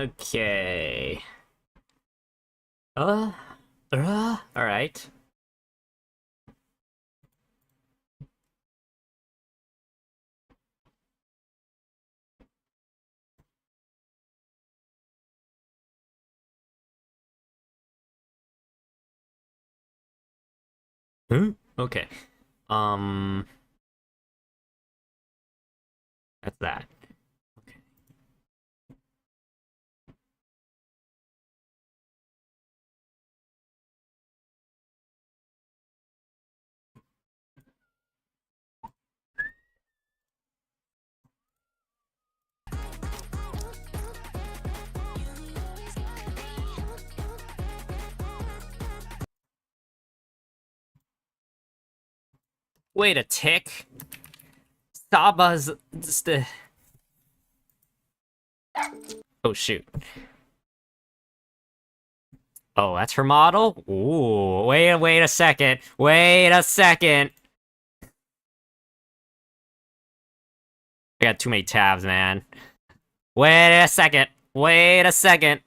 Okay. All right. Hmm? Okay. Um, that's that. Okay. Wait a tick. Saba's just the. Oh shoot. Oh, that's her model? Ooh, wait a second. Wait a second. I got too many tabs, man. Wait a second. Wait a second.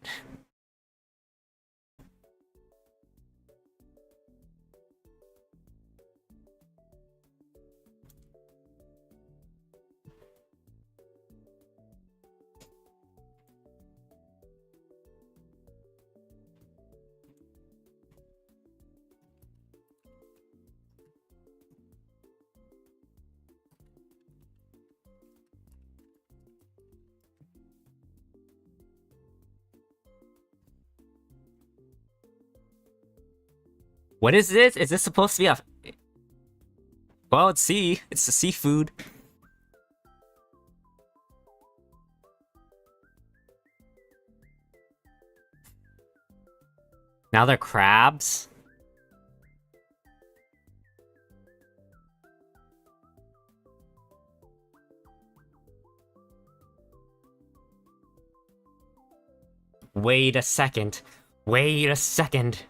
What is this? Is this supposed to be a... Well, it's sea. It's the seafood. Now they're crabs? Wait a second. Wait a second.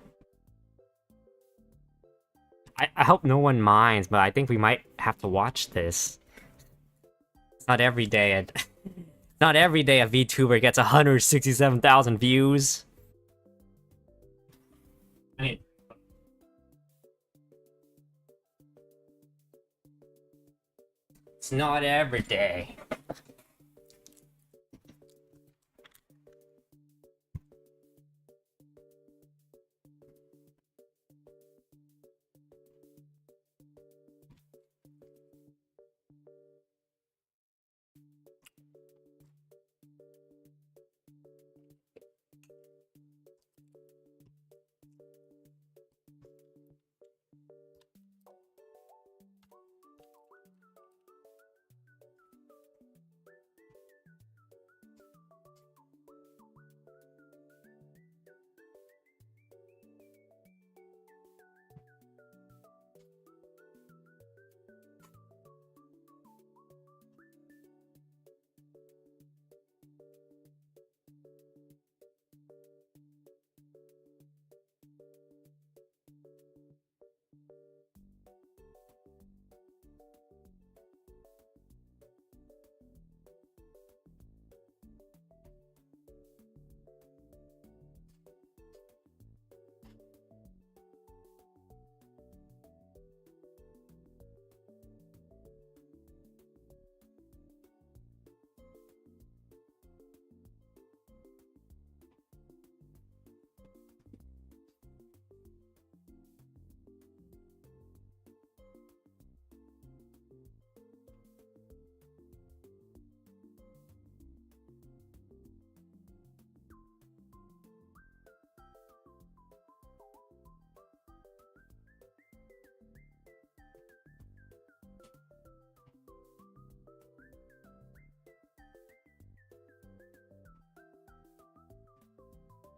I hope no one minds, but I think we might have to watch this. It's not every day not every day a VTuber gets 167,000 views. I mean, it's not every day.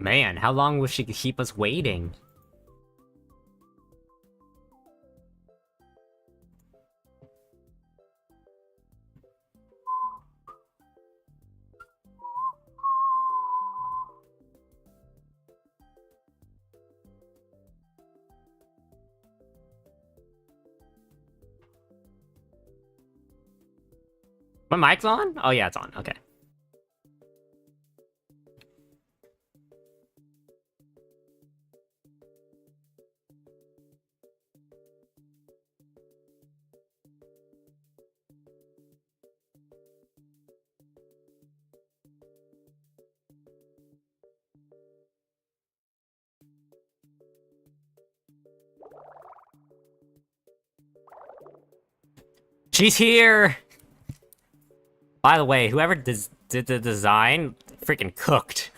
Man, how long will she keep us waiting? My mic's on? Oh yeah, it's on. Okay. She's here! By the way, whoever did the design, freaking cooked.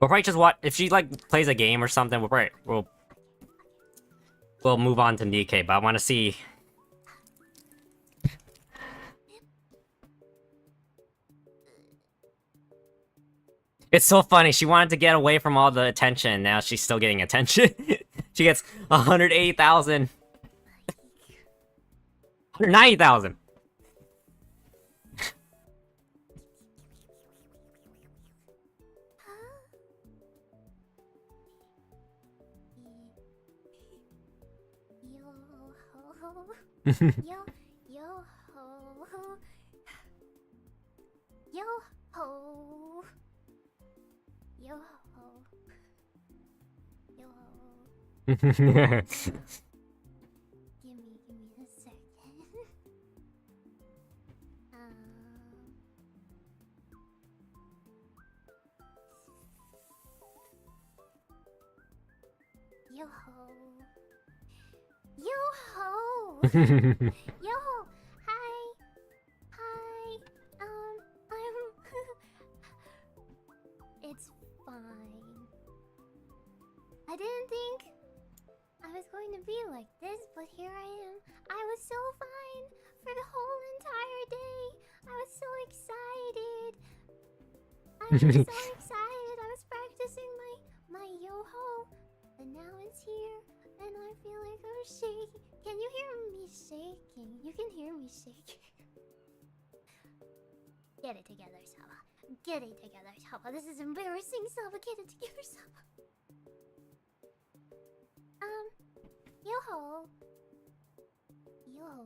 We'll probably just watch, if she like plays a game or something, we'll move on to Nikke, but I want to see. It's so funny, she wanted to get away from all the attention, now she's still getting attention. She gets 180,000. 190,000. Yo ho, yo ho, yo ho, yo ho. Give me a second. Yo ho. Yo ho! Yo ho! Hi! Hi! I'm... It's fine. I didn't think I was going to be like this, but here I am. I was so fine for the whole entire day. I was so excited. I was practicing my yo-ho, and now it's here. And I feel like I'm shaking. Can you hear me shaking? You can hear me shaking. Get it together, Saba. Get it together, Saba. This is embarrassing, Saba. Get it together, Saba. Yo-ho. Yo-ho.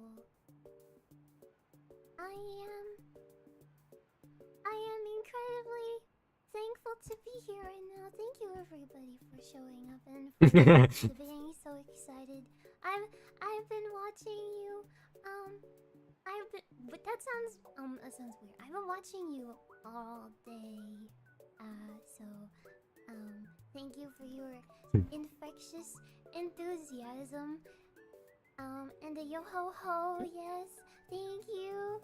I am incredibly thankful to be here right now. Thank you everybody for showing up and for being so excited. I've been watching you. But that sounds weird. I've been watching you all day. Thank you for your infectious enthusiasm. And the yo ho ho, yes. Thank you.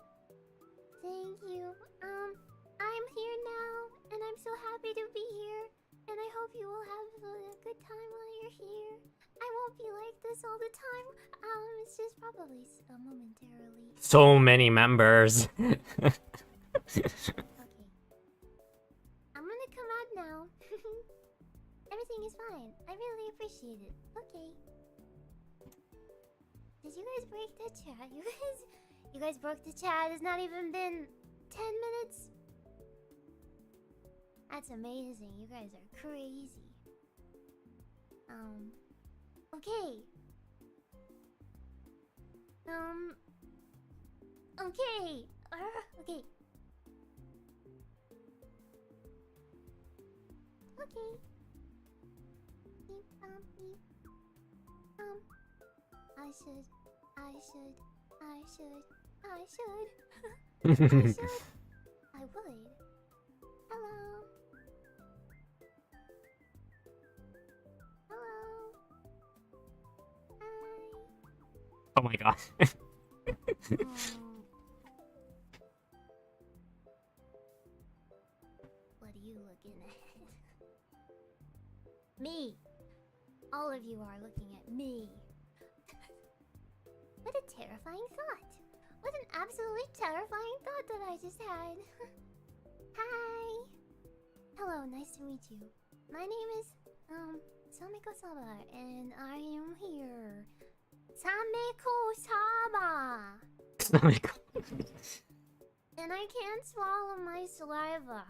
Thank you. I'm here now, and I'm so happy to be here. And I hope you will have a good time while you're here. I won't be like this all the time. It's just probably momentarily. So many members. Okay. I'm gonna come out now. Everything is fine. I really appreciate it. Okay. Did you guys break the chat? You guys broke the chat. It's not even been 10 minutes. That's amazing. You guys are crazy. Okay. Okay. Okay. Okay. Beep, beep. I should. I should. I would. Hello. Hello. Hi. Oh my god. What are you looking at? Me. All of you are looking at me. What a terrifying thought. What an absolutely terrifying thought that I just had. Hi. Hello, nice to meet you. My name is, Saba, and I am here. Saba! And I can't swallow my saliva.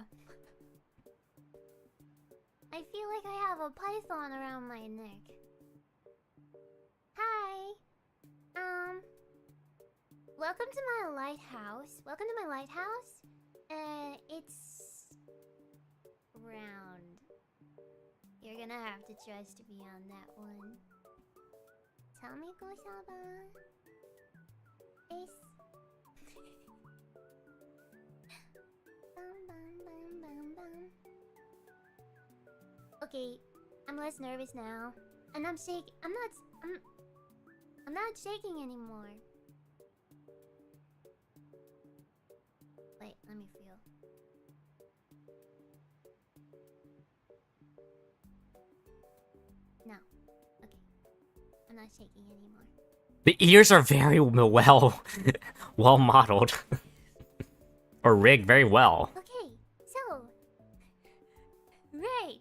I feel like I have a python around my neck. Hi. Welcome to my lighthouse. Welcome to my lighthouse. It's round. You're gonna have to trust me on that one. Tamiko Saba. Ace. Bum bum bum bum bum. Okay, I'm less nervous now. And I'm shaking. I'm not shaking anymore. Wait, let me feel. No. Okay. I'm not shaking anymore. The ears are very well well modeled. Or rigged very well. Okay, so right.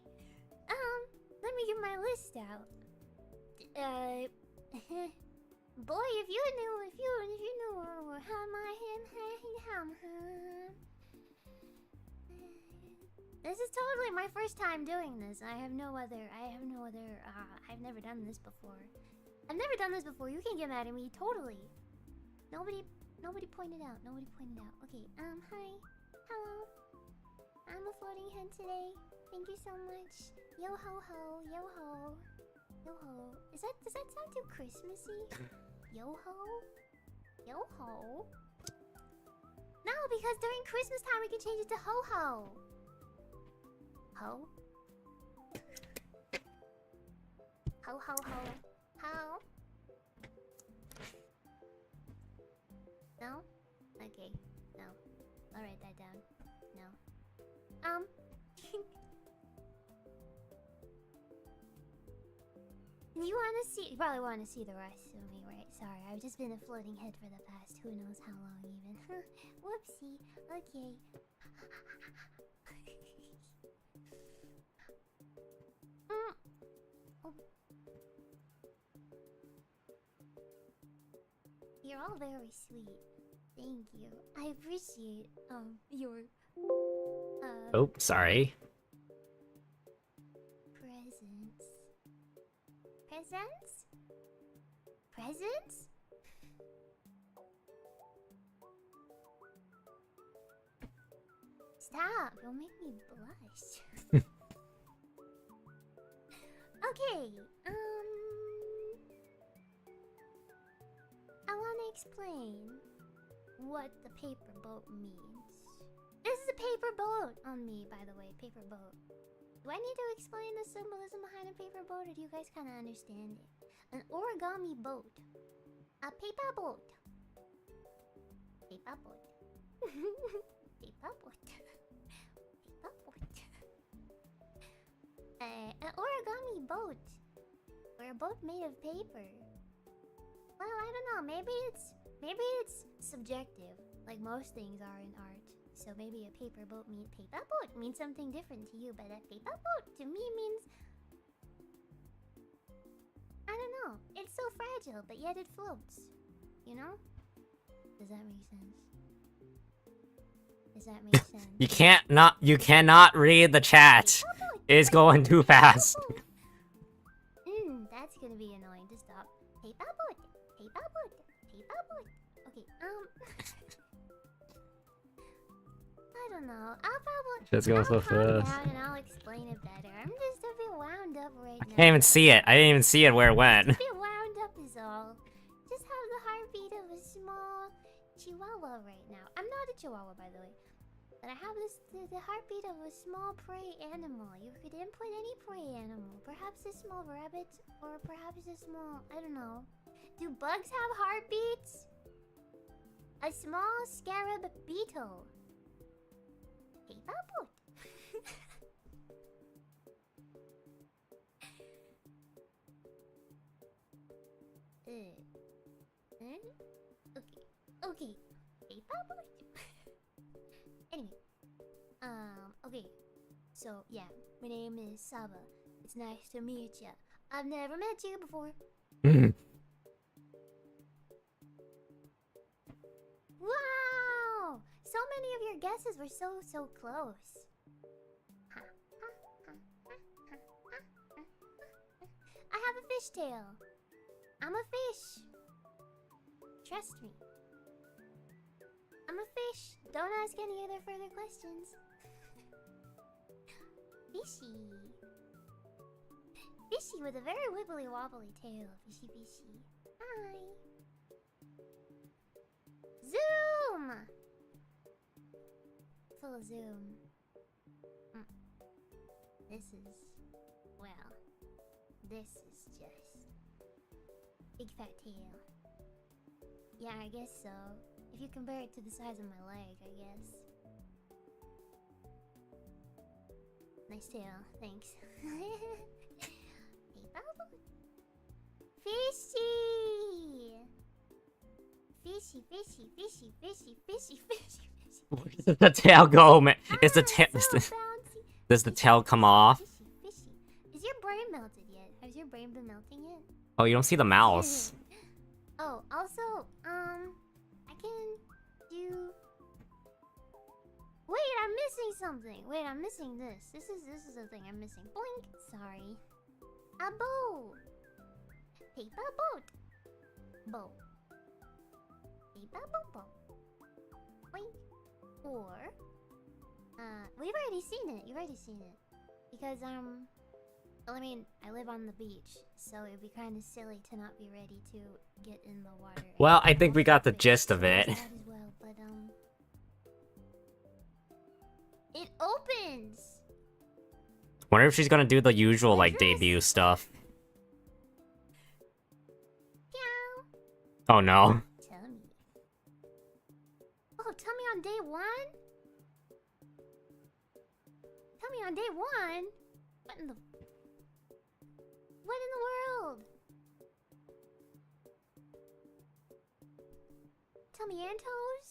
Let me get my list out. Boy, if you knew how my This is totally my first time doing this. I've never done this before. I've never done this before. You can get mad at me, totally. Nobody pointed out. Okay, hi. Hello. I'm a floating head today. Thank you so much. Yo ho ho, yo ho. Yo ho. Does that sound too Christmassy? Yo ho? Yo ho? No, because during Christmas time we can change it to ho ho. Ho? Ho ho ho. Ho? No? Okay. No. I'll write that down. No. You wanna see? You probably wanna see the rest of me, right? Sorry, I've just been a floating head for the past who knows how long even. Whoopsie. Okay. Oh. You're all very sweet. Thank you. I appreciate your Oh, sorry. Presents? Stop, don't make me blush. Okay, I wanna explain what the paper boat means. This is a paper boat on me, by the way, paper boat. Do I need to explain the symbolism behind a paper boat, or do you guys kind of understand it? An origami boat. A paper boat. Paper boat. Paper boat. Paper boat. An origami boat. Or a boat made of paper. Well, I don't know. Maybe it's subjective, like most things are in art. So maybe a paper boat means something different to you, but a paper boat to me means, I don't know. It's so fragile, but yet it floats. You know? Does that make sense? Does that make sense? You cannot read the chat. It's going too fast. That's gonna be annoying to stop. Paper boat. Paper boat. Paper boat. Okay, I don't know. I'll probably Just go so calm fast. down and I'll explain it better. I'm just a bit wound up right now. I can't even see it. I didn't even see it where it went. Just a bit wound up is all. Just have the heartbeat of a small chihuahua right now. I'm not a chihuahua, by the way. But I have the heartbeat of a small prey animal. You could input any prey animal. Perhaps a small rabbit, or perhaps a small, I don't know. Do bugs have heartbeats? A small scarab beetle. Paper boat. Okay. Paper boat. Anyway. Okay. So, yeah. My name is Saba. It's nice to meet ya. I've never met you before. Wow! So many of your guesses were so close. I have a fishtail. I'm a fish. Trust me. I'm a fish. Don't ask any other further questions. Fishy. Fishy with a very wibbly wobbly tail. Fishy fishy. Hi. Zoom! Full zoom. This is Well, this is just big fat tail. Yeah, I guess so. If you compare it to the size of my leg, I guess. Nice tail, thanks. Hey, Bubble. Fishy! Fishy, fishy, fishy, fishy, fishy, fishy, fishy. Where does the tail go, man? Is the tail... So bouncy. Does the tail come off? Fishy, fishy. Is your brain melted yet? Has your brain been melting yet? Oh, you don't see the mouse. Oh, also, I can do... Wait, I'm missing something. Wait, I'm missing this. This is the thing I'm missing. Blink. Sorry. A boat. Paper boat. Boat. Paper boat boat. Blink. Or, we've already seen it. You've already seen it. Because, well, I mean, I live on the beach, so it'd be kind of silly to not be ready to get in the water. Well, I think we got the gist of it. As well, but, it opens! Wonder if she's gonna do the usual, like, debut stuff. Meow. Oh no. Tell me. Oh, tell me on day one? Tell me on day one? What in the... What in the world? Tell me Antos?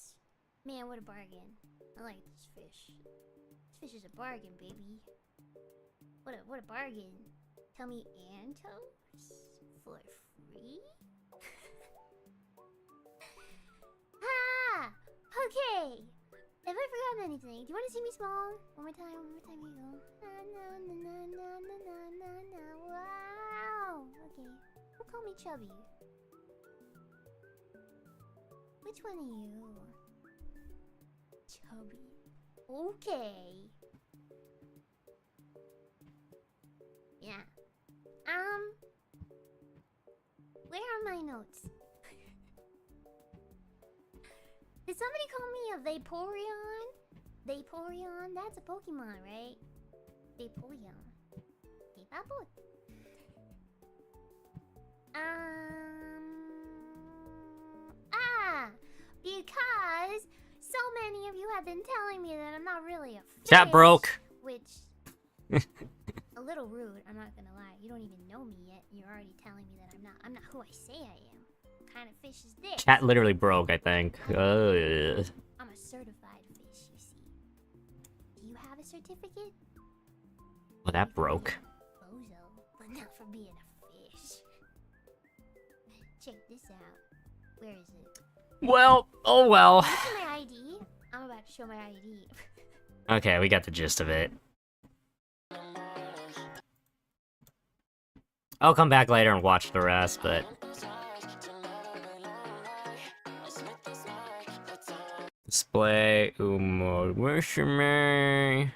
Man, what a bargain. I like this fish. This fish is a bargain, baby. What a bargain. Tell me Antos? For free? Ah! Okay! Have I forgotten anything? Do you want to see me small? One more time, here you go. Na na na na na na na na na. Wow! Okay. Who called me chubby? Which one are you? Chubby. Okay. Yeah. Where are my notes? Did somebody call me a Vaporeon? Vaporeon? That's a Pokemon, right? Vaporeon. Vaporeon. Because so many of you have been telling me that I'm not really a fish. Chat broke. Which, a little rude, I'm not gonna lie. You don't even know me yet. You're already telling me that I'm not who I say I am. What kind of fish is this? Chat literally broke, I think. I'm a certified fish, you see. Do you have a certificate? Well, that broke. Bozo, but not for being a fish. Check this out. Where is it? Well, oh well. This is my ID. I'm about to show my ID. Okay, we got the gist of it. I'll come back later and watch the rest, but... Display, me.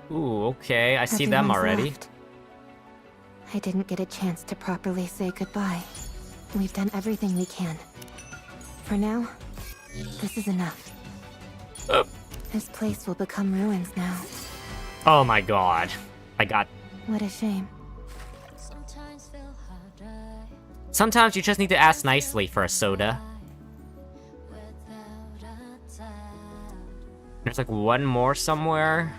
Ooh, okay, I see them already. Left. I didn't get a chance to properly say goodbye. We've done everything we can. For now, this is enough. This place will become ruins now. Oh my god. I got... What a shame. Sometimes you just need to ask nicely for a soda. There's like one more somewhere.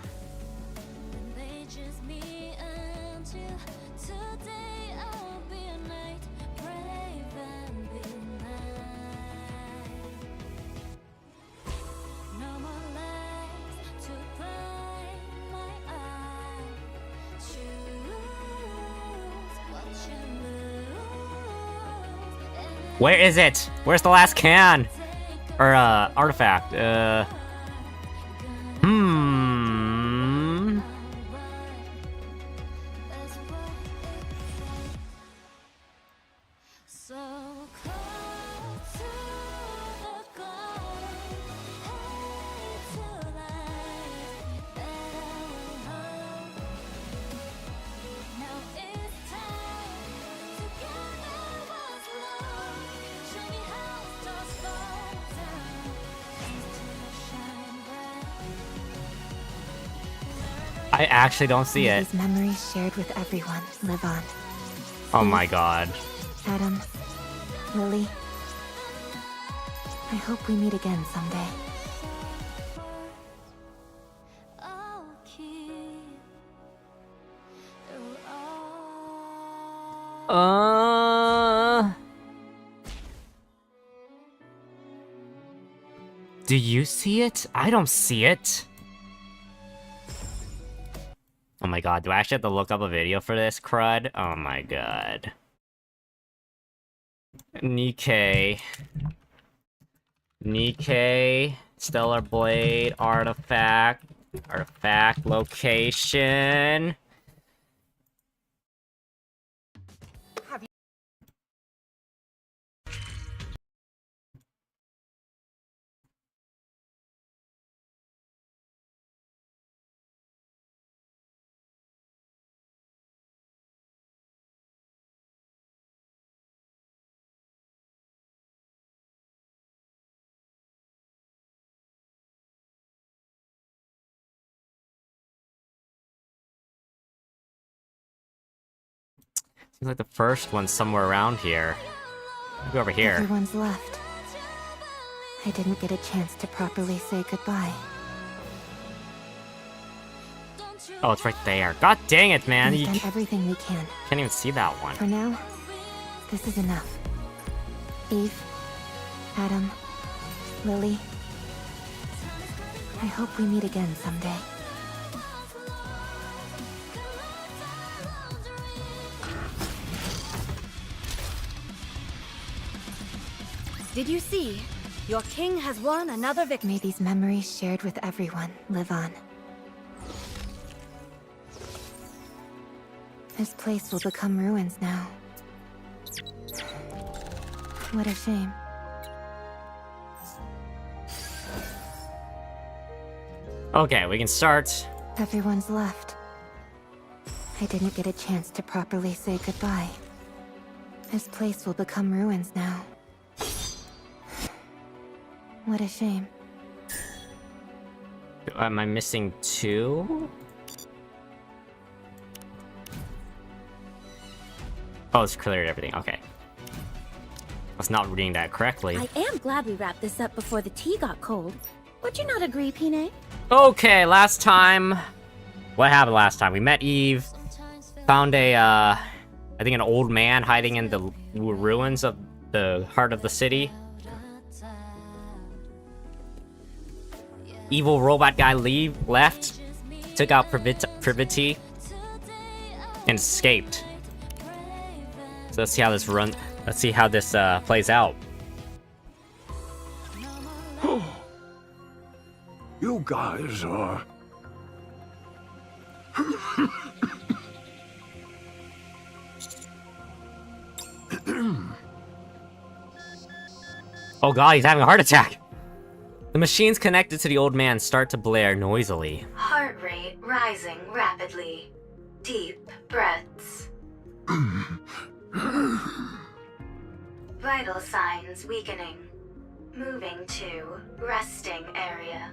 Where is it? Where's the last can? Or, artifact? I actually don't see May it. these memories shared with everyone live on. Oh my god. Adam, Lily, I hope we meet again someday. Do you see it? I don't see it. Oh my god, do I actually have to look up a video for this crud? Oh my god. Nikke. Nikke. Stellar Blade. Artifact. Artifact. Location. Seems like the first one's somewhere around here. Maybe over here. Everyone's left. I didn't get a chance to properly say goodbye. Oh, it's right there. God dang it, man. We've You done everything we can. can't even see that one. For now, this is enough. Eve, Adam, Lily, I hope we meet again someday. Did you see? Your king has won another victory. May these memories shared with everyone live on. This place will become ruins now. What a shame. Okay, we can start. Everyone's left. I didn't get a chance to properly say goodbye. This place will become ruins now. What a shame. Am I missing two? Oh, it's cleared everything. Okay. I was not reading that correctly. I am glad we wrapped this up before the tea got cold. Would you not agree, Pine? Okay, last time... What happened last time? We met Eve, found a, I think an old man hiding in the ruins of the heart of the city. Evil robot guy left, took out Privity, and escaped. So let's see how this let's see how this plays out. You guys are... Oh god, he's having a heart attack! The machines connected to the old man start to blare noisily. Heart rate rising rapidly. Deep breaths. Vital signs weakening. Moving to resting area.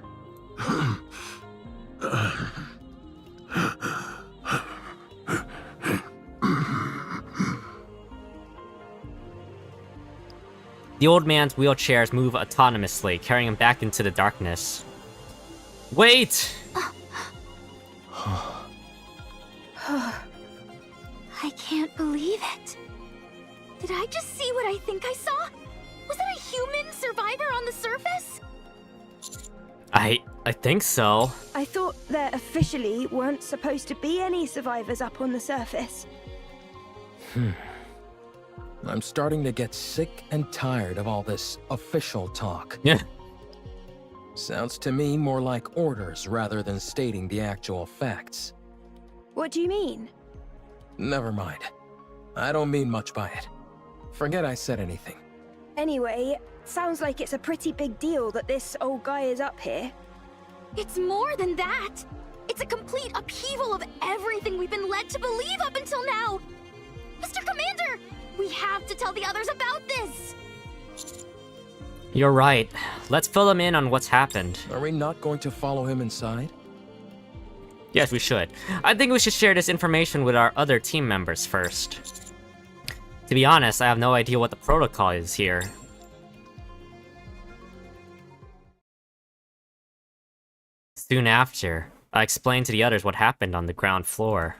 The old man's wheelchairs move autonomously, carrying him back into the darkness. Wait! I can't believe it. Did I just see what I think I saw? Was that a human survivor on the surface? I think so. I thought there officially weren't supposed to be any survivors up on the surface. I'm starting to get sick and tired of all this official talk. Yeah. Sounds to me more like orders rather than stating the actual facts. What do you mean? Never mind. I don't mean much by it. Forget I said anything. Anyway, sounds like it's a pretty big deal that this old guy is up here. It's more than that. It's a complete upheaval of everything we've been led to believe up until now. Mr. Commander, we have to tell the others about this. You're right. Let's fill them in on what's happened. Are we not going to follow him inside? Yes, we should. I think we should share this information with our other team members first. To be honest, I have no idea what the protocol is here. Soon after, I explained to the others what happened on the ground floor.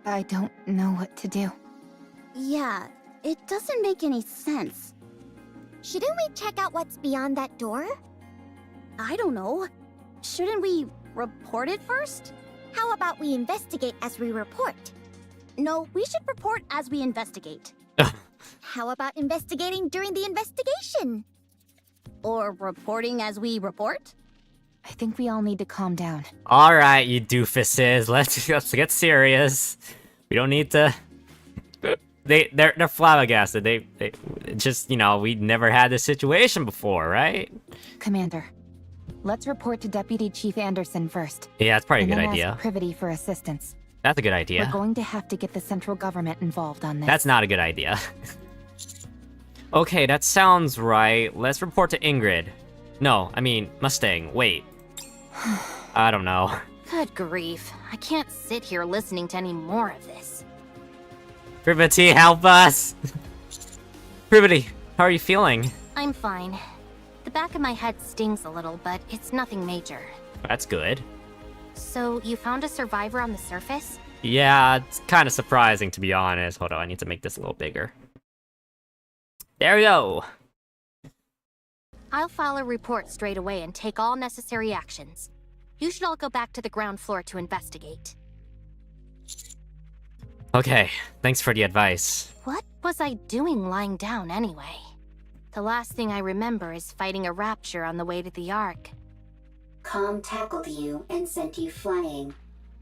I don't know what to do. Yeah, it doesn't make any sense. Shouldn't we check out what's beyond that door? I don't know. Shouldn't we report it first? How about we investigate as we report? No, we should report as we investigate. How about investigating during the investigation? Or reporting as we report? I think we all need to calm down. Alright, you doofuses, let's get serious. We don't need to... They're flabbergasted. They just, you know, we never had this situation before, right? Commander, let's report to Deputy Chief Anderson first. Yeah, that's probably a good and then idea. ask Privity for assistance. That's a good idea. We're going to have to get the central government involved on this. That's not a good idea. Okay, that sounds right. Let's report to Ingrid. No, I mean, Mustang. Wait. I don't know. Good grief. I can't sit here listening to any more of this. Privity, help us! Privity, how are you feeling? I'm fine. The back of my head stings a little, but it's nothing major. That's good. So, you found a survivor on the surface? Yeah, it's kind of surprising, to be honest. Hold on, I need to make this a little bigger. There we go! I'll file a report straight away and take all necessary actions. You should all go back to the ground floor to investigate. Okay, thanks for the advice. What was I doing lying down anyway? The last thing I remember is fighting a rapture on the way to the Ark. Calm tackled you and sent you flying.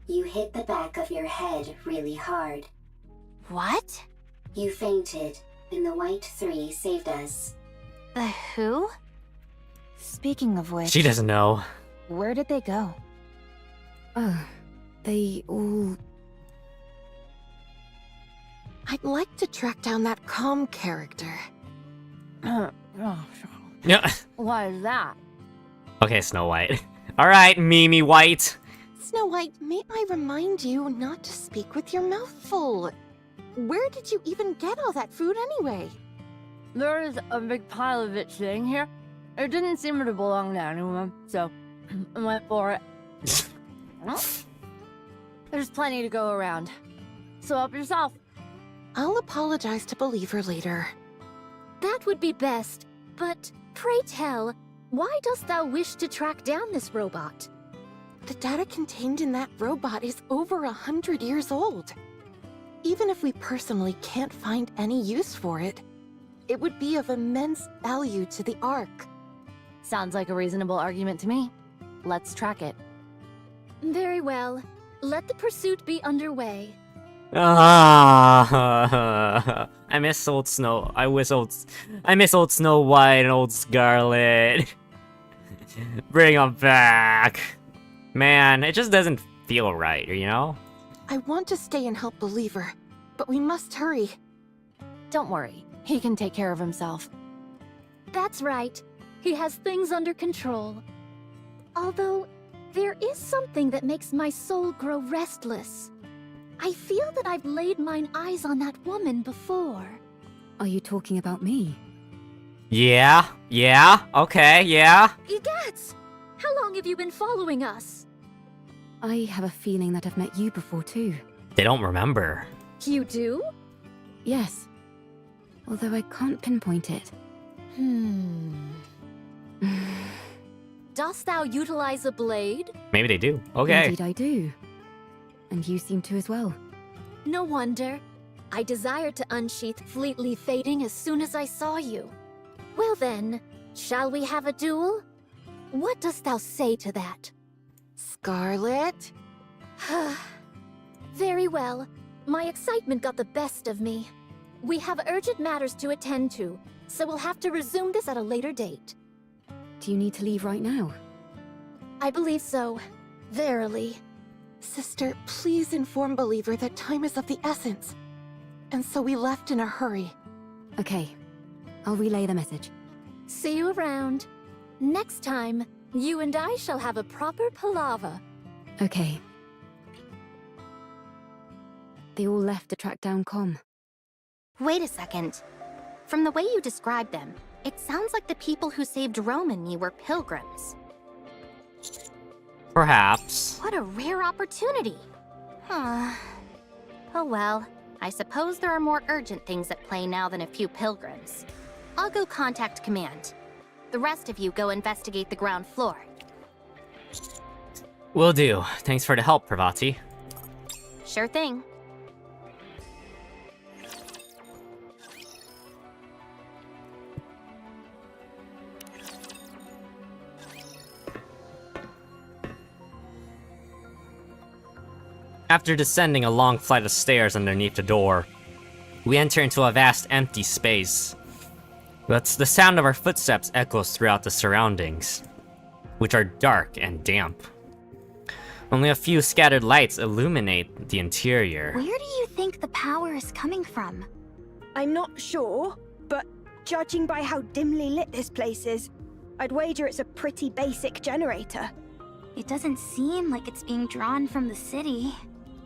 You hit the back of your head really hard. What? You fainted, and the White Three saved us. The who? Speaking of which... She doesn't know. Where did they go? They all... I'd like to track down that calm character. Yeah. Why is that? Okay, Snow White. Alright, Mimi White. Snow White, may I remind you not to speak with your mouth full? Where did you even get all that food anyway? There is a big pile of it sitting here. It didn't seem to belong to anyone, so I went for it. There's plenty to go around. So help yourself. I'll apologize to Believer later. That would be best, but pray tell, why dost thou wish to track down this robot? The data contained in that robot is over 100 years old. Even if we personally can't find any use for it, it would be of immense value to the Ark. Sounds like a reasonable argument to me. Let's track it. Very well. Let the pursuit be underway. Ah, I miss old Snow. I miss old Snow White and old Scarlet. Bring them back, man. It just doesn't feel right, you know. I want to stay and help Believer, but we must hurry. Don't worry, he can take care of himself. That's right. He has things under control. Although, there is something that makes my soul grow restless. I feel that I've laid mine eyes on that woman before. Are you talking about me? Yeah, okay, yeah. Egats! How long have you been following us? I have a feeling that I've met you before too. They don't remember. You do? Yes. Although I can't pinpoint it. Dost thou utilize a blade? Maybe they do. Okay. Indeed I do. And you seem to as well. No wonder. I desired to unsheath fleetly fading as soon as I saw you. Well then, shall we have a duel? What dost thou say to that? Scarlet? Very well. My excitement got the best of me. We have urgent matters to attend to, so we'll have to resume this at a later date. Do you need to leave right now? I believe so. Verily. Sister, please inform Believer that time is of the essence. And so we left in a hurry. Okay. I'll relay the message. See you around. Next time, you and I shall have a proper palaver. Okay. They all left to track down Com. Wait a second. From the way you described them, it sounds like the people who saved Rome and me were pilgrims. Perhaps. What a rare opportunity. Huh. Oh well, I suppose there are more urgent things at play now than a few pilgrims. I'll go contact command. The rest of you go investigate the ground floor. Will do. Thanks for the help, Pravati. Sure thing. After descending a long flight of stairs underneath the door, we enter into a vast empty space. But the sound of our footsteps echoes throughout the surroundings, which are dark and damp. Only a few scattered lights illuminate the interior. Where do you think the power is coming from? I'm not sure, but judging by how dimly lit this place is, I'd wager it's a pretty basic generator. It doesn't seem like it's being drawn from the city.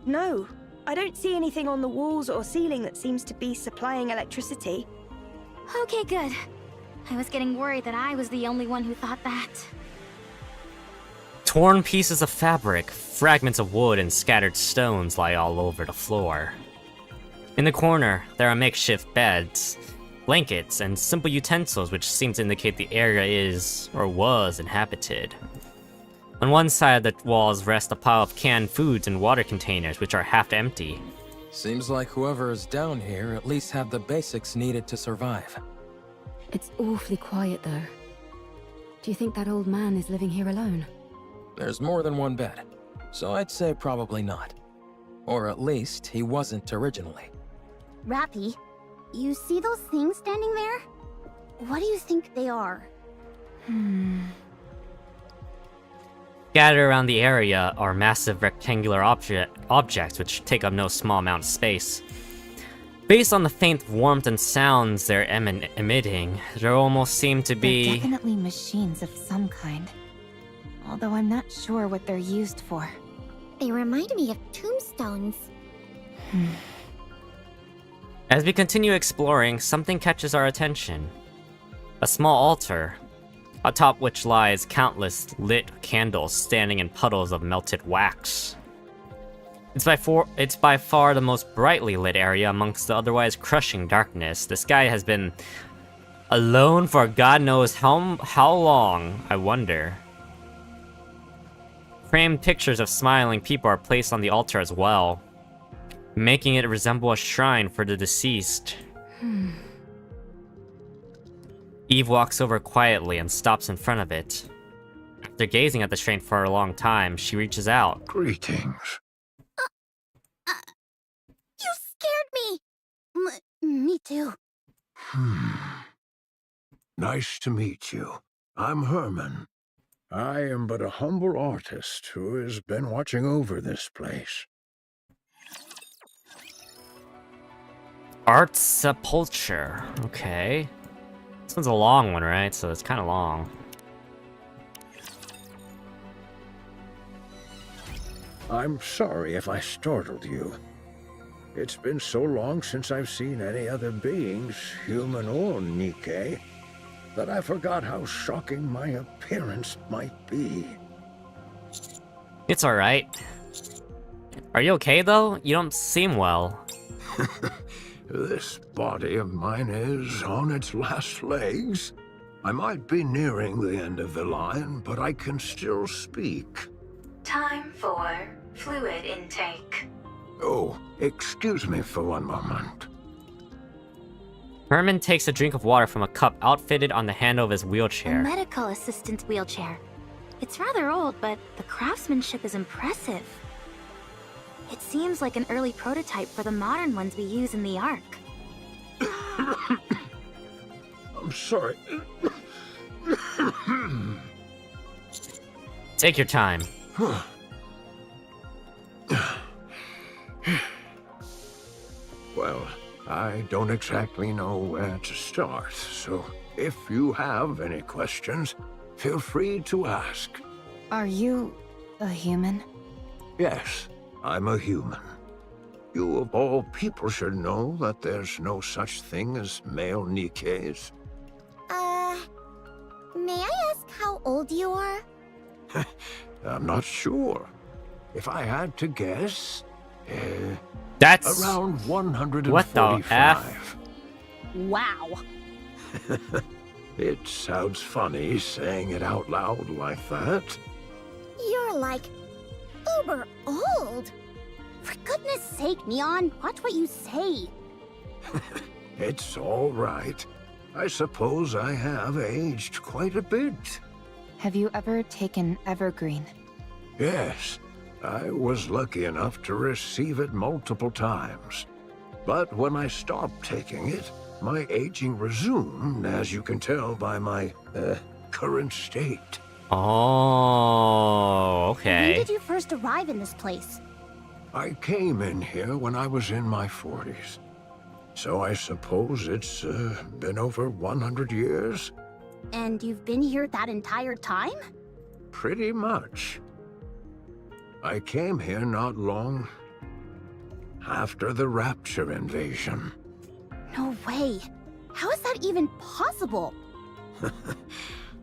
No, I don't see anything on the walls or ceiling that seems to be supplying electricity. Okay, good. I was getting worried that I was the only one who thought that. Torn pieces of fabric, fragments of wood, and scattered stones lie all over the floor. In the corner, there are makeshift beds, blankets, and simple utensils which seem to indicate the area is, or was, inhabited. On one side of the walls rest a pile of canned foods and water containers which are half empty. Seems like whoever is down here at least have the basics needed to survive. It's awfully quiet, though. Do you think that old man is living here alone? There's more than one bed, so I'd say probably not. Or at least he wasn't originally. Rappy, you see those things standing there? What do you think they are? Scattered around the area are massive rectangular objects which take up no small amount of space. Based on the faint warmth and sounds they're emitting, there almost seem to be... They're definitely machines of some kind. Although I'm not sure what they're used for. They remind me of tombstones. As we continue exploring, something catches our attention. A small altar, atop which lies countless lit candles standing in puddles of melted wax. It's by far the most brightly lit area amongst the otherwise crushing darkness. The sky has been alone for God knows how long, I wonder. Framed pictures of smiling people are placed on the altar as well, making it resemble a shrine for the deceased. Eve walks over quietly and stops in front of it. After gazing at the shrine for a long time, she reaches out. Greetings. You scared me! Me too. Nice to meet you. I'm Herman. I am but a humble artist who has been watching over this place. Art Sepulture. Okay. This one's a long one, right? So it's kind of long. I'm sorry if I startled you. It's been so long since I've seen any other beings, human or Nikke, that I forgot how shocking my appearance might be. It's alright. Are you okay, though? You don't seem well. This body of mine is on its last legs. I might be nearing the end of the line, but I can still speak. Time for fluid intake. Oh, excuse me for one moment. Herman takes a drink of water from a cup outfitted on the handle of his A wheelchair. medical assistant wheelchair. It's rather old, but the craftsmanship is impressive. It seems like an early prototype for the modern ones we use in the Ark. I'm sorry. Take your time. Well, I don't exactly know where to start, so If you have any questions, feel free to ask. Are you a human? Yes, I'm a human. You of all people should know that there's no such thing as male Nikkes. May I ask how old you are? I'm not sure. If I had to guess, That's around 145. what the F? Wow. It sounds funny saying it out loud like that. You're like uber old. For goodness sake, Neon, watch what you say. It's all right. I suppose I have aged quite a bit. Have you ever taken Evergreen? Yes, I was lucky enough to receive it multiple times. But when I stopped taking it, my aging resumed, as you can tell by my, current state. Oh, okay. When did you first arrive in this place? I came in here when I was in my 40s. So I suppose it's been over 100 years? And you've been here that entire time? Pretty much. I came here not long after the Rapture invasion. No way. How is that even possible?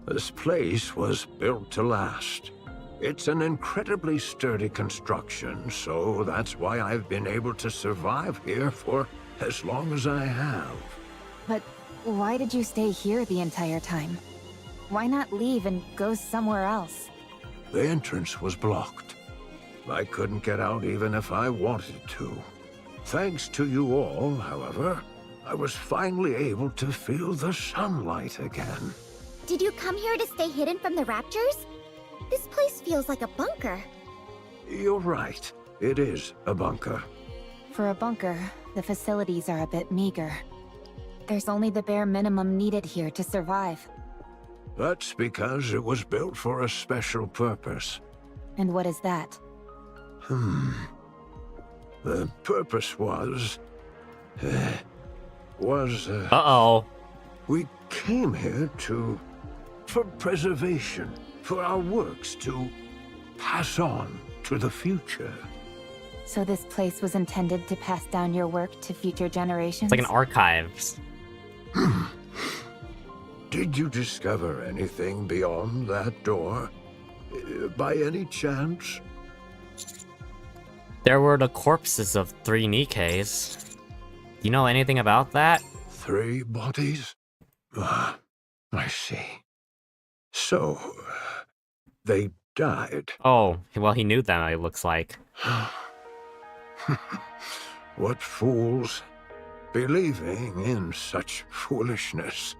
This place was built to last. It's an incredibly sturdy construction, so that's why I've been able to survive here for as long as I have. But why did you stay here the entire time? Why not leave and go somewhere else? The entrance was blocked. I couldn't get out even if I wanted to. Thanks to you all, however, I was finally able to feel the sunlight again. Did you come here to stay hidden from the Raptures? This place feels like a bunker. You're right. It is a bunker. For a bunker, the facilities are a bit meager. There's only the bare minimum needed here to survive. That's because it was built for a special purpose. And what is that? The purpose was... Uh-oh. We came here for preservation, for our works to pass on to the future. So this place was intended to pass down your work to future generations? It's like an archives. Did you discover anything beyond that door? By any chance? There were the corpses of 3 Nikkes. Do you know anything about that? 3 bodies? Ah, I see. So, they died. Oh, well, he knew them, it looks like. What fools, believing in such foolishness.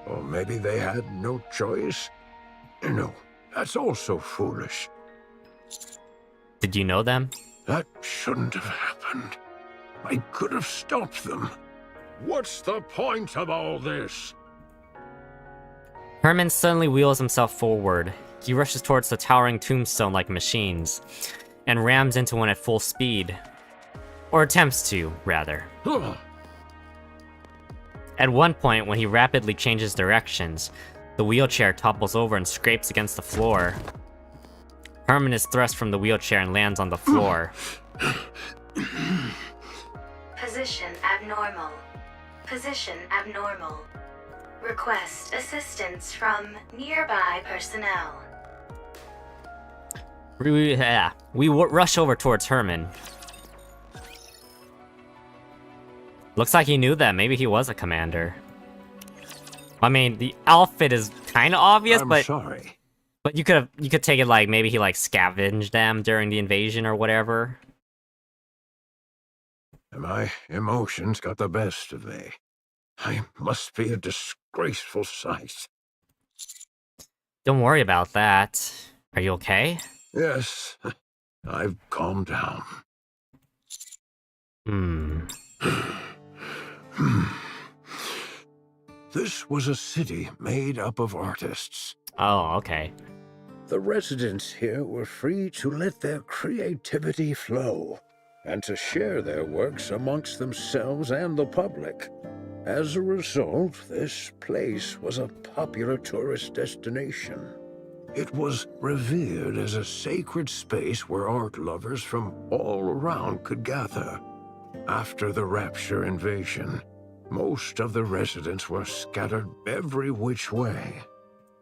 Or maybe they had no choice? No, that's also foolish. Did you know them? That shouldn't have happened. I could have stopped them. What's the point of all this? Herman suddenly wheels himself forward. He rushes towards the towering tombstone like machines, and rams into one at full speed. Or attempts to, rather. At one point, when he rapidly changes directions, the wheelchair topples over and scrapes against the floor. Herman is thrust from the wheelchair and lands on the floor. Position abnormal. Position abnormal. Request assistance from nearby personnel. We rush over towards Herman. Looks like he knew them. Maybe he was a commander. I mean, the outfit is kind of obvious, I'm sorry. But you could take it like maybe he like scavenged them during the invasion or whatever. My emotions got the best of me. I must be a disgraceful sight. Don't worry about that. Are you okay? Yes, I've calmed down. This was a city made up of artists. Oh, okay. The residents here were free to let their creativity flow, and to share their works amongst themselves and the public. As a result, this place was a popular tourist destination. It was revered as a sacred space where art lovers from all around could gather. After the Rapture invasion, most of the residents were scattered every which way.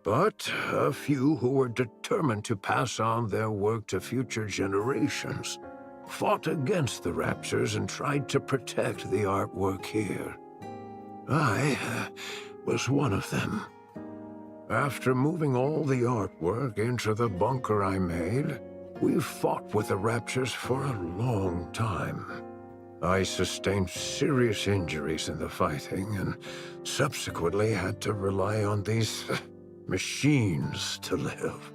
But a few who were determined to pass on their work to future generations fought against the Raptors and tried to protect the artwork here. I was one of them. After moving all the artwork into the bunker I made, we fought with the Raptors for a long time. I sustained serious injuries in the fighting and subsequently had to rely on these machines to live.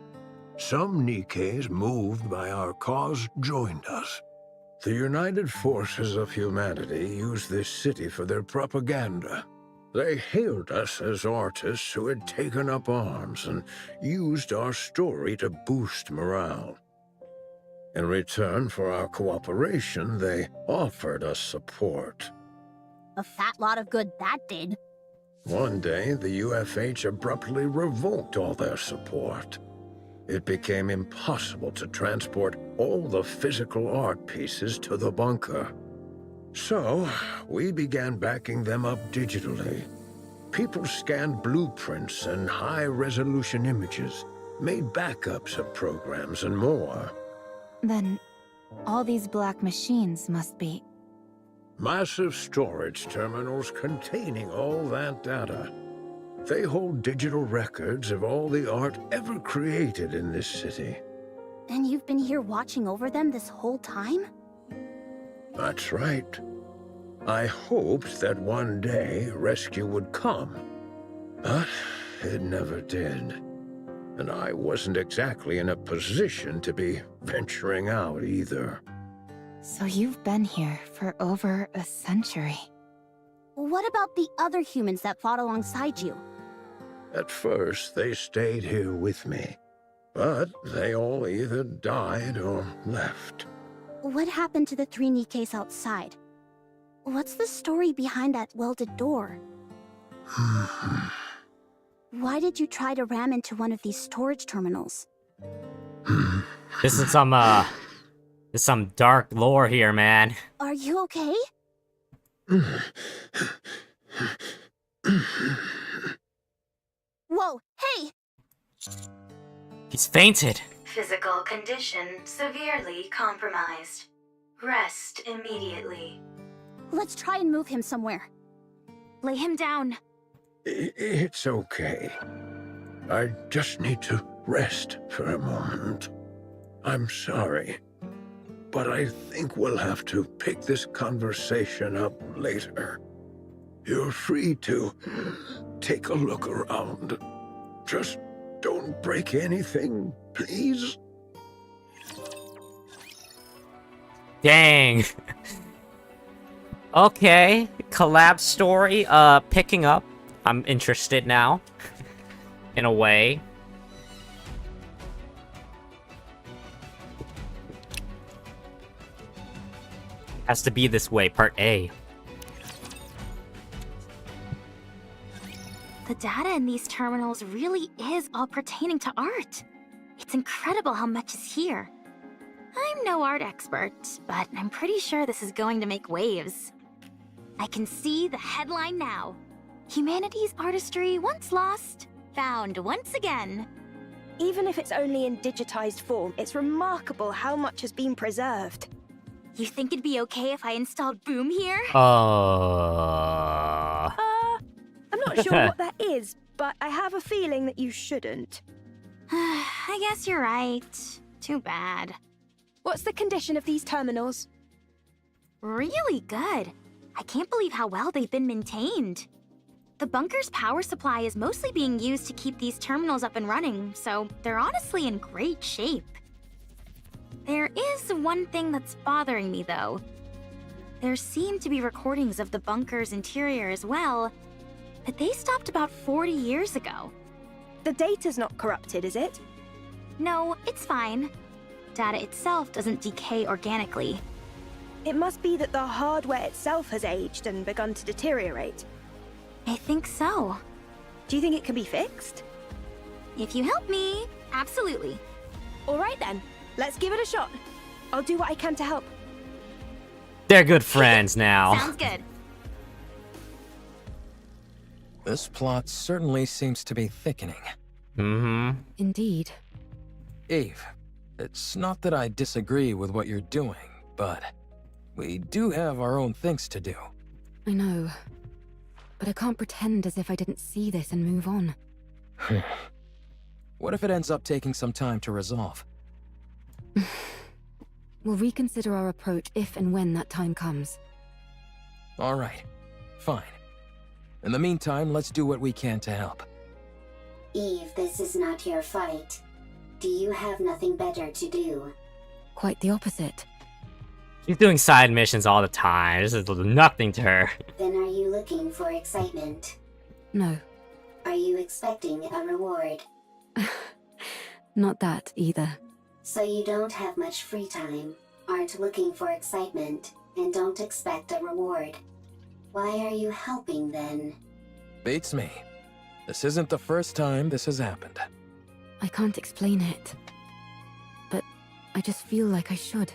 Some Nikkes moved by our cause joined us. The United Forces of Humanity used this city for their propaganda. They hailed us as artists who had taken up arms and used our story to boost morale. In return for our cooperation, they offered us support. A fat lot of good that did. One day, the UFH abruptly revoked all their support. It became impossible to transport all the physical art pieces to the bunker. So, we began backing them up digitally. People scanned blueprints and high-resolution images, made backups of programs and more. Then, all these black machines must be... Massive storage terminals containing all that data. They hold digital records of all the art ever created in this city. And you've been here watching over them this whole time? That's right. I hoped that one day rescue would come, but it never did. And I wasn't exactly in a position to be venturing out either. So you've been here for over a century. What about the other humans that fought alongside you? At first, they stayed here with me, but they all either died or left. What happened to the 3 Nikkes outside? What's the story behind that welded door? Why did you try to ram into one of these storage terminals? This is some dark lore here, man. Are you okay? Whoa, hey! He's fainted. Physical condition severely compromised. Rest immediately. Let's try and move him somewhere. Lay him down. It's okay. I just need to rest for a moment. I'm sorry, but I think we'll have to pick this conversation up later. You're free to take a look around. Just don't break anything, please. Dang. Okay, collab story, picking up. I'm interested now. In a way. Has to be this way, part A. The data in these terminals really is all pertaining to art. It's incredible how much is here. I'm no art expert, but I'm pretty sure this is going to make waves. I can see the headline now. Humanity's artistry once lost, found once again. Even if it's only in digitized form, it's remarkable how much has been preserved. You think it'd be okay if I installed Boom here? I'm not sure what that is, but I have a feeling that you shouldn't. I guess you're right. Too bad. What's the condition of these terminals? Really good. I can't believe how well they've been maintained. The bunker's power supply is mostly being used to keep these terminals up and running, so they're honestly in great shape. There is one thing that's bothering me, though. There seem to be recordings of the bunker's interior as well, but they stopped about 40 years ago. The data's not corrupted, is it? No, it's fine. Data itself doesn't decay organically. It must be that the hardware itself has aged and begun to deteriorate. I think so. Do you think it can be fixed? If you help me, absolutely. All right then, let's give it a shot. I'll do what I can to help. They're good friends now. Sounds good. This plot certainly seems to be thickening. Mm-hmm. Indeed. Eve, it's not that I disagree with what you're doing, but we do have our own things to do. I know. But I can't pretend as if I didn't see this and move on. What if it ends up taking some time to resolve? We'll reconsider our approach if and when that time comes. All right, fine. In the meantime, let's do what we can to help. Eve, this is not your fight. Do you have nothing better to do? Quite the opposite. She's doing side missions all the time. This is nothing to her. Then are you looking for excitement? No. Are you expecting a reward? Not that, either. So you don't have much free time, aren't looking for excitement, and don't expect a reward. Why are you helping then? Beats me. This isn't the first time this has happened. I can't explain it. But I just feel like I should.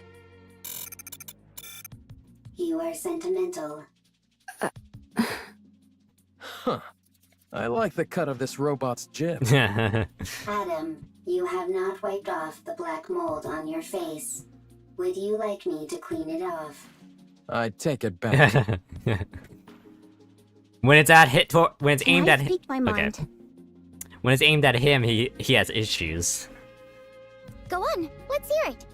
You are sentimental. Huh. I like the cut of this robot's jib. Adam, you have not wiped off the black mold on your face. Would you like me to clean it off? I take it back. When it's when it's aimed Can I at him. speak my mind? Okay. When it's aimed at him, he has issues. Go on, let's hear it.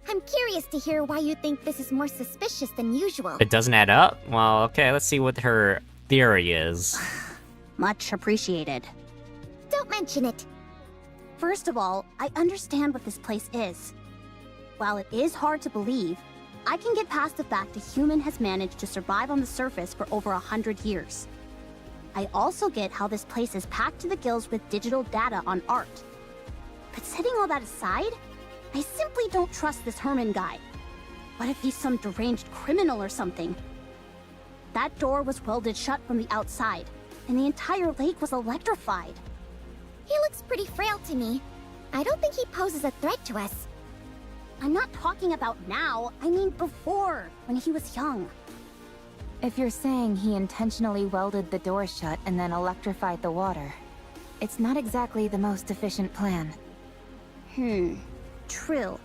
I'm curious to hear why you think this is more suspicious than usual. It doesn't add up? Well, okay, let's see what her theory is. Much appreciated. Don't mention it. First of all, I understand what this place is. While it is hard to believe, I can get past the fact a human has managed to survive on the surface for over 100 years. I also get how this place is packed to the gills with digital data on art. But setting all that aside, I simply don't trust this Herman guy. What if he's some deranged criminal or something? That door was welded shut from the outside, and the entire lake was electrified. He looks pretty frail to me. I don't think he poses a threat to us. I'm not talking about now, I mean before, when he was young. If you're saying he intentionally welded the door shut and then electrified the water, it's not exactly the most efficient plan. True.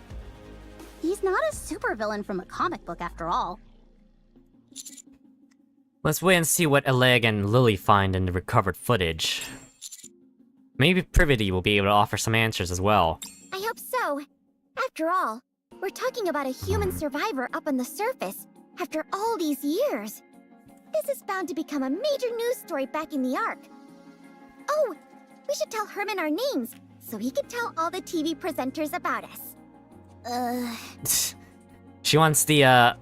He's not a supervillain from a comic book after all. Let's wait and see what Oleg and Lily find in the recovered footage. Maybe Privity will be able to offer some answers as well. I hope so. After all, we're talking about a human survivor up on the surface after all these years. This is bound to become a major news story back in the Ark. Oh, we should tell Herman our names so he can tell all the TV presenters about us. She wants the,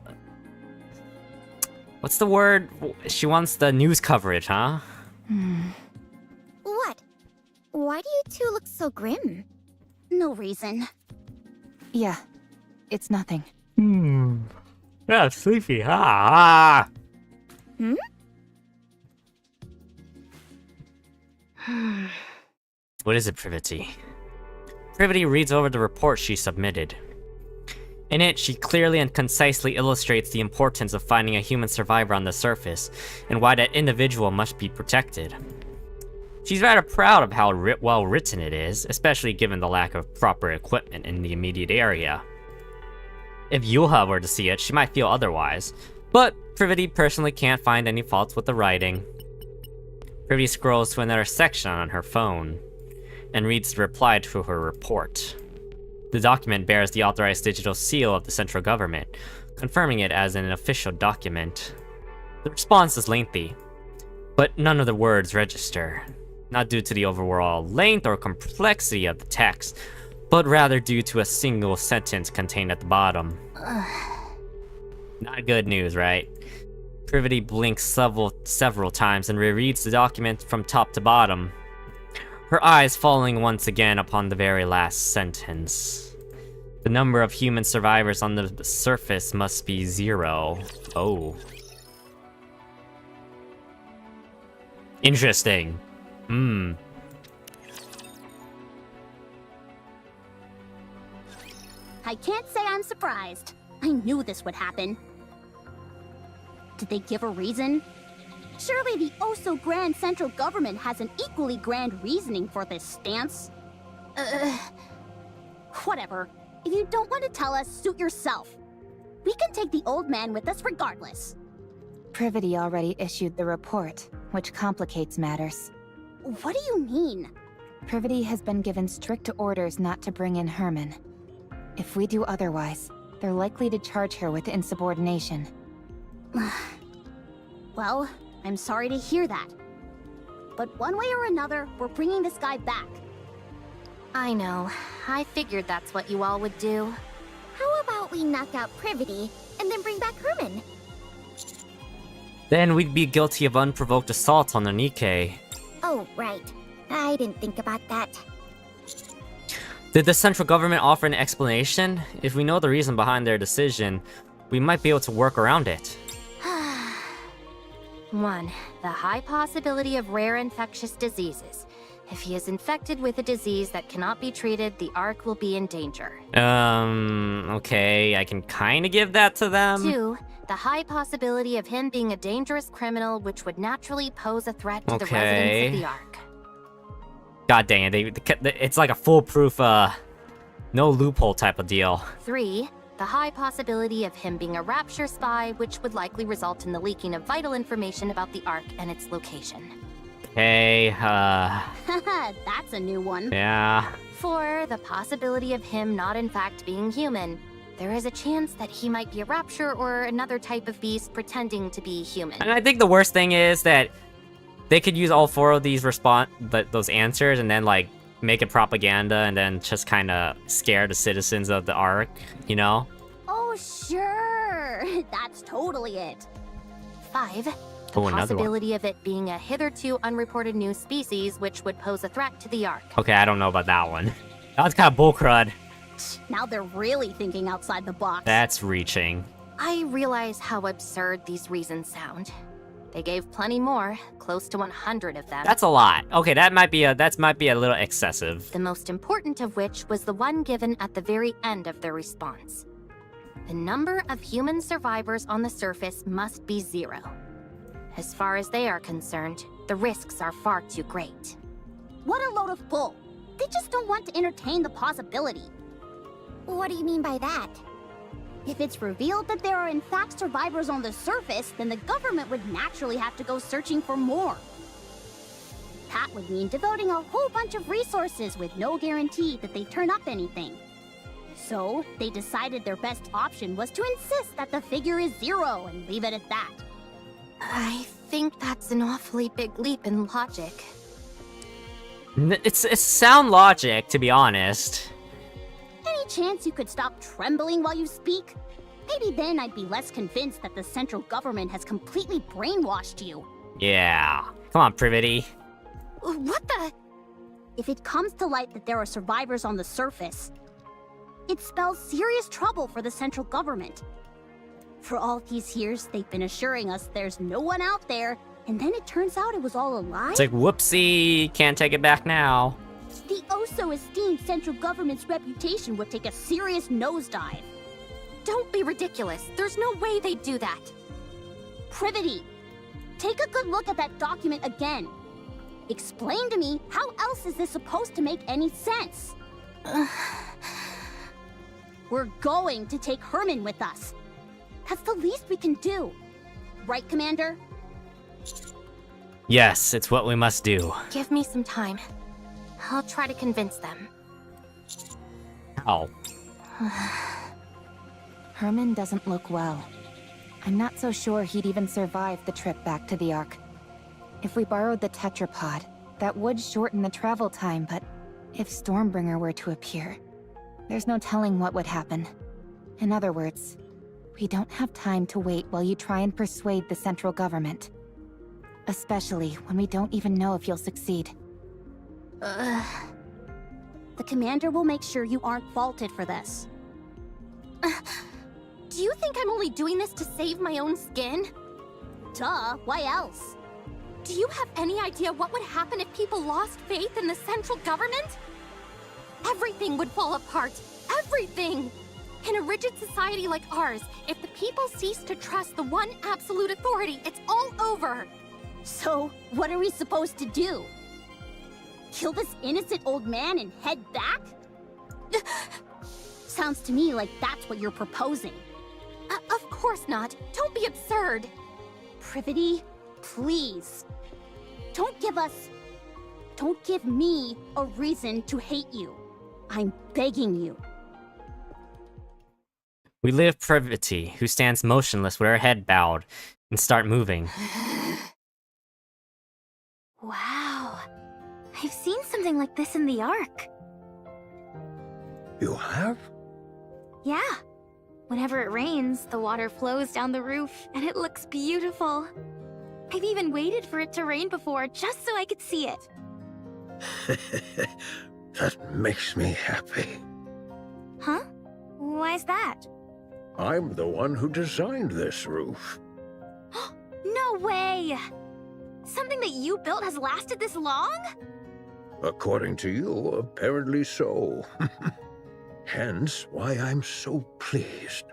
what's the word? She wants the news coverage, huh? What? Why do you two look so grim? No reason. Yeah, it's nothing. Yeah, sleepy. Ah. What is it, Privity? Privity reads over the report she submitted. In it, she clearly and concisely illustrates the importance of finding a human survivor on the surface, and why that individual must be protected. She's rather proud of how well written it is, especially given the lack of proper equipment in the immediate area. If Yuha were to see it, she might feel otherwise, but Privity personally can't find any faults with the writing. Privity scrolls to another section on her phone, and reads the reply to her report. The document bears the authorized digital seal of the central government, confirming it as an official document. The response is lengthy, but none of the words register, not due to the overall length or complexity of the text, but rather due to a single sentence contained at the bottom. Not good news, right? Privity blinks several times and rereads the document from top to bottom, her eyes falling once again upon the very last sentence. The number of human survivors on the surface must be 0. Oh. Interesting. I can't say I'm surprised. I knew this would happen. Did they give a reason? Surely the oh-so-grand central government has an equally grand reasoning for this stance. Whatever. If you don't want to tell us, suit yourself. We can take the old man with us regardless. Privity already issued the report, which complicates matters. What do you mean? Privity has been given strict orders not to bring in Herman. If we do otherwise, they're likely to charge her with insubordination. Well, I'm sorry to hear that. But one way or another, we're bringing this guy back. I know. I figured that's what you all would do. How about we knock out Privity and then bring back Herman? Then we'd be guilty of unprovoked assault on the Nikke. Oh, right. I didn't think about that. Did the central government offer an explanation? If we know the reason behind their decision, we might be able to work around it. 1. The high possibility of rare infectious diseases. If he is infected with a disease that cannot be treated, the Ark will be in danger. Okay, I can kinda give that to them. 2. The high possibility of him being a dangerous criminal, which would naturally pose a threat to the residents of the Ark. God dang it, it's like a foolproof, no loophole type of deal. 3. The high possibility of him being a Rapture spy, which would likely result in the leaking of vital information about the Ark and its location. Okay, That's a new one. yeah. 4. The possibility of him not in fact being human. There is a chance that he might be a Rapture or another type of beast pretending to be human. And I think the worst thing is that they could use all 4 of these those answers and then like make it propaganda and then just kind of scare the citizens of the Ark, you know? Oh, sure. That's totally it. 5. The Oh, another one. possibility of it being a hitherto unreported new species which would pose a threat to the Ark. Okay, I don't know about that one. That's kind of bullcrud. Now they're really thinking outside the box. That's reaching. I realize how absurd these reasons sound. They gave plenty more, close to 100 of them. That's a lot. Okay, that might be a little excessive. The most important of which was the one given at the very end of their response. The number of human survivors on the surface must be 0. As far as they are concerned, the risks are far too great. What a load of bull. They just don't want to entertain the possibility. What do you mean by that? If it's revealed that there are in fact survivors on the surface, then the government would naturally have to go searching for more. That would mean devoting a whole bunch of resources with no guarantee that they turn up anything. So, they decided their best option was to insist that the figure is 0 and leave it at that. I think that's an awfully big leap in logic. It's sound logic, to be honest. Any chance you could stop trembling while you speak? Maybe then I'd be less convinced that the central government has completely brainwashed you. Yeah. Come on, Privity. What the? If it comes to light that there are survivors on the surface, it spells serious trouble for the central government. For all these years, they've been assuring us there's no one out there, and then it turns out it was all a lie? It's like, whoopsie, can't take it back now. The oh-so-esteemed central government's reputation would take a serious nosedive. Don't be ridiculous. There's no way they'd do that. Privity, take a good look at that document again. Explain to me, how else is this supposed to make any sense? We're going to take Herman with us. That's the least we can do. Right, Commander? Yes, it's what we must do. Give me some time. I'll try to convince them. Oh. Herman doesn't look well. I'm not so sure he'd even survive the trip back to the Ark. If we borrowed the tetrapod, that would shorten the travel time, but if Stormbringer were to appear, there's no telling what would happen. In other words, we don't have time to wait while you try and persuade the central government. Especially when we don't even know if you'll succeed. The commander will make sure you aren't faulted for this. Do you think I'm only doing this to save my own skin? Duh, why else? Do you have any idea what would happen if people lost faith in the central government? Everything would fall apart. Everything! In a rigid society like ours, if the people cease to trust the one absolute authority, it's all over. So, what are we supposed to do? Kill this innocent old man and head back? Sounds to me like that's what you're proposing. Of course not. Don't be absurd. Privity, please. Don't give me a reason to hate you. I'm begging you. We live Privity, who stands motionless with her head bowed, and start moving. Wow. I've seen something like this in the Ark. You have? Yeah. Whenever it rains, the water flows down the roof, and it looks beautiful. I've even waited for it to rain before, just so I could see it. That makes me happy. Huh? Why's that? I'm the one who designed this roof. No way! Something that you built has lasted this long? According to you, apparently so. Hence why I'm so pleased.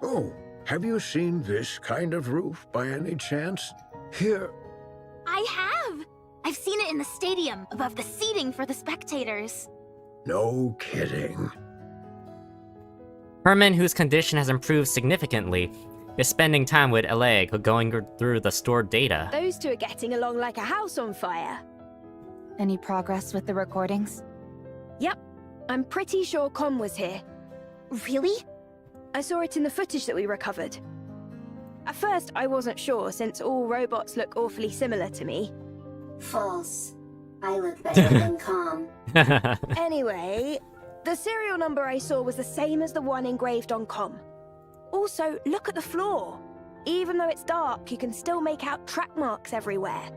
Oh, have you seen this kind of roof by any chance? Here. I have! I've seen it in the stadium, above the seating for the spectators. No kidding. Herman, whose condition has improved significantly, is spending time with Eleg, going through the stored data. Those two are getting along like a house on fire. Any progress with the recordings? Yep. I'm pretty sure Con was here. Really? I saw it in the footage that we recovered. At first, I wasn't sure, since all robots look awfully similar to me. False. I look better than Calm. Anyway, the serial number I saw was the same as the one engraved on Com. Also, look at the floor. Even though it's dark, you can still make out track marks everywhere.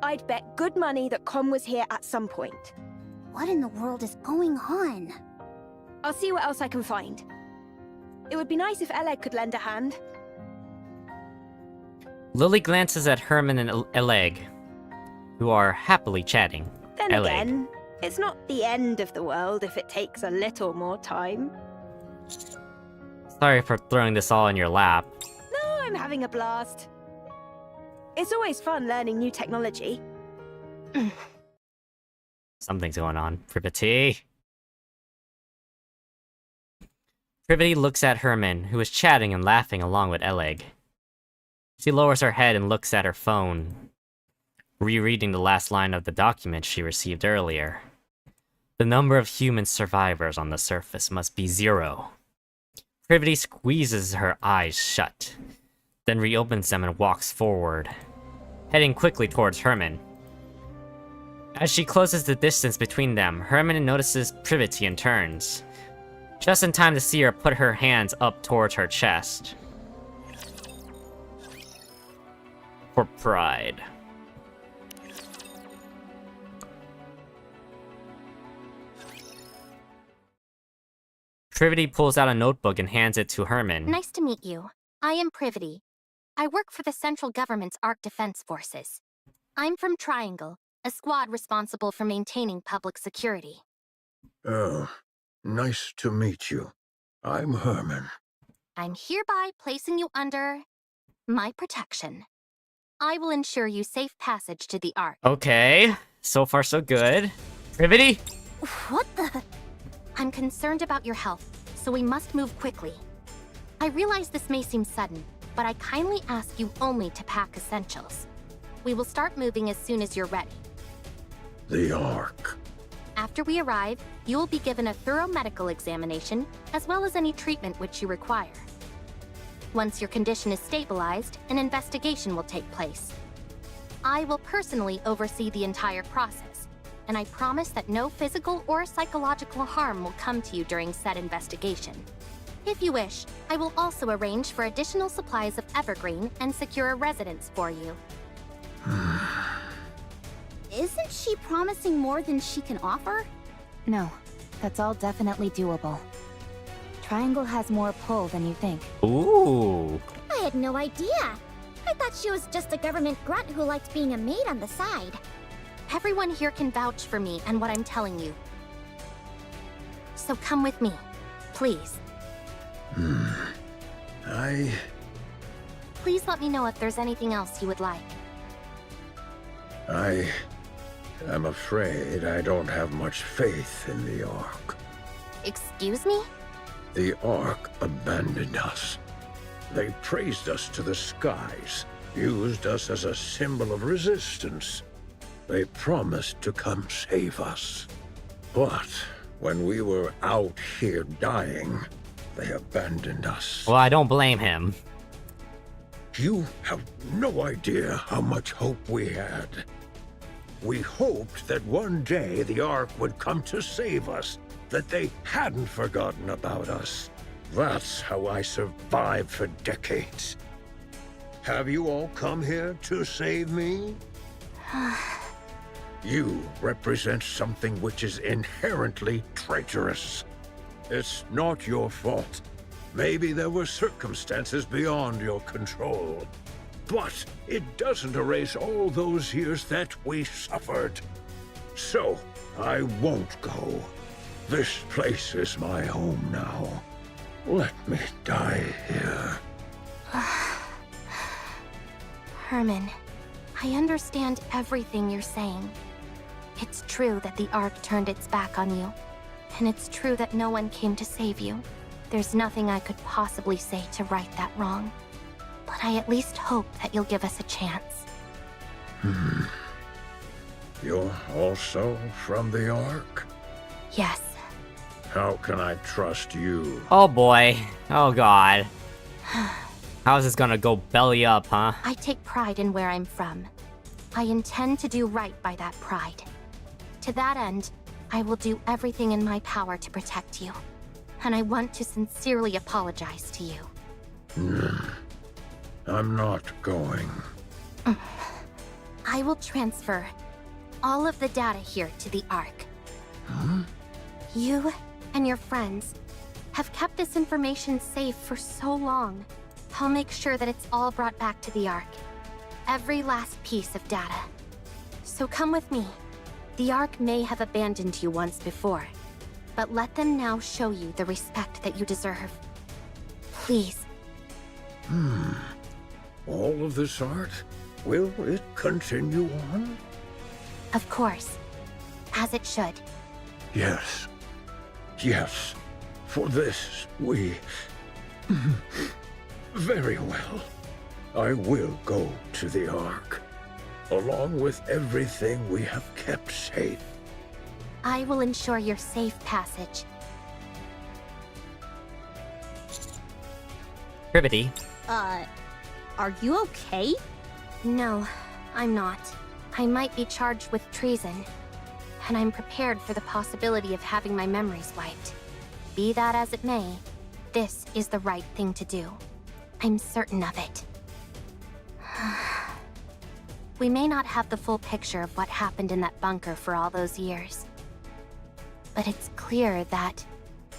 I'd bet good money that Com was here at some point. What in the world is going on? I'll see what else I can find. It would be nice if Eleg could lend a hand. Lily glances at Herman and Eleg, who are happily chatting. Then Eleg. again, it's not the end of the world if it takes a little more time. Sorry for throwing this all in your lap. No, I'm having a blast. It's always fun learning new technology. Something's going on. Privity. Privity looks at Herman, who is chatting and laughing along with Eleg. She lowers her head and looks at her phone, rereading the last line of the document she received earlier. The number of human survivors on the surface must be 0. Privity squeezes her eyes shut, then reopens them and walks forward, heading quickly towards Herman. As she closes the distance between them, Herman notices Privity and turns, just in time to see her put her hands up towards her chest. For pride. Privity pulls out a notebook and hands it to Herman. Nice to meet you. I am Privity. I work for the central government's Ark Defense Forces. I'm from Triangle, a squad responsible for maintaining public security. Oh, nice to meet you. I'm Herman. I'm hereby placing you under my protection. I will ensure you safe passage to the Ark. Okay, so far so good. Privity? What the? I'm concerned about your health, so we must move quickly. I realize this may seem sudden, but I kindly ask you only to pack essentials. We will start moving as soon as you're ready. The Ark. After we arrive, you will be given a thorough medical examination, as well as any treatment which you require. Once your condition is stabilized, an investigation will take place. I will personally oversee the entire process, and I promise that no physical or psychological harm will come to you during said investigation. If you wish, I will also arrange for additional supplies of evergreen and secure a residence for you. Isn't she promising more than she can offer? No, that's all definitely doable. Triangle has more pull than you think. Ooh. I had no idea. I thought she was just a government grunt who liked being a maid on the side. Everyone here can vouch for me and what I'm telling you. So come with me, please. Please let me know if there's anything else you would like. I'm afraid I don't have much faith in the Ark. Excuse me? The Ark abandoned us. They praised us to the skies, used us as a symbol of resistance. They promised to come save us. But when we were out here dying, they abandoned us. Well, I don't blame him. You have no idea how much hope we had. We hoped that one day the Ark would come to save us, that they hadn't forgotten about us. That's how I survived for decades. Have you all come here to save me? You represent something which is inherently traitorous. It's not your fault. Maybe there were circumstances beyond your control. But it doesn't erase all those years that we suffered. So, I won't go. This place is my home now. Let me die here. Herman, I understand everything you're saying. It's true that the Ark turned its back on you. And it's true that no one came to save you. There's nothing I could possibly say to right that wrong. But I at least hope that you'll give us a chance. You're also from the Ark? Yes. How can I trust you? Oh boy. Oh god. How's this gonna go belly up, huh? I take pride in where I'm from. I intend to do right by that pride. To that end, I will do everything in my power to protect you. And I want to sincerely apologize to you. I'm not going. I will transfer all of the data here to the Ark. You and your friends have kept this information safe for so long. I'll make sure that it's all brought back to the Ark. Every last piece of data. So come with me. The Ark may have abandoned you once before, but let them now show you the respect that you deserve. Please. All of this art? Will it continue on? Of course. As it should. Yes. Yes. For this, we... Very well. I will go to the Ark, along with everything we have kept safe. I will ensure your safe passage. Privity. Are you okay? No, I'm not. I might be charged with treason, and I'm prepared for the possibility of having my memories wiped. Be that as it may, this is the right thing to do. I'm certain of it. We may not have the full picture of what happened in that bunker for all those years. But it's clear that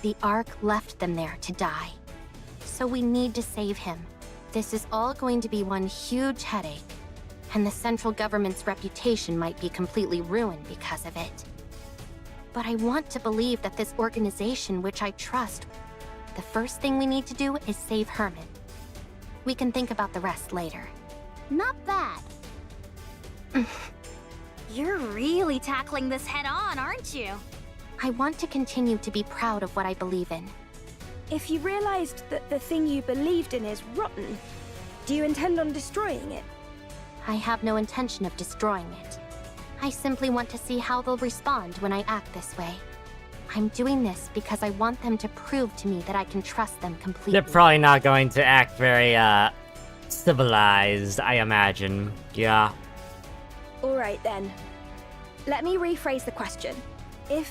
the Ark left them there to die. So we need to save him. This is all going to be one huge headache, and the central government's reputation might be completely ruined because of it. But I want to believe that this organization, which I trust, the first thing we need to do is save Herman. We can think about the rest later. Not bad. You're really tackling this head on, aren't you? I want to continue to be proud of what I believe in. If you realized that the thing you believed in is rotten, do you intend on destroying it? I have no intention of destroying it. I simply want to see how they'll respond when I act this way. I'm doing this because I want them to prove to me that I can trust them completely. They're probably not going to act very, civilized, I imagine. Yeah. Alright then. Let me rephrase the question. If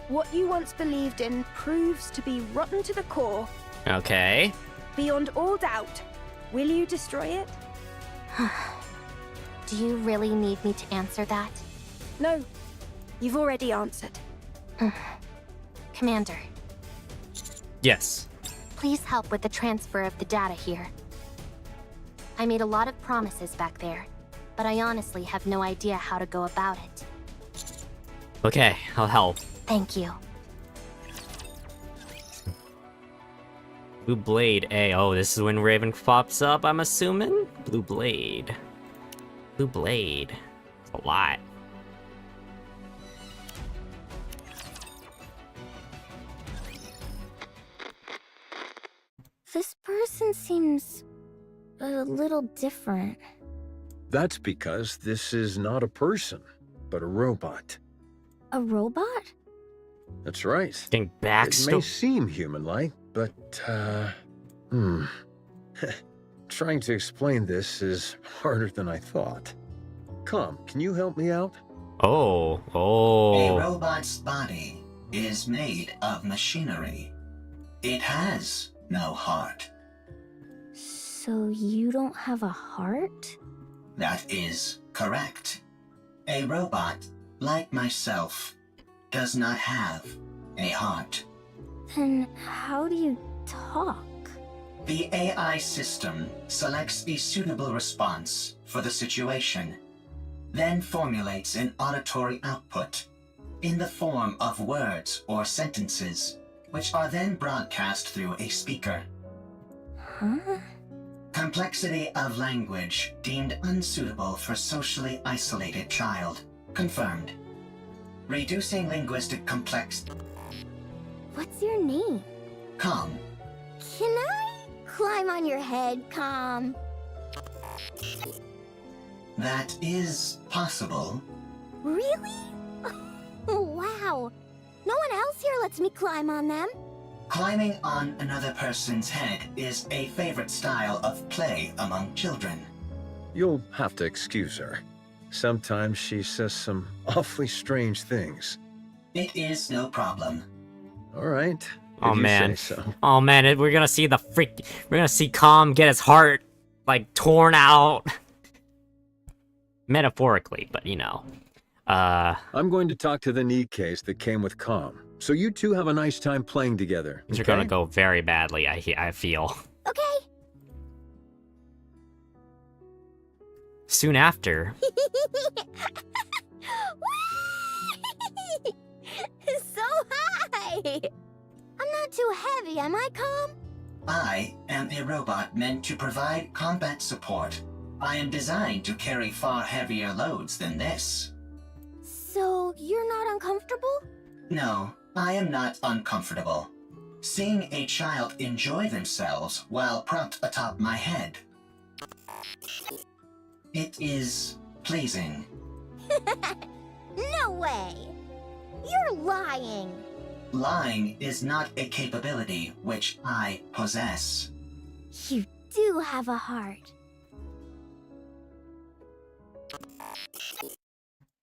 what you once believed in proves to be rotten to the core, Okay. beyond all doubt, will you destroy it? Do you really need me to answer that? No. You've already answered. Commander, Yes. please help with the transfer of the data here. I made a lot of promises back there, but I honestly have no idea how to go about it. Okay, I'll help. Thank you. Blue Blade A. Oh, this is when Raven pops up, I'm assuming? Blue Blade. Blue Blade. It's a lot. This person seems a little different. That's because this is not a person, but a robot. A robot? That's right. Getting It may backstory. seem human-like, but, trying to explain this is harder than I thought. Come, can you help me out? Oh, A oh. robot's body is made of machinery. It has no heart. So you don't have a heart? That is correct. A robot, like myself, does not have a heart. Then how do you talk? The AI system selects a suitable response for the situation, then formulates an auditory output in the form of words or sentences, which are then broadcast through a speaker. Huh? Complexity of language deemed unsuitable for socially isolated child. Confirmed. Reducing linguistic complexity. What's your name? Calm. Can I climb on your head, Calm? That is possible. Really? Wow. No one else here lets me climb on them. Climbing on another person's head is a favorite style of play among children. You'll have to excuse her. Sometimes she says some awfully strange things. It is no problem. All right. Oh if you man. say so. Oh man, we're gonna see we're gonna see Calm get his heart, like, torn out. Metaphorically, but you know. I'm going to talk to the Nikkes that came with Calm, so you two have a nice time playing together. These are gonna go very badly, I feel. Okay. Soon after. So high! I'm not too heavy, am I, Calm? I am a robot meant to provide combat support. I am designed to carry far heavier loads than this. So you're not uncomfortable? No, I am not uncomfortable. Seeing a child enjoy themselves while propped atop my head. It is pleasing. No way! You're lying! Lying is not a capability which I possess. You do have a heart.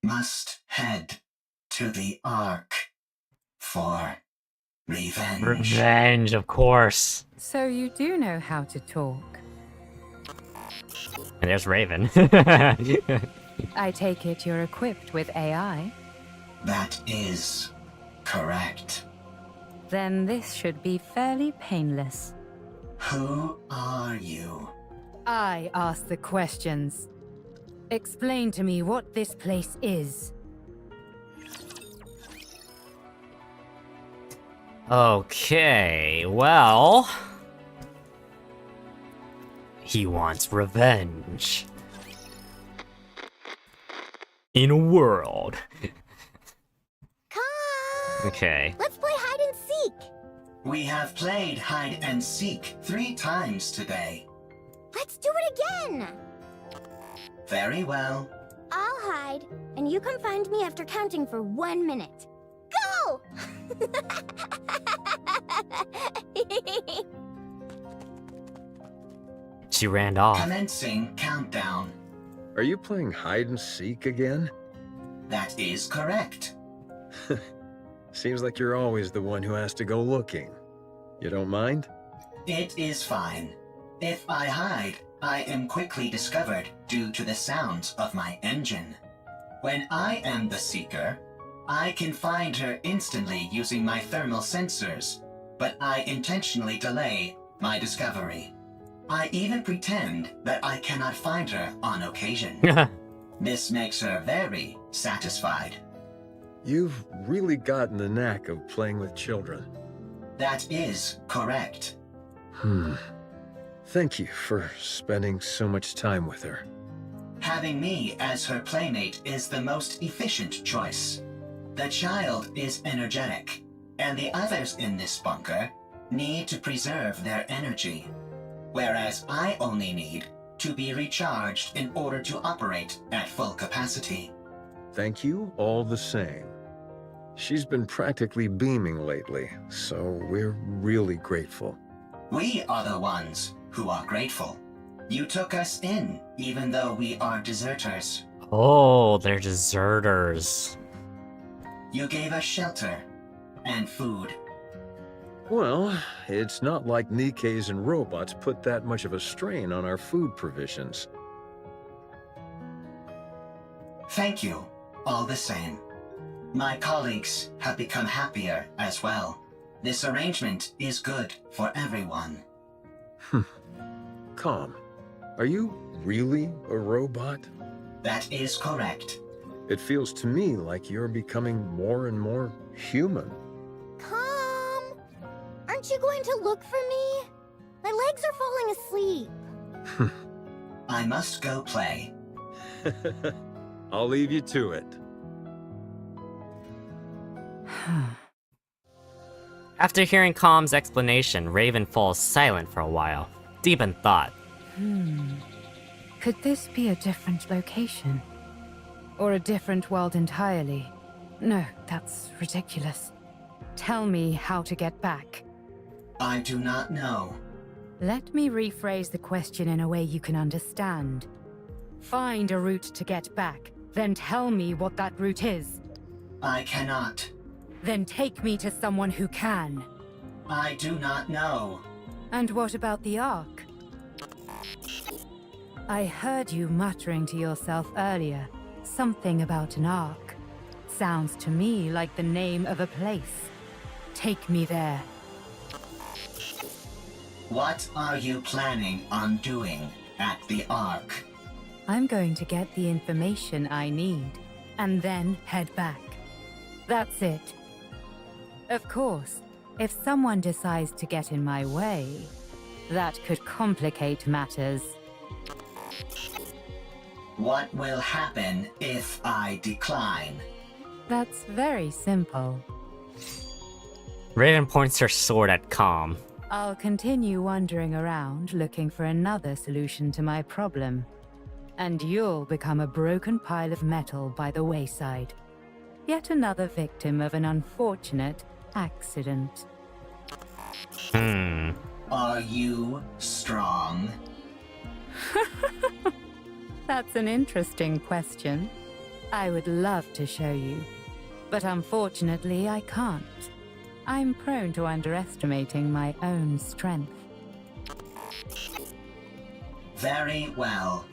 Must head to the Ark for revenge. Revenge, of course. So you do know how to talk. And there's Raven. I take it you're equipped with AI? That is correct. Then this should be fairly painless. Who are you? I ask the questions. Explain to me what this place is. Okay, well... He wants revenge. In a world. Calm! Okay. Let's play hide and seek! We have played hide and seek 3 times today. Let's do it again! Very well. I'll hide, and you can find me after counting for 1 minute. Go! She ran off. Commencing countdown. Are you playing hide and seek again? That is correct. Seems like you're always the one who has to go looking. You don't mind? It is fine. If I hide, I am quickly discovered due to the sounds of my engine. When I am the seeker, I can find her instantly using my thermal sensors, but I intentionally delay my discovery. I even pretend that I cannot find her on occasion. This makes her very satisfied. You've really gotten the knack of playing with children. That is correct. Thank you for spending so much time with her. Having me as her playmate is the most efficient choice. The child is energetic, and the others in this bunker need to preserve their energy, whereas I only need to be recharged in order to operate at full capacity. Thank you all the same. She's been practically beaming lately, so we're really grateful. We are the ones who are grateful. You took us in, even though we are deserters. Oh, they're deserters. You gave us shelter and food. Well, it's not like Nikke's and robots put that much of a strain on our food provisions. Thank you, all the same. My colleagues have become happier as well. This arrangement is good for everyone. Calm. Are you really a robot? That is correct. It feels to me like you're becoming more and more human. Calm! Aren't you going to look for me? My legs are falling asleep. I must go play. I'll leave you to it. After hearing Calm's explanation, Raven falls silent for a while, deep in thought. Could this be a different location? Or a different world entirely? No, that's ridiculous. Tell me how to get back. I do not know. Let me rephrase the question in a way you can understand. Find a route to get back, then tell me what that route is. I cannot. Then take me to someone who can. I do not know. And what about the Ark? I heard you muttering to yourself earlier. Something about an Ark. Sounds to me like the name of a place. Take me there. What are you planning on doing at the Ark? I'm going to get the information I need, and then head back. That's it. Of course, if someone decides to get in my way, that could complicate matters. What will happen if I decline? That's very simple. Raven points her sword at Calm. I'll continue wandering around looking for another solution to my problem. And you'll become a broken pile of metal by the wayside. Yet another victim of an unfortunate accident. Are you strong? That's an interesting question. I would love to show you, but unfortunately I can't. I'm prone to underestimating my own strength. Very well.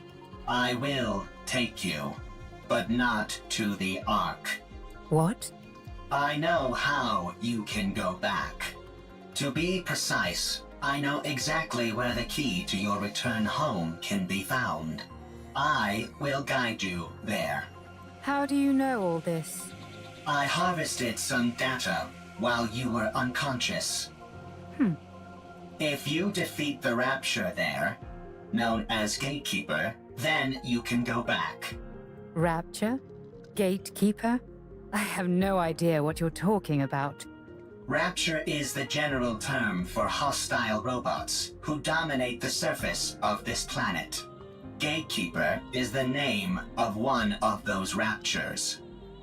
I will take you, but not to the Ark. What? I know how you can go back. To be precise, I know exactly where the key to your return home can be found. I will guide you there. How do you know all this? I harvested some data while you were unconscious. If you defeat the Rapture there, known as Gatekeeper, then you can go back. Rapture? Gatekeeper? I have no idea what you're talking about. Rapture is the general term for hostile robots who dominate the surface of this planet. Gatekeeper is the name of one of those raptures.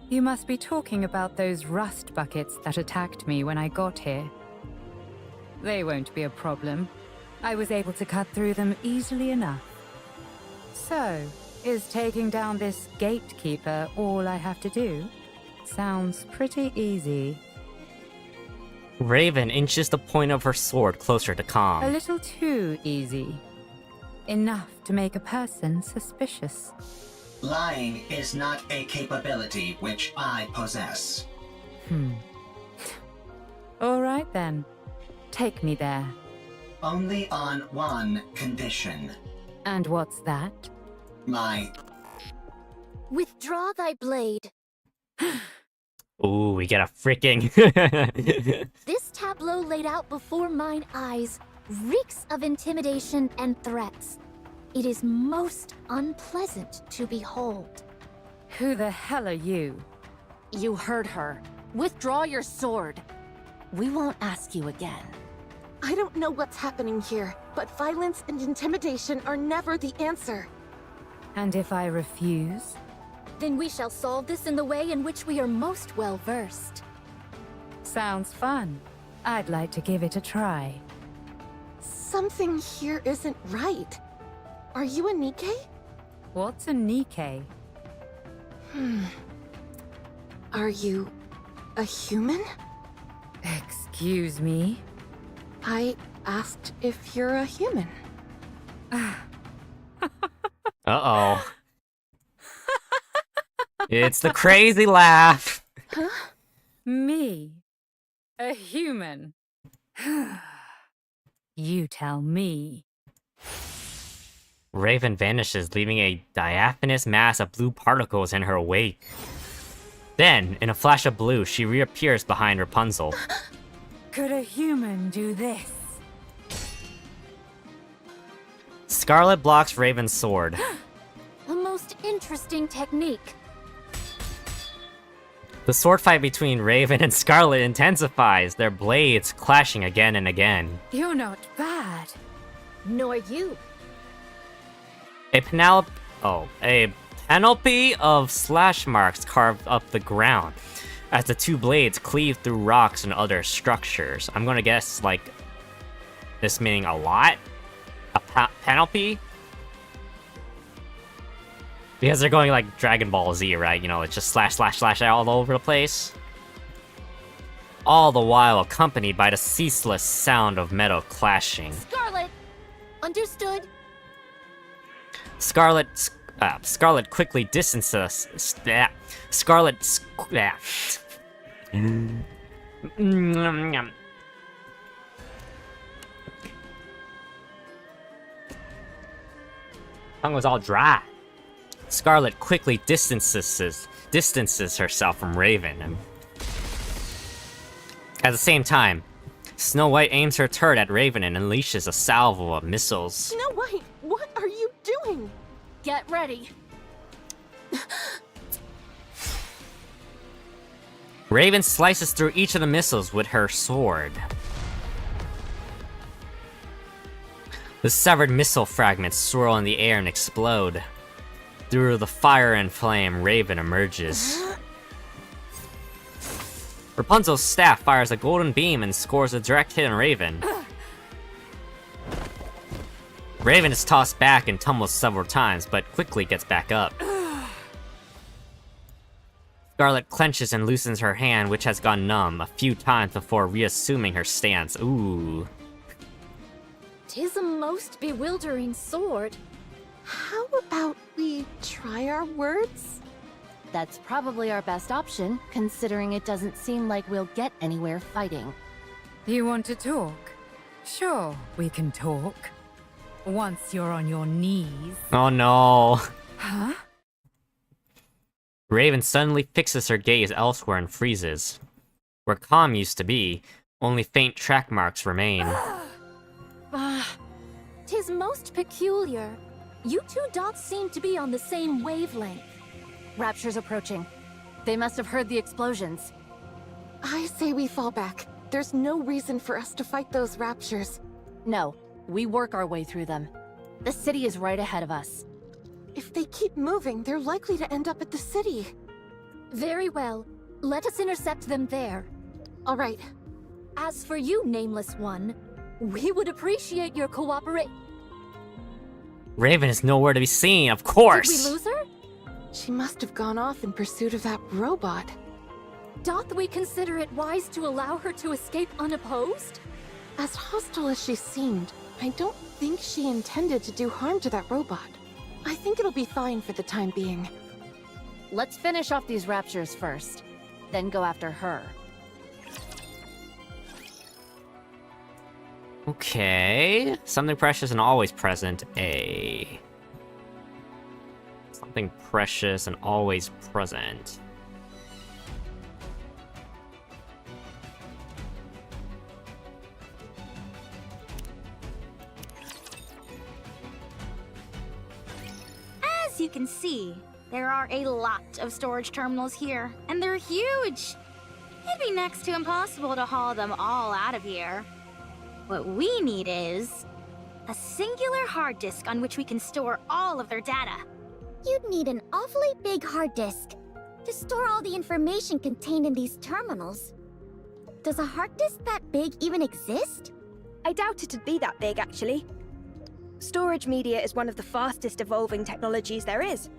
You must be talking about those rust buckets that attacked me when I got here. They won't be a problem. I was able to cut through them easily enough. So, is taking down this Gatekeeper all I have to do? Sounds pretty easy. Raven inches the point of her sword closer to Calm. A little too easy. Enough to make a person suspicious. Lying is not a capability which I possess. All right then. Take me there. Only on one condition. And what's that? My... Withdraw thy blade. Ooh, we get a freaking... This tableau laid out before mine eyes reeks of intimidation and threats. It is most unpleasant to behold. Who the hell are you? You heard her. Withdraw your sword. We won't ask you again. I don't know what's happening here, but violence and intimidation are never the answer. And if I refuse? Then we shall solve this in the way in which we are most well versed. Sounds fun. I'd like to give it a try. Something here isn't right. Are you a Nikke? What's a Nikke? Are you a human? Excuse me? I asked if you're a human. Uh-oh. It's the crazy laugh. Huh? Me? A human? You tell me. Raven vanishes, leaving a diaphanous mass of blue particles in her wake. Then, in a flash of blue, she reappears behind Rapunzel. Could a human do this? Scarlet blocks Raven's sword. A most interesting technique. The sword fight between Raven and Scarlet intensifies, their blades clashing again and again. You're not bad. Nor you. A panoply of slash marks carved up the ground as the two blades cleave through rocks and other structures. I'm gonna guess, like, this meaning a lot? A panoply? Because they're going like Dragon Ball Z, right? You know, it's just slash, slash, slash all over the place. All the while accompanied by the ceaseless sound of metal clashing. Scarlet! Understood. Scarlet quickly distances. Scarlet. Tongue was all dry. Scarlet quickly distances herself from Raven. And at the same time, Snow White aims her turret at Raven and unleashes a salvo of missiles. Snow White, what are you doing? Get ready. Raven slices through each of the missiles with her sword. The severed missile fragments swirl in the air and explode. Through the fire and flame, Raven emerges. Rapunzel's staff fires a golden beam and scores a direct hit on Raven. Raven is tossed back and tumbles several times, but quickly gets back up. Scarlet clenches and loosens her hand, which has gone numb, a few times before reassuming her stance. Ooh. 'Tis a most bewildering sword. How about we try our words? That's probably our best option, considering it doesn't seem like we'll get anywhere fighting. You want to talk? Sure, we can talk. Once you're on your knees. Oh no. Huh? Raven suddenly fixes her gaze elsewhere and freezes. Where calm used to be, only faint track marks remain. Tis most peculiar. You two dots seem to be on the same wavelength. Rapture's approaching. They must have heard the explosions. I say we fall back. There's no reason for us to fight those raptures. No, we work our way through them. The city is right ahead of us. If they keep moving, they're likely to end up at the city. Very well. Let us intercept them there. All right. As for you, Nameless One, we would appreciate your cooperation. Raven is nowhere to be seen, of course! Did we lose her? She must have gone off in pursuit of that robot. Doth we consider it wise to allow her to escape unopposed? As hostile as she seemed, I don't think she intended to do harm to that robot. I think it'll be fine for the time being. Let's finish off these raptures first, then go after her. Okay. Something precious and always present. A. Something precious and always present. As you can see, there are a lot of storage terminals here, and they're huge. It'd be next to impossible to haul them all out of here. What we need is a singular hard disk on which we can store all of their data. You'd need an awfully big hard disk to store all the information contained in these terminals. Does a hard disk that big even exist? I doubt it'd be that big, actually. Storage media is one of the fastest evolving technologies there is.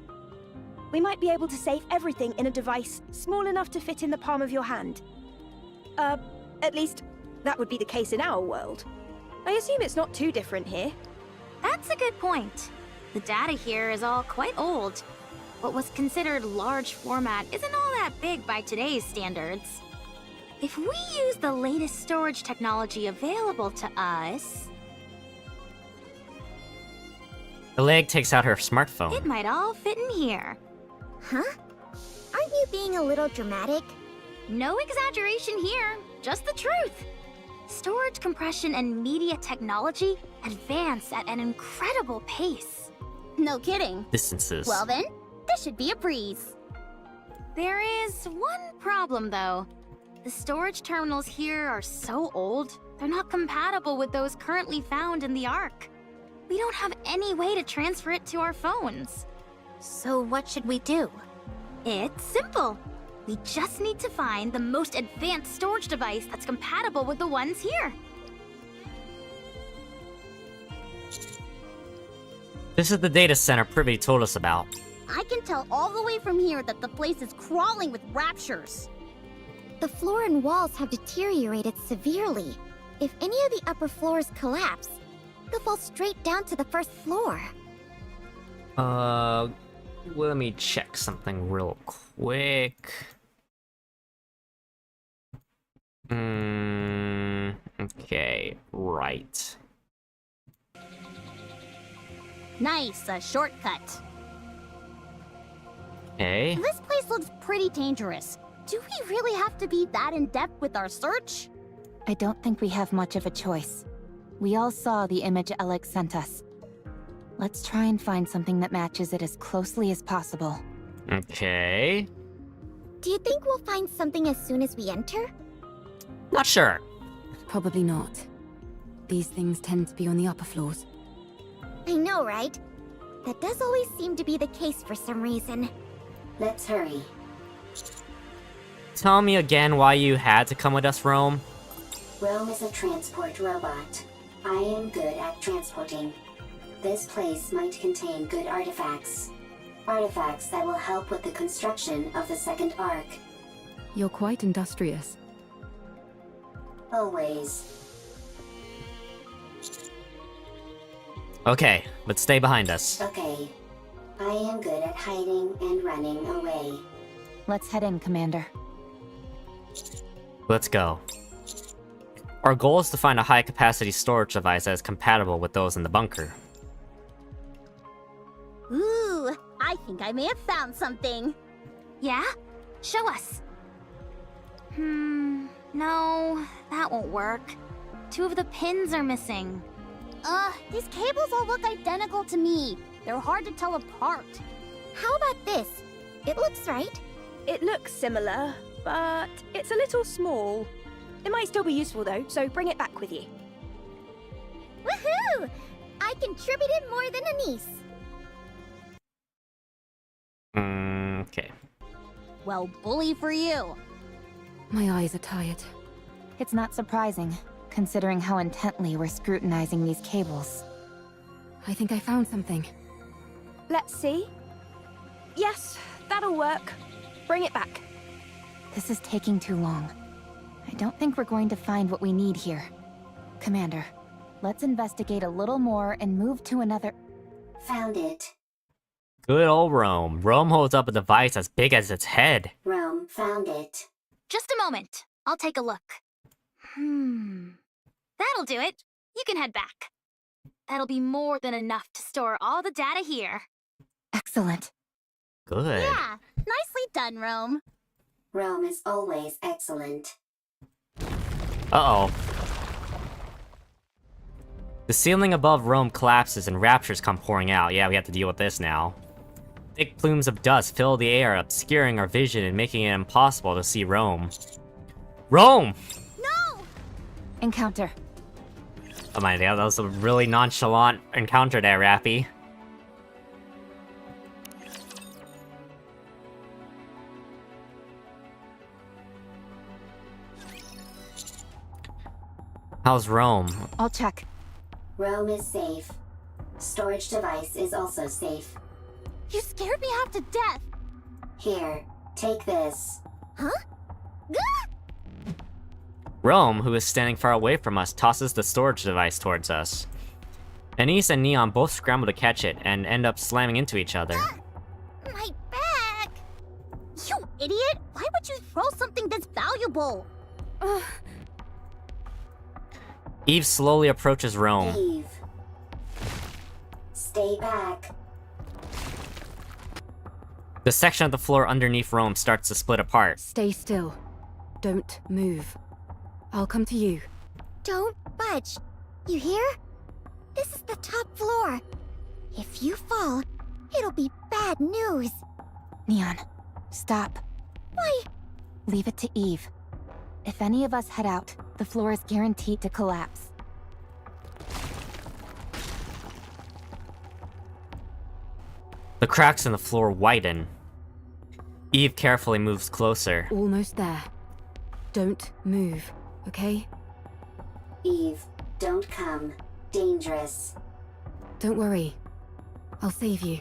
We might be able to save everything in a device small enough to fit in the palm of your hand. At least, that would be the case in our world. I assume it's not too different here. That's a good point. The data here is all quite old. What was considered large format isn't all that big by today's standards. If we use the latest storage technology available to us, The leg takes out her smartphone. it might all fit in here. Huh? Aren't you being a little dramatic? No exaggeration here, just the truth. Storage compression and media technology advance at an incredible pace. No kidding. Distances. Well then, this should be a breeze. There is one problem though. The storage terminals here are so old, they're not compatible with those currently found in the Ark. We don't have any way to transfer it to our phones. So what should we do? It's simple. We just need to find the most advanced storage device that's compatible with the ones here. This is the data center Privy told us about. I can tell all the way from here that the place is crawling with raptures. The floor and walls have deteriorated severely. If any of the upper floors collapse, they'll fall straight down to the first floor. Let me check something real quick. Okay, right. Nice, a shortcut. Okay. This place looks pretty dangerous. Do we really have to be that in-depth with our search? I don't think we have much of a choice. We all saw the image Alex sent us. Let's try and find something that matches it as closely as possible. Okay. Do you think we'll find something as soon as we enter? Not sure. Probably not. These things tend to be on the upper floors. I know, right? That does always seem to be the case for some reason. Let's hurry. Tell me again why you had to come with us, Rome. Rome is a transport robot. I am good at transporting. This place might contain good artifacts. Artifacts that will help with the construction of the second Ark. You're quite industrious. Always. Okay, but stay behind us. Okay. I am good at hiding and running away. Let's head in, Commander. Let's go. Our goal is to find a high-capacity storage device that is compatible with those in the bunker. Ooh, I think I may have found something. Yeah? Show us. No, that won't work. 2 of the pins are missing. These cables all look identical to me. They're hard to tell apart. How about this? It looks right. It looks similar, but it's a little small. It might still be useful though, so bring it back with you. Woohoo! I contributed more than a niece. Okay. Well, bully for you. My eyes are tired. It's not surprising, considering how intently we're scrutinizing these cables. I think I found something. Let's see. Yes, that'll work. Bring it back. This is taking too long. I don't think we're going to find what we need here. Commander, let's investigate a little more and move to another... Found it. Good old Rome. Rome holds up a device as big as its head. Rome found it. Just a moment. I'll take a look. That'll do it. you can head back. That'll be more than enough to store all the data here. Excellent. Good. Yeah, nicely done, Rome. Rome is always excellent. Uh-oh. The ceiling above Rome collapses and raptures come pouring out. Yeah, we have to deal with this now. Thick plumes of dust fill the air, obscuring our vision and making it impossible to see Rome. Rome! No! Encounter. Oh my god, that was a really nonchalant encounter there, Rappy. How's Rome? I'll check. Rome is safe. Storage device is also safe. You scared me half to death. Here, take this. Huh? Rome, who is standing far away from us, tosses the storage device towards us. Anise and Neon both scramble to catch it and end up slamming into each other. My back! You idiot! Why would you throw something this valuable? Eve slowly approaches Rome. Eve. Stay back. The section of the floor underneath Rome starts to split apart. Stay still. Don't move. I'll come to you. Don't budge. You hear? This is the top floor. If you fall, it'll be bad news. Neon, stop. Why? Leave it to Eve. If any of us head out, the floor is guaranteed to collapse. The cracks in the floor widen. Eve carefully moves closer. Almost there. Don't move, okay? Eve, don't come. Dangerous. Don't worry. I'll save you.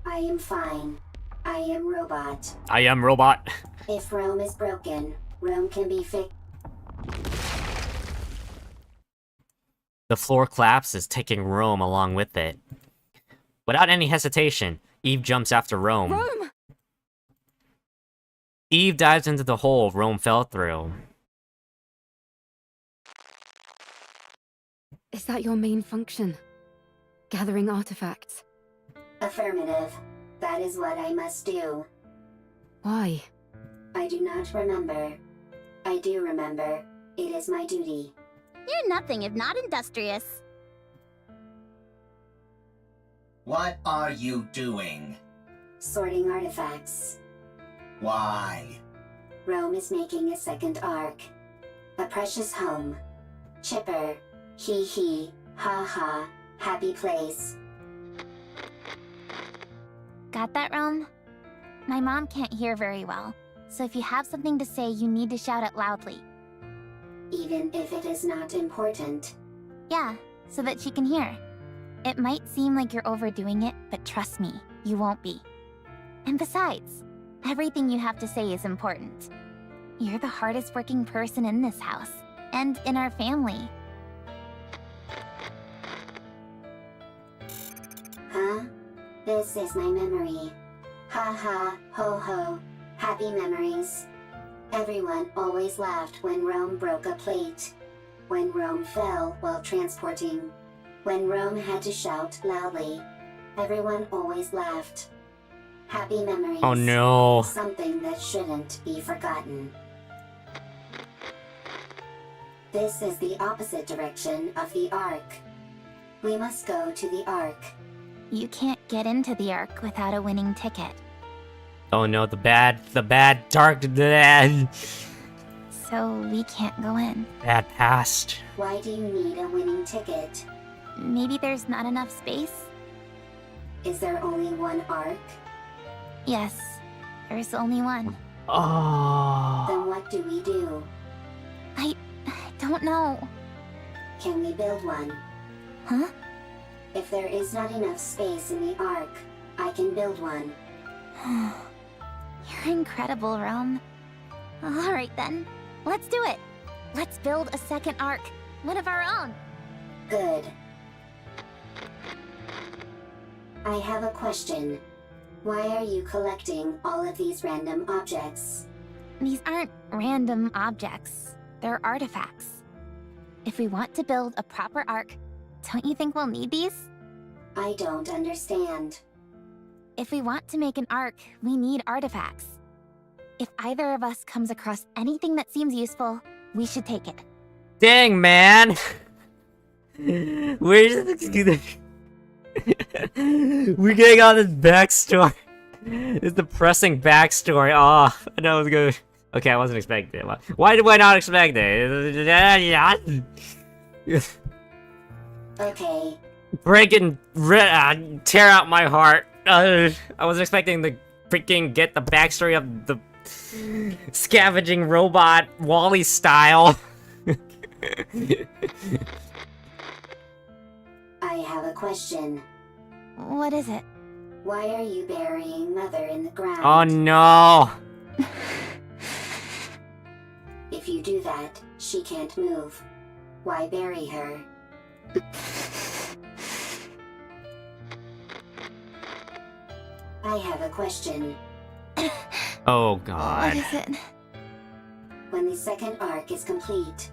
I am fine. I am robot. I am robot. If Rome is broken, Rome can be fixed. The floor collapses, taking Rome along with it. Without any hesitation, Eve jumps after Rome. Rome! Eve dives into the hole Rome fell through. Is that your main function? Gathering artifacts? Affirmative. That is what I must do. Why? I do not remember. I do remember. It is my duty. You're nothing if not industrious. What are you doing? Sorting artifacts. Why? Rome is making a second arc. A precious home. Chipper. Hee hee. Ha ha. Happy place. Got that, Rome? My mom can't hear very well, so if you have something to say, you need to shout it loudly. Even if it is not important. Yeah, so that she can hear. It might seem like you're overdoing it, but trust me, you won't be. And besides, everything you have to say is important. You're the hardest working person in this house, and in our family. Huh? This is my memory. Ha ha, ho ho, happy memories. Everyone always laughed when Rome broke a plate. When Rome fell while transporting. When Rome had to shout loudly. Everyone always laughed. Happy memories. Oh no. Something that shouldn't be forgotten. This is the opposite direction of the Ark. We must go to the Ark. You can't get into the Ark without a winning ticket. Oh no, the bad, dark, So we can't go in. bad past. Why do you need a winning ticket? Maybe there's not enough space? Is there only one Ark? Yes, there's only one. Oh. Then what do we do? I don't know. Can we build one? Huh? If there is not enough space in the Ark, I can build one. You're incredible, Rome. Alright then, let's do it. Let's build a second Ark, one of our own. Good. I have a question. Why are you collecting all of these random objects? These aren't random objects. They're artifacts. If we want to build a proper arc, don't you think we'll need these? I don't understand. If we want to make an arc, we need artifacts. If either of us comes across anything that seems useful, we should take it. Dang, man! We're getting on this backstory. This depressing backstory. Oh, I know it was good. Okay, I wasn't expecting it. Why did I not expect it? Okay. Breaking, tear out my heart. I was expecting to freaking get the backstory of the scavenging robot Wall-E style. I have a question. What is it? Why are you burying Mother in the ground? Oh no! If you do that, she can't move. Why bury her? I have a question. Oh god. What is it? When the second arc is complete,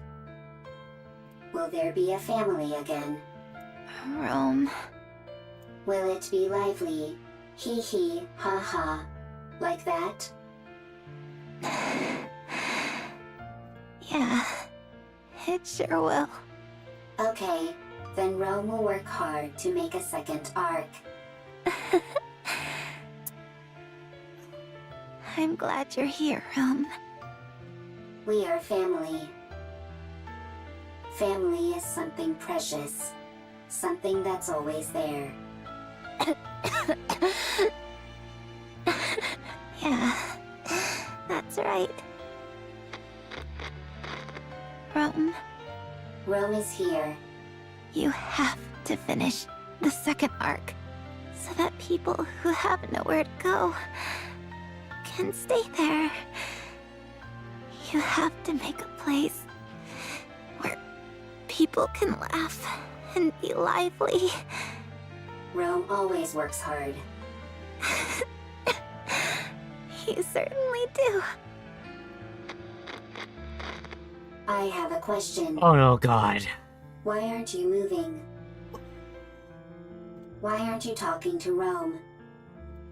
will there be a family again? Rome. Will it be lively? Hee hee, ha ha. Like that? Yeah, it sure will. Okay, then Rome will work hard to make a second arc. I'm glad you're here, Rome. We are family. Family is something precious. Something that's always there. Yeah, that's right. Rome. Rome is here. You have to finish the second arc so that people who have nowhere to go can stay there. You have to make a place where people can laugh and be lively. Rome always works hard. You certainly do. I have a question. Oh no, god. Why aren't you moving? Why aren't you talking to Rome?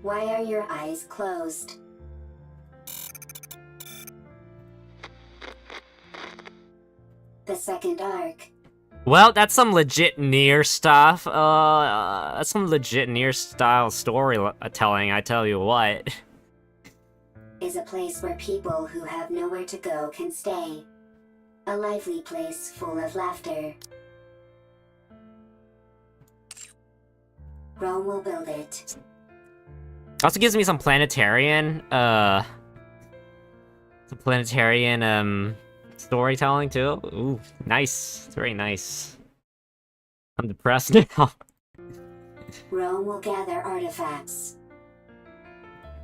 Why are your eyes closed? The second arc. Well, that's some legit Nier stuff. That's some legit Nier style storytelling, I tell you what. Is a place where people who have nowhere to go can stay. A lively place full of laughter. Rome will build it. Also gives me some planetarian, storytelling too. Ooh, nice. It's very nice. I'm depressed now. Rome will gather artifacts.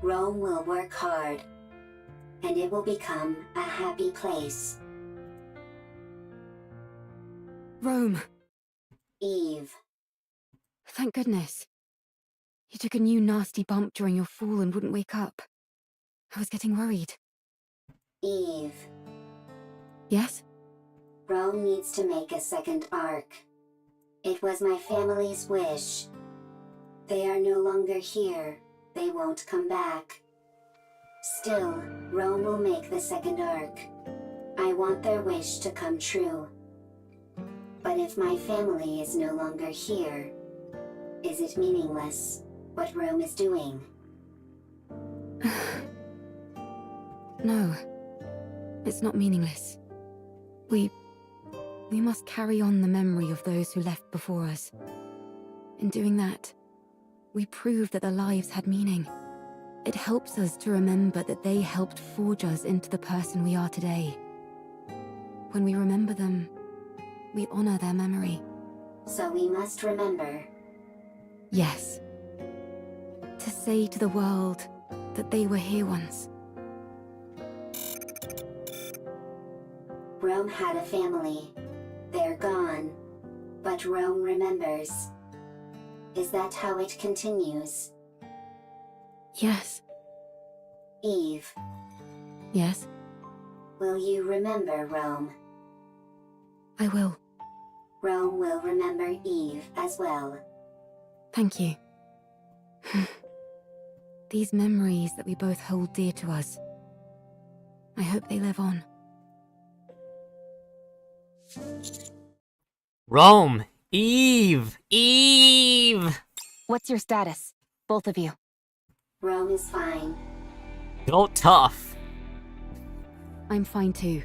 Rome will work hard. And it will become a happy place. Rome. Eve. Thank goodness. You took a new nasty bump during your fall and wouldn't wake up. I was getting worried. Eve. Yes? Rome needs to make a second arc. It was my family's wish. They are no longer here. They won't come back. Still, Rome will make the second arc. I want their wish to come true. But if my family is no longer here, is it meaningless, what Rome is doing? No. It's not meaningless. We must carry on the memory of those who left before us. In doing that, we prove that their lives had meaning. It helps us to remember that they helped forge us into the person we are today. When we remember them, we honor their memory. So we must remember. Yes. To say to the world that they were here once. Rome had a family. They're gone. But Rome remembers. Is that how it continues? Yes. Eve. Yes? Will you remember Rome? I will. Rome will remember Eve as well. Thank you. These memories that we both hold dear to us. I hope they live on. Rome! Eve! Eve! What's your status? Both of you. Rome is fine. Go tough. I'm fine too.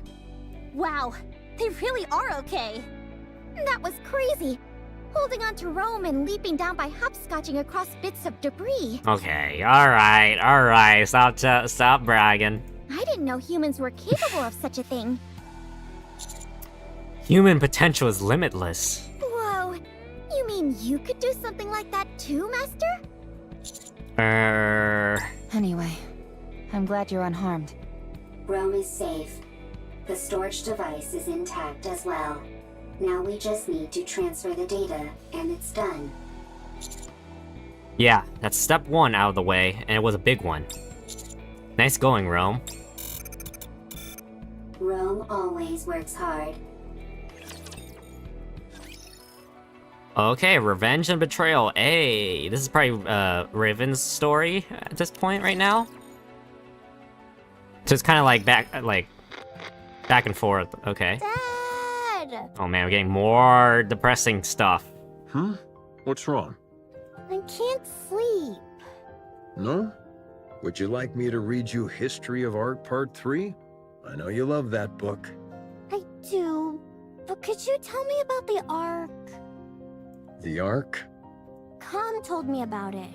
Wow, they really are okay. That was crazy. Holding on to Rome and leaping down by hopscotching across bits of debris. Okay, alright. Stop bragging. I didn't know humans were capable of such a thing. Human potential is limitless. Whoa, you mean you could do something like that too, Master? Anyway, I'm glad you're unharmed. Rome is safe. The storage device is intact as well. Now we just need to transfer the data, and it's done. Yeah, that's step 1 out of the way, and it was a big one. Nice going, Rome. Rome always works hard. Okay, revenge and betrayal. Hey, this is probably Raven's story at this point right now. Just kind of like back and forth. Okay. Dad! Oh man, we're getting more depressing stuff. What's wrong? I can't sleep. No? Would you like me to read you History of Art Part 3? I know you love that book. I do, but could you tell me about the Ark? The Ark? Com told me about it.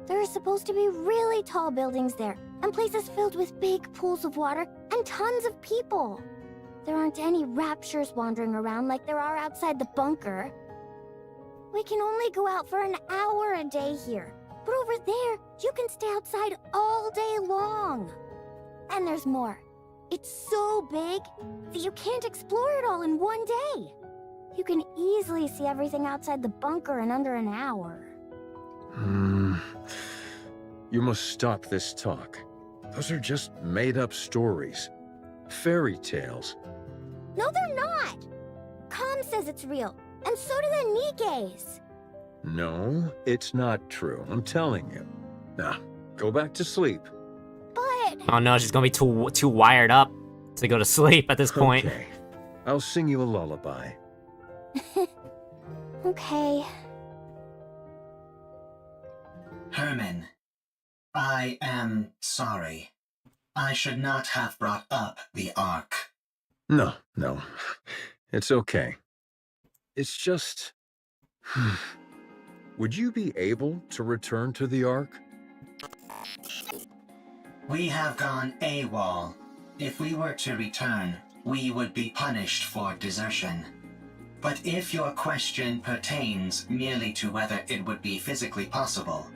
There are supposed to be really tall buildings there, and places filled with big pools of water, and tons of people. There aren't any raptures wandering around like there are outside the bunker. We can only go out for an hour a day here, but over there, you can stay outside all day long. And there's more. It's so big that you can't explore it all in one day. You can easily see everything outside the bunker in under an hour. You must stop this talk. Those are just made-up stories. Fairy tales. No, they're not! Com says it's real, and so do the Nikkes. No, it's not true. I'm telling you. Now, go back to sleep. But... Oh no, she's gonna be too wired up to go to sleep at this point. Okay. I'll sing you a lullaby. Okay. Herman, I am sorry. I should not have brought up the Ark. No. It's okay. It's just... Would you be able to return to the Ark? We have gone AWOL. If we were to return, we would be punished for desertion. But if your question pertains merely to whether it would be physically possible,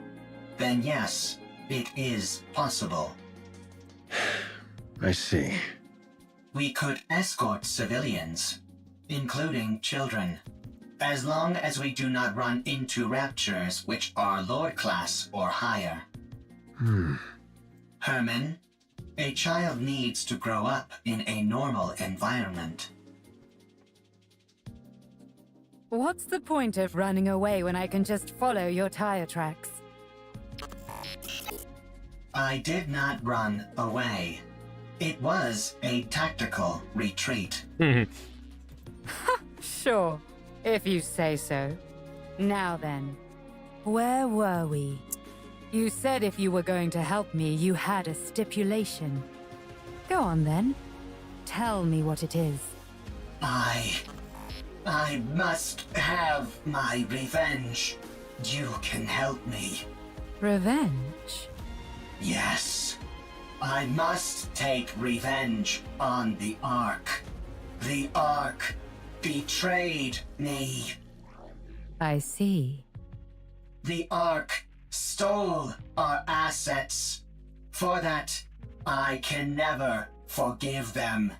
then yes, it is possible. I see. We could escort civilians, including children, as long as we do not run into raptures which are Lord class or higher. Herman, a child needs to grow up in a normal environment. What's the point of running away when I can just follow your tire tracks? I did not run away. It was a tactical retreat. Sure, if you say so. Now then, where were we? You said if you were going to help me, you had a stipulation. Go on then. Tell me what it is. I must have my revenge. You can help me. Revenge? Yes. I must take revenge on the Ark. The Ark betrayed me. I see. The Ark stole our assets. For that, I can never forgive them.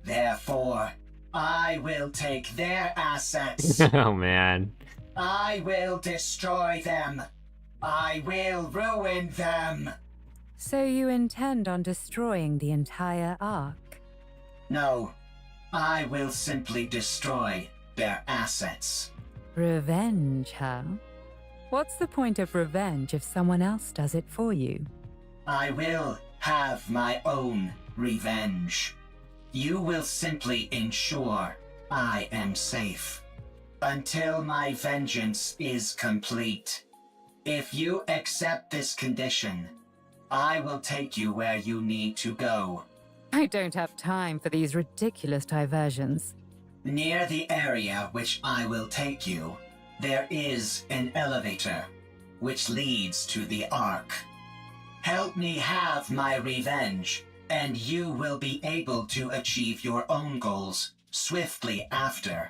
Therefore, I will take their assets. Oh man. I will destroy them. I will ruin them. So you intend on destroying the entire Ark? No, I will simply destroy their assets. Revenge, huh? What's the point of revenge if someone else does it for you? I will have my own revenge. You will simply ensure I am safe until my vengeance is complete. If you accept this condition, I will take you where you need to go. I don't have time for these ridiculous diversions. Near the area which I will take you, there is an elevator which leads to the Ark. Help me have my revenge, and you will be able to achieve your own goals swiftly after.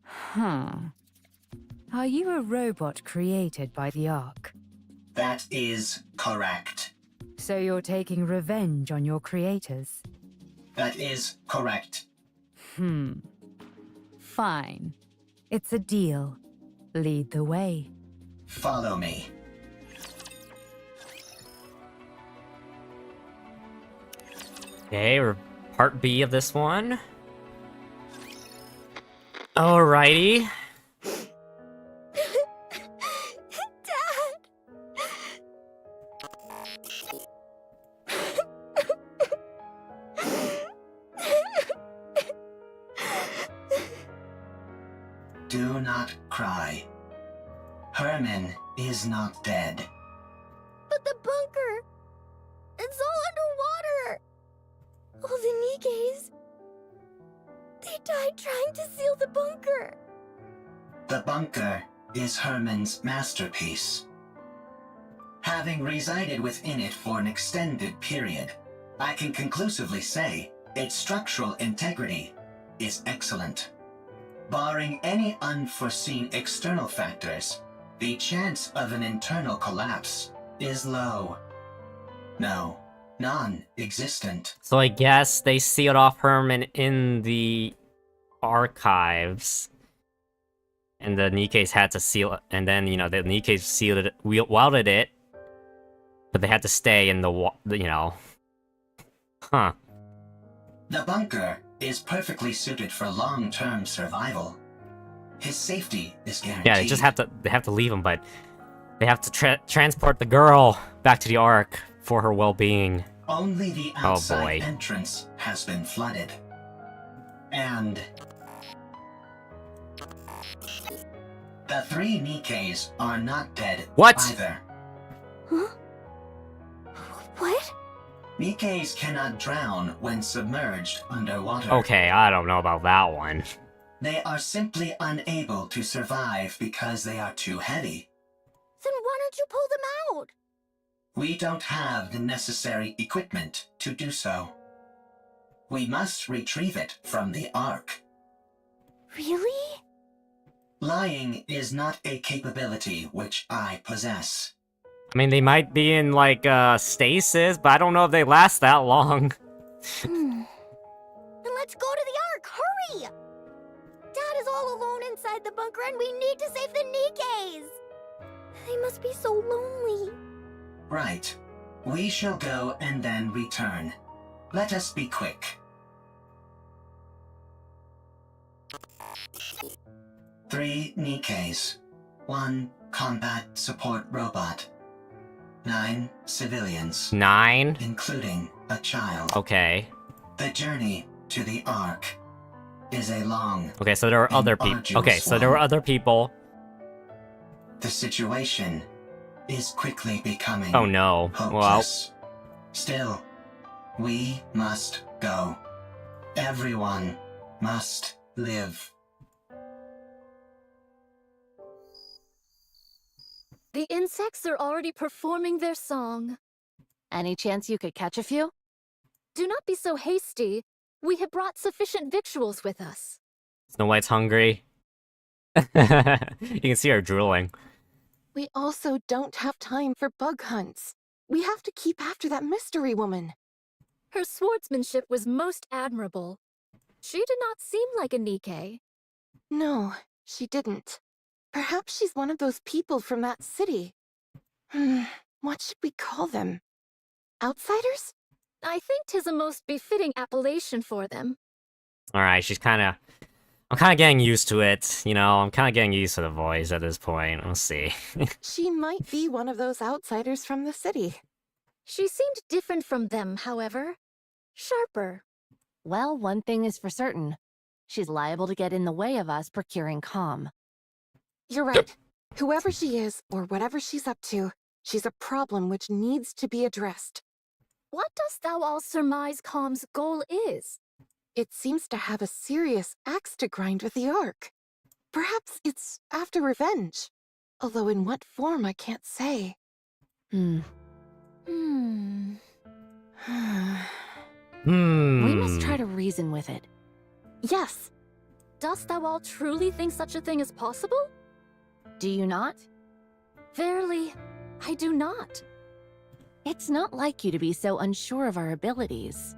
Huh. Are you a robot created by the Ark? That is correct. So you're taking revenge on your creators? That is correct. Fine. It's a deal. Lead the way. Follow me. Okay, we're part B of this one. Alrighty. Do not cry. Herman is not dead. But the bunker! It's all underwater! All the Nikkes... They died trying to seal the bunker! The bunker is Herman's masterpiece. Having resided within it for an extended period, I can conclusively say its structural integrity is excellent. Barring any unforeseen external factors, the chance of an internal collapse is low. No, non-existent. So I guess they sealed off Herman in the archives. And the Nikkes had to seal it. And then, you know, the Nikkes sealed it, welded it. But they had to stay in the, you know. Huh. The bunker is perfectly suited for long-term survival. His safety is guaranteed. Yeah, they have to leave him, but they have to transport the girl back to the Ark for her well-being. Only the outside entrance has been flooded. And the 3 Nikkes are not dead either. Huh? What? Nikkes cannot drown when submerged underwater. Okay, I don't know about that one. They are simply unable to survive because they are too heavy. Then why don't you pull them out? We don't have the necessary equipment to do so. We must retrieve it from the Ark. Really? Lying is not a capability which I possess. I mean, they might be in, like, stasis, but I don't know if they last that long. Then let's go to the Ark! Hurry! Dad is all alone inside the bunker and we need to save the Nikkes! They must be so lonely. Right. We shall go and then return. Let us be quick. 3 Nikkes. 1 combat support robot. 9 civilians. 9? Including a child. Okay. The journey to the Ark is a long... Okay, so there are other people. Okay, so there were other people. The situation is quickly becoming... Oh no. hopeless. Still, we must go. Everyone must live. The insects are already performing their song. Any chance you could catch a few? Do not be so hasty. We have brought sufficient victuals with us. Snow White's hungry. You can see her drooling. We also don't have time for bug hunts. We have to keep after that mystery woman. Her swordsmanship was most admirable. She did not seem like a Nikke. No, she didn't. Perhaps she's one of those people from that city. What should we call them? Outsiders? I think 'tis a most befitting appellation for them. Alright, she's kinda... I'm kind of getting used to it, you know? I'm kind of getting used to the voice at this point. We'll see. She might be one of those outsiders from the city. She seemed different from them, however. Sharper. Well, one thing is for certain. She's liable to get in the way of us procuring calm. You're right. Whoever she is, or whatever she's up to, she's a problem which needs to be addressed. What dost thou all surmise Calm's goal is? It seems to have a serious axe to grind with the Ark. Perhaps it's after revenge. Although in what form, I can't say. Hmm. We must try to reason with it. Yes. Dost thou all truly think such a thing is possible? Do you not? Verily, I do not. It's not like you to be so unsure of our abilities.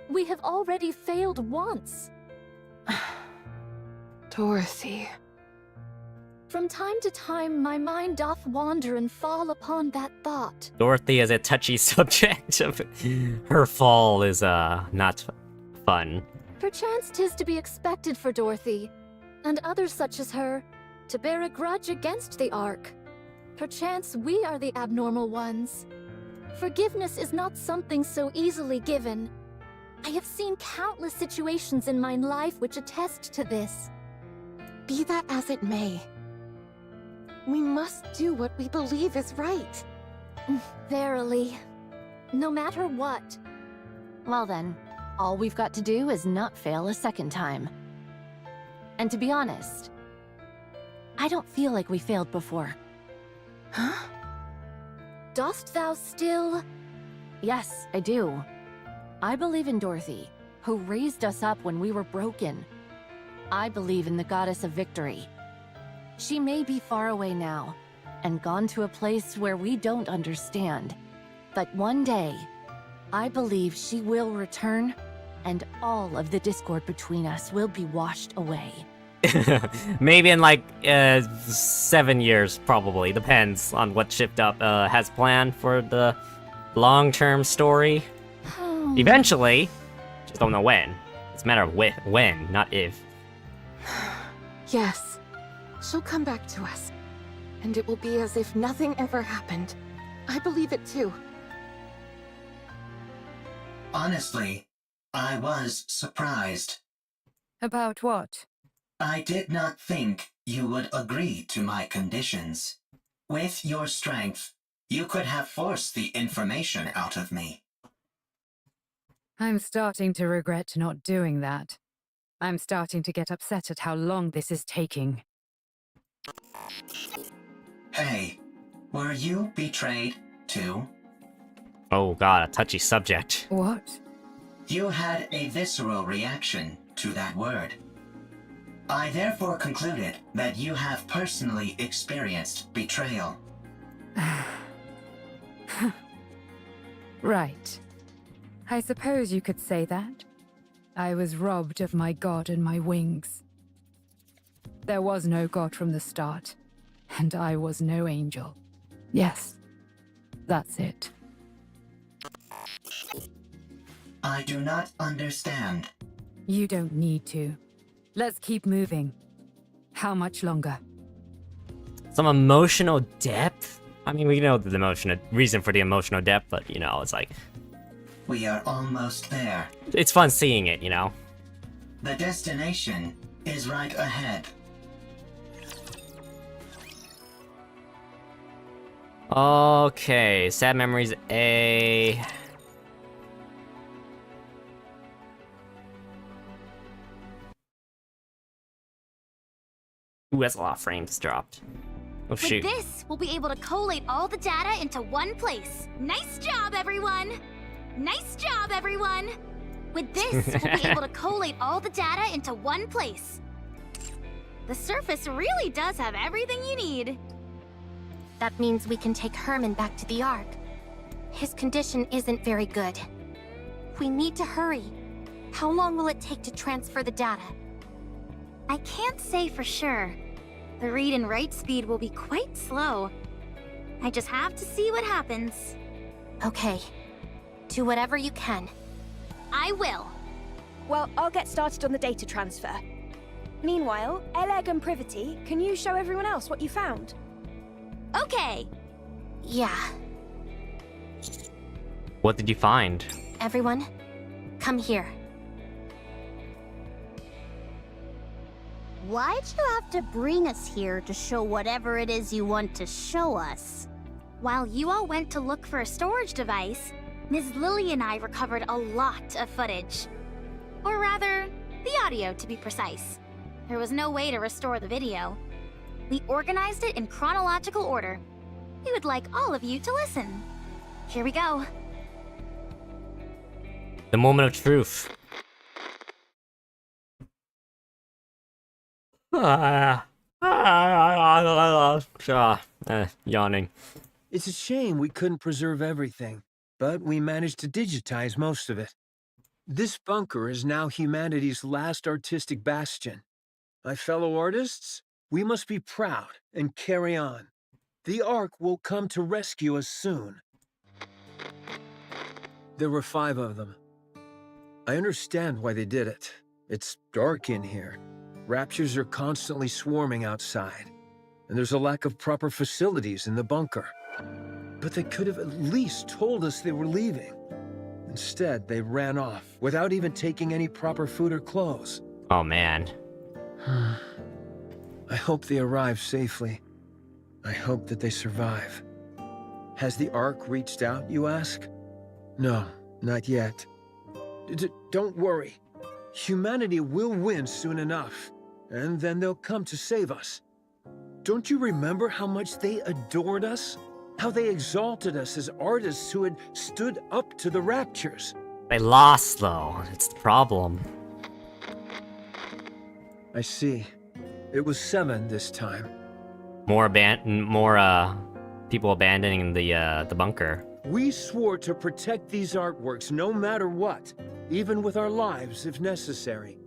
We have already failed once. Dorothy. From time to time, my mind doth wander and fall upon that thought. Dorothy is a touchy subject. Her fall is, not fun. Perchance 'tis to be expected for Dorothy, and others such as her, to bear a grudge against the Ark. Perchance we are the abnormal ones. Forgiveness is not something so easily given. I have seen countless situations in my life which attest to this. Be that as it may, we must do what we believe is right. Verily. No matter what. Well then, all we've got to do is not fail a second time. And to be honest, I don't feel like we failed before. Huh? Dost thou still? Yes, I do. I believe in Dorothy, who raised us up when we were broken. I believe in the goddess of victory. She may be far away now, and gone to a place where we don't understand. But one day, I believe she will return, and all of the discord between us will be washed away. Maybe in like 7 years, probably. Depends on what Shift Up has planned for the long-term story. Eventually, just don't know when. It's a matter of when, not if. Yes. She'll come back to us. And it will be as if nothing ever happened. I believe it too. Honestly, I was surprised. About what? I did not think you would agree to my conditions. With your strength, you could have forced the information out of me. I'm starting to regret not doing that. I'm starting to get upset at how long this is taking. Hey, were you betrayed too? Oh god, a touchy subject. What? You had a visceral reaction to that word. I therefore concluded that you have personally experienced betrayal. Right. I suppose you could say that. I was robbed of my god and my wings. There was no god from the start, and I was no angel. Yes, that's it. I do not understand. You don't need to. Let's keep moving. How much longer? Some emotional depth? I mean, we know the reason for the emotional depth, but, you know, it's like... We are almost there. It's fun seeing it, you know? The destination is right ahead. Okay, sad memories A... Ooh, that's a lot of frames dropped. Oh shoot. With this, we'll be able to collate all the data into one place. Nice job, everyone! Nice job, everyone! With this, we'll be able to collate all the data into one place. The surface really does have everything you need. That means we can take Herman back to the Ark. His condition isn't very good. We need to hurry. How long will it take to transfer the data? I can't say for sure. The read and write speed will be quite slow. I just have to see what happens. Okay. Do whatever you can. I will. Well, I'll get started on the data transfer. Meanwhile, Eleg and Privity, can you show everyone else what you found? Okay. Yeah. What did you find? Everyone, come here. Why'd you have to bring us here to show whatever it is you want to show us? While you all went to look for a storage device, Ms. Lily and I recovered a lot of footage. Or rather, the audio to be precise. There was no way to restore the video. We organized it in chronological order. We would like all of you to listen. Here we go. The moment of truth. Yawning. It's a shame we couldn't preserve everything, but we managed to digitize most of it. This bunker is now humanity's last artistic bastion. My fellow artists, we must be proud and carry on. The Ark will come to rescue us soon. There were 5 of them. I understand why they did it. It's dark in here. Raptures are constantly swarming outside, and there's a lack of proper facilities in the bunker. But they could have at least told us they were leaving. Instead, they ran off without even taking any proper food or clothes. Oh, man. I hope they arrive safely. I hope that they survive. Has the Ark reached out, you ask? No, not yet. Don't worry. Humanity will win soon enough, and then they'll come to save us. Don't you remember how much they adored us? How they exalted us as artists who had stood up to the Raptures? They lost, though. It's the problem. I see. It was 7 this time. More people abandoning the bunker. We swore to protect these artworks no matter what, even with our lives if necessary.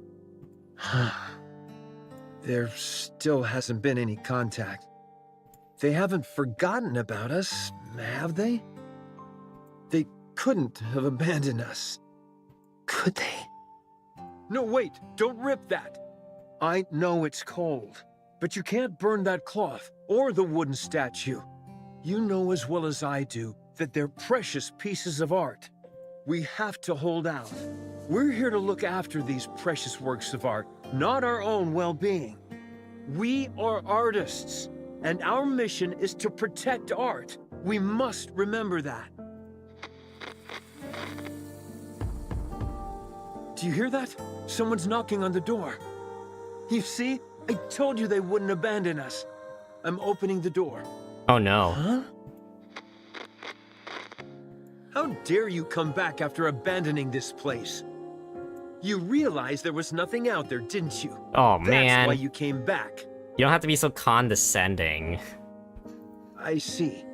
There still hasn't been any contact. They haven't forgotten about us, have they? They couldn't have abandoned us, could they? No, wait, don't rip that. I know it's cold, but you can't burn that cloth or the wooden statue. You know as well as I do that they're precious pieces of art. We have to hold out. We're here to look after these precious works of art, not our own well-being. We are artists, and our mission is to protect art. We must remember that. Do you hear that? Someone's knocking on the door. You see? I told you they wouldn't abandon us. I'm opening the door. Oh no. Huh? How dare you come back after abandoning this place? You realized there was nothing out there, didn't you? Oh, man. That's why you came back. You don't have to be so condescending. I see.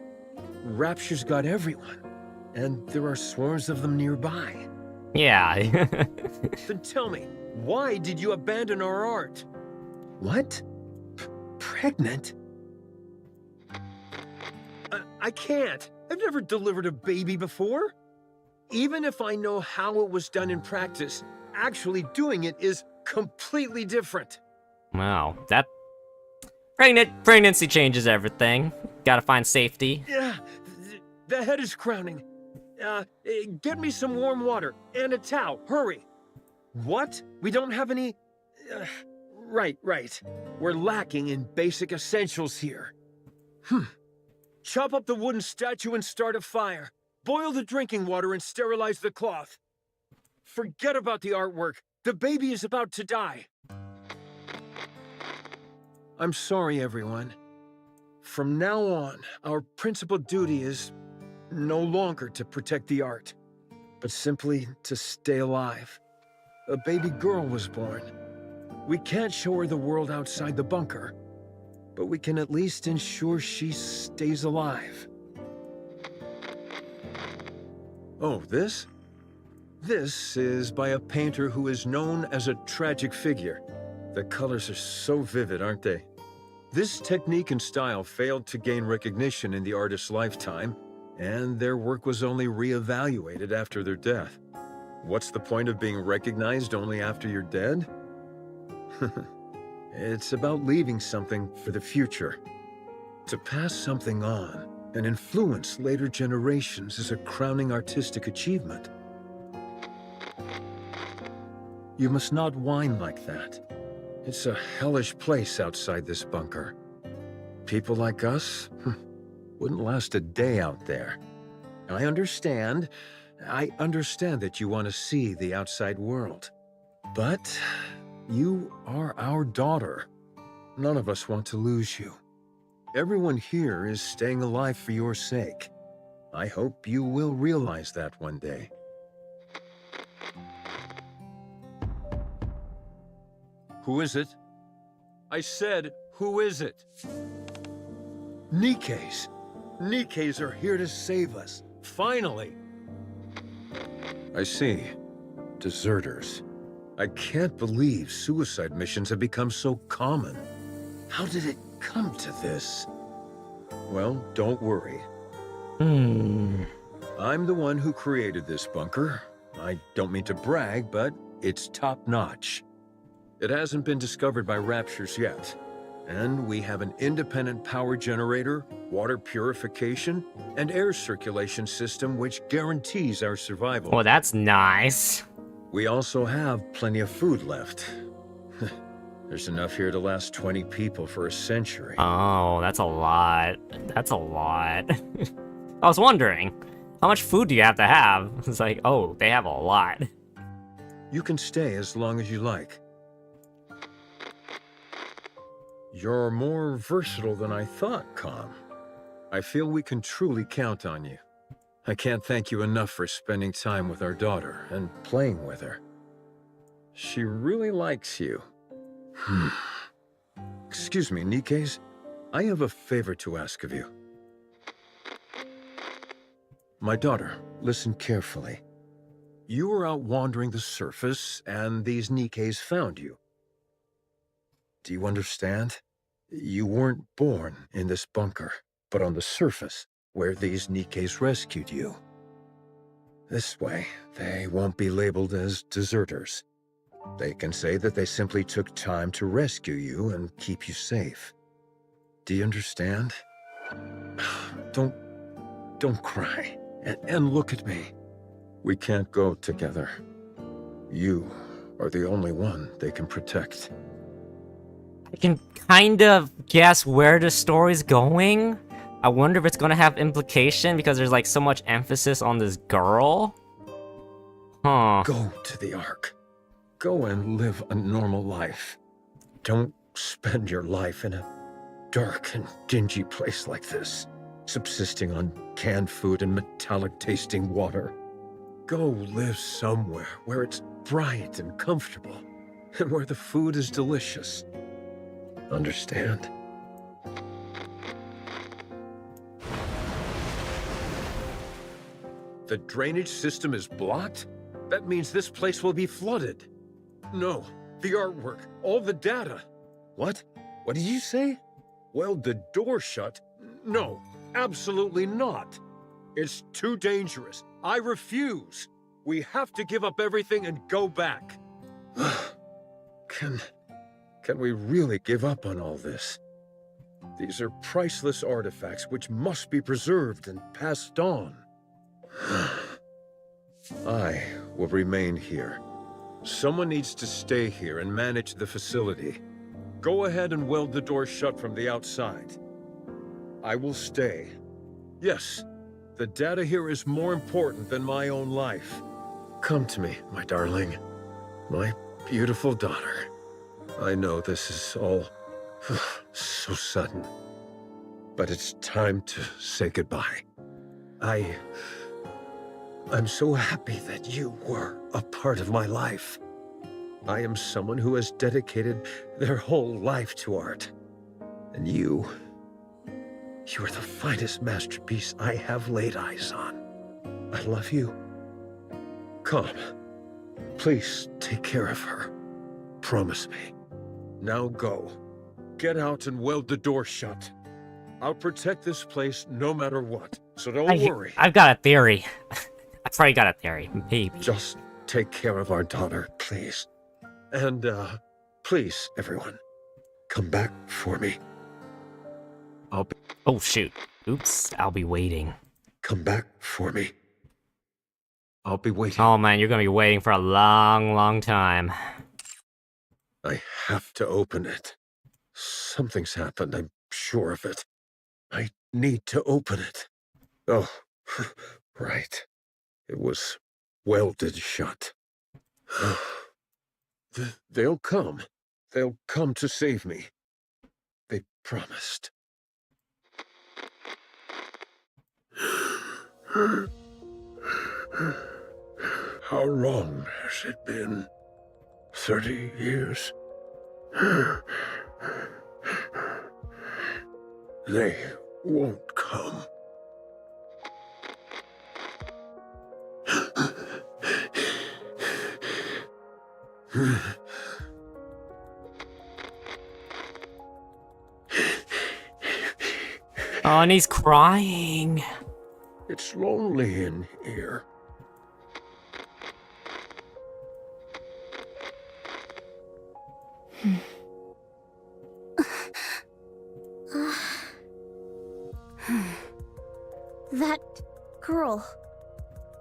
Rapture's got everyone, and there are swarms of them nearby. Yeah. Then tell me, why did you abandon our art? What? Pregnant? I can't. I've never delivered a baby before. Even if I know how it was done in practice, actually doing it is completely different. Wow, that pregnancy changes everything. Gotta find safety. Yeah, the head is crowning. Get me some warm water and a towel. Hurry. What? We don't have any... Right. We're lacking in basic essentials here. Chop up the wooden statue and start a fire. Boil the drinking water and sterilize the cloth. Forget about the artwork. The baby is about to die. I'm sorry, everyone. From now on, our principal duty is no longer to protect the art, but simply to stay alive. A baby girl was born. We can't show her the world outside the bunker, but we can at least ensure she stays alive. Oh, this? This is by a painter who is known as a tragic figure. The colors are so vivid, aren't they? This technique and style failed to gain recognition in the artist's lifetime, and their work was only re-evaluated after their death. What's the point of being recognized only after you're dead? It's about leaving something for the future. To pass something on and influence later generations is a crowning artistic achievement. You must not whine like that. It's a hellish place outside this bunker. People like us wouldn't last a day out there. I understand that you want to see the outside world. But you are our daughter. None of us want to lose you. Everyone here is staying alive for your sake. I hope you will realize that one day. Who is it? I said, who is it? Nikke's. Nikke's are here to save us. Finally. I see. Deserters. I can't believe suicide missions have become so common. How did it come to this? Well, don't worry. I'm the one who created this bunker. I don't mean to brag, but it's top-notch. It hasn't been discovered by Raptures yet. And we have an independent power generator, water purification, and air circulation system which guarantees our survival. Well, that's nice. We also have plenty of food left. There's enough here to last 20 people for a century. Oh, that's a lot. That's a lot. I was wondering, how much food do you have to have? It's like, oh, they have a lot. You can stay as long as you like. You're more versatile than I thought, Com. I feel we can truly count on you. I can't thank you enough for spending time with our daughter and playing with her. She really likes you. Excuse me, Nikke's. I have a favor to ask of you. My daughter, listen carefully. You were out wandering the surface, and these Nikke's found you. Do you understand? You weren't born in this bunker, but on the surface, where these Nikke's rescued you. This way, they won't be labeled as deserters. They can say that they simply took time to rescue you and keep you safe. Do you understand? Don't cry, and look at me. We can't go together. You are the only one they can protect. I can kind of guess where the story's going. I wonder if it's gonna have implication because there's like so much emphasis on this girl. Huh. Go to the Ark. Go and live a normal life. Don't spend your life in a dark and dingy place like this, subsisting on canned food and metallic-tasting water. Go live somewhere where it's bright and comfortable, and where the food is delicious. Understand? The drainage system is blocked? That means this place will be flooded. No, the artwork, all the data. What? What did you say? Weld the door shut? No, absolutely not. It's too dangerous. I refuse. We have to give up everything and go back. Can we really give up on all this? These are priceless artifacts which must be preserved and passed on. I will remain here. Someone needs to stay here and manage the facility. Go ahead and weld the door shut from the outside. I will stay. Yes, the data here is more important than my own life. Come to me, my darling. My beautiful daughter. I know this is all so sudden, but it's time to say goodbye. I'm so happy that you were a part of my life. I am someone who has dedicated their whole life to art. And you are the finest masterpiece I have laid eyes on. I love you. Come, please take care of her. Promise me. Now go. Get out and weld the door shut. I'll protect this place no matter what, so don't worry. I've got a theory. I've probably got a theory, maybe. Just take care of our daughter, please. And, please, everyone, Come back for me. Oh shoot. Oops, I'll be waiting. Come back for me. I'll be waiting. Oh man, you're gonna be waiting for a long, long time. I have to open it. Something's happened, I'm sure of it. I need to open it. Oh, right. It was welded shut. They'll come. They'll come to save me. They promised. How long has it been? 30 years? They won't come. Oh, and he's crying. It's lonely in here. That girl.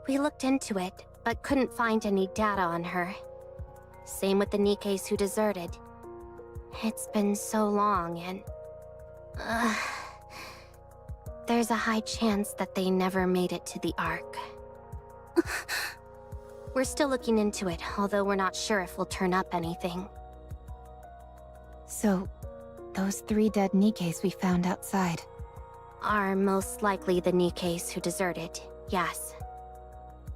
We looked into it, but couldn't find any data on her. Same with the Nikkes who deserted. It's been so long, and... there's a high chance that they never made it to the Ark. We're still looking into it, although we're not sure if we'll turn up anything. So, those 3 dead Nikkes we found outside are most likely the Nikkes who deserted, yes.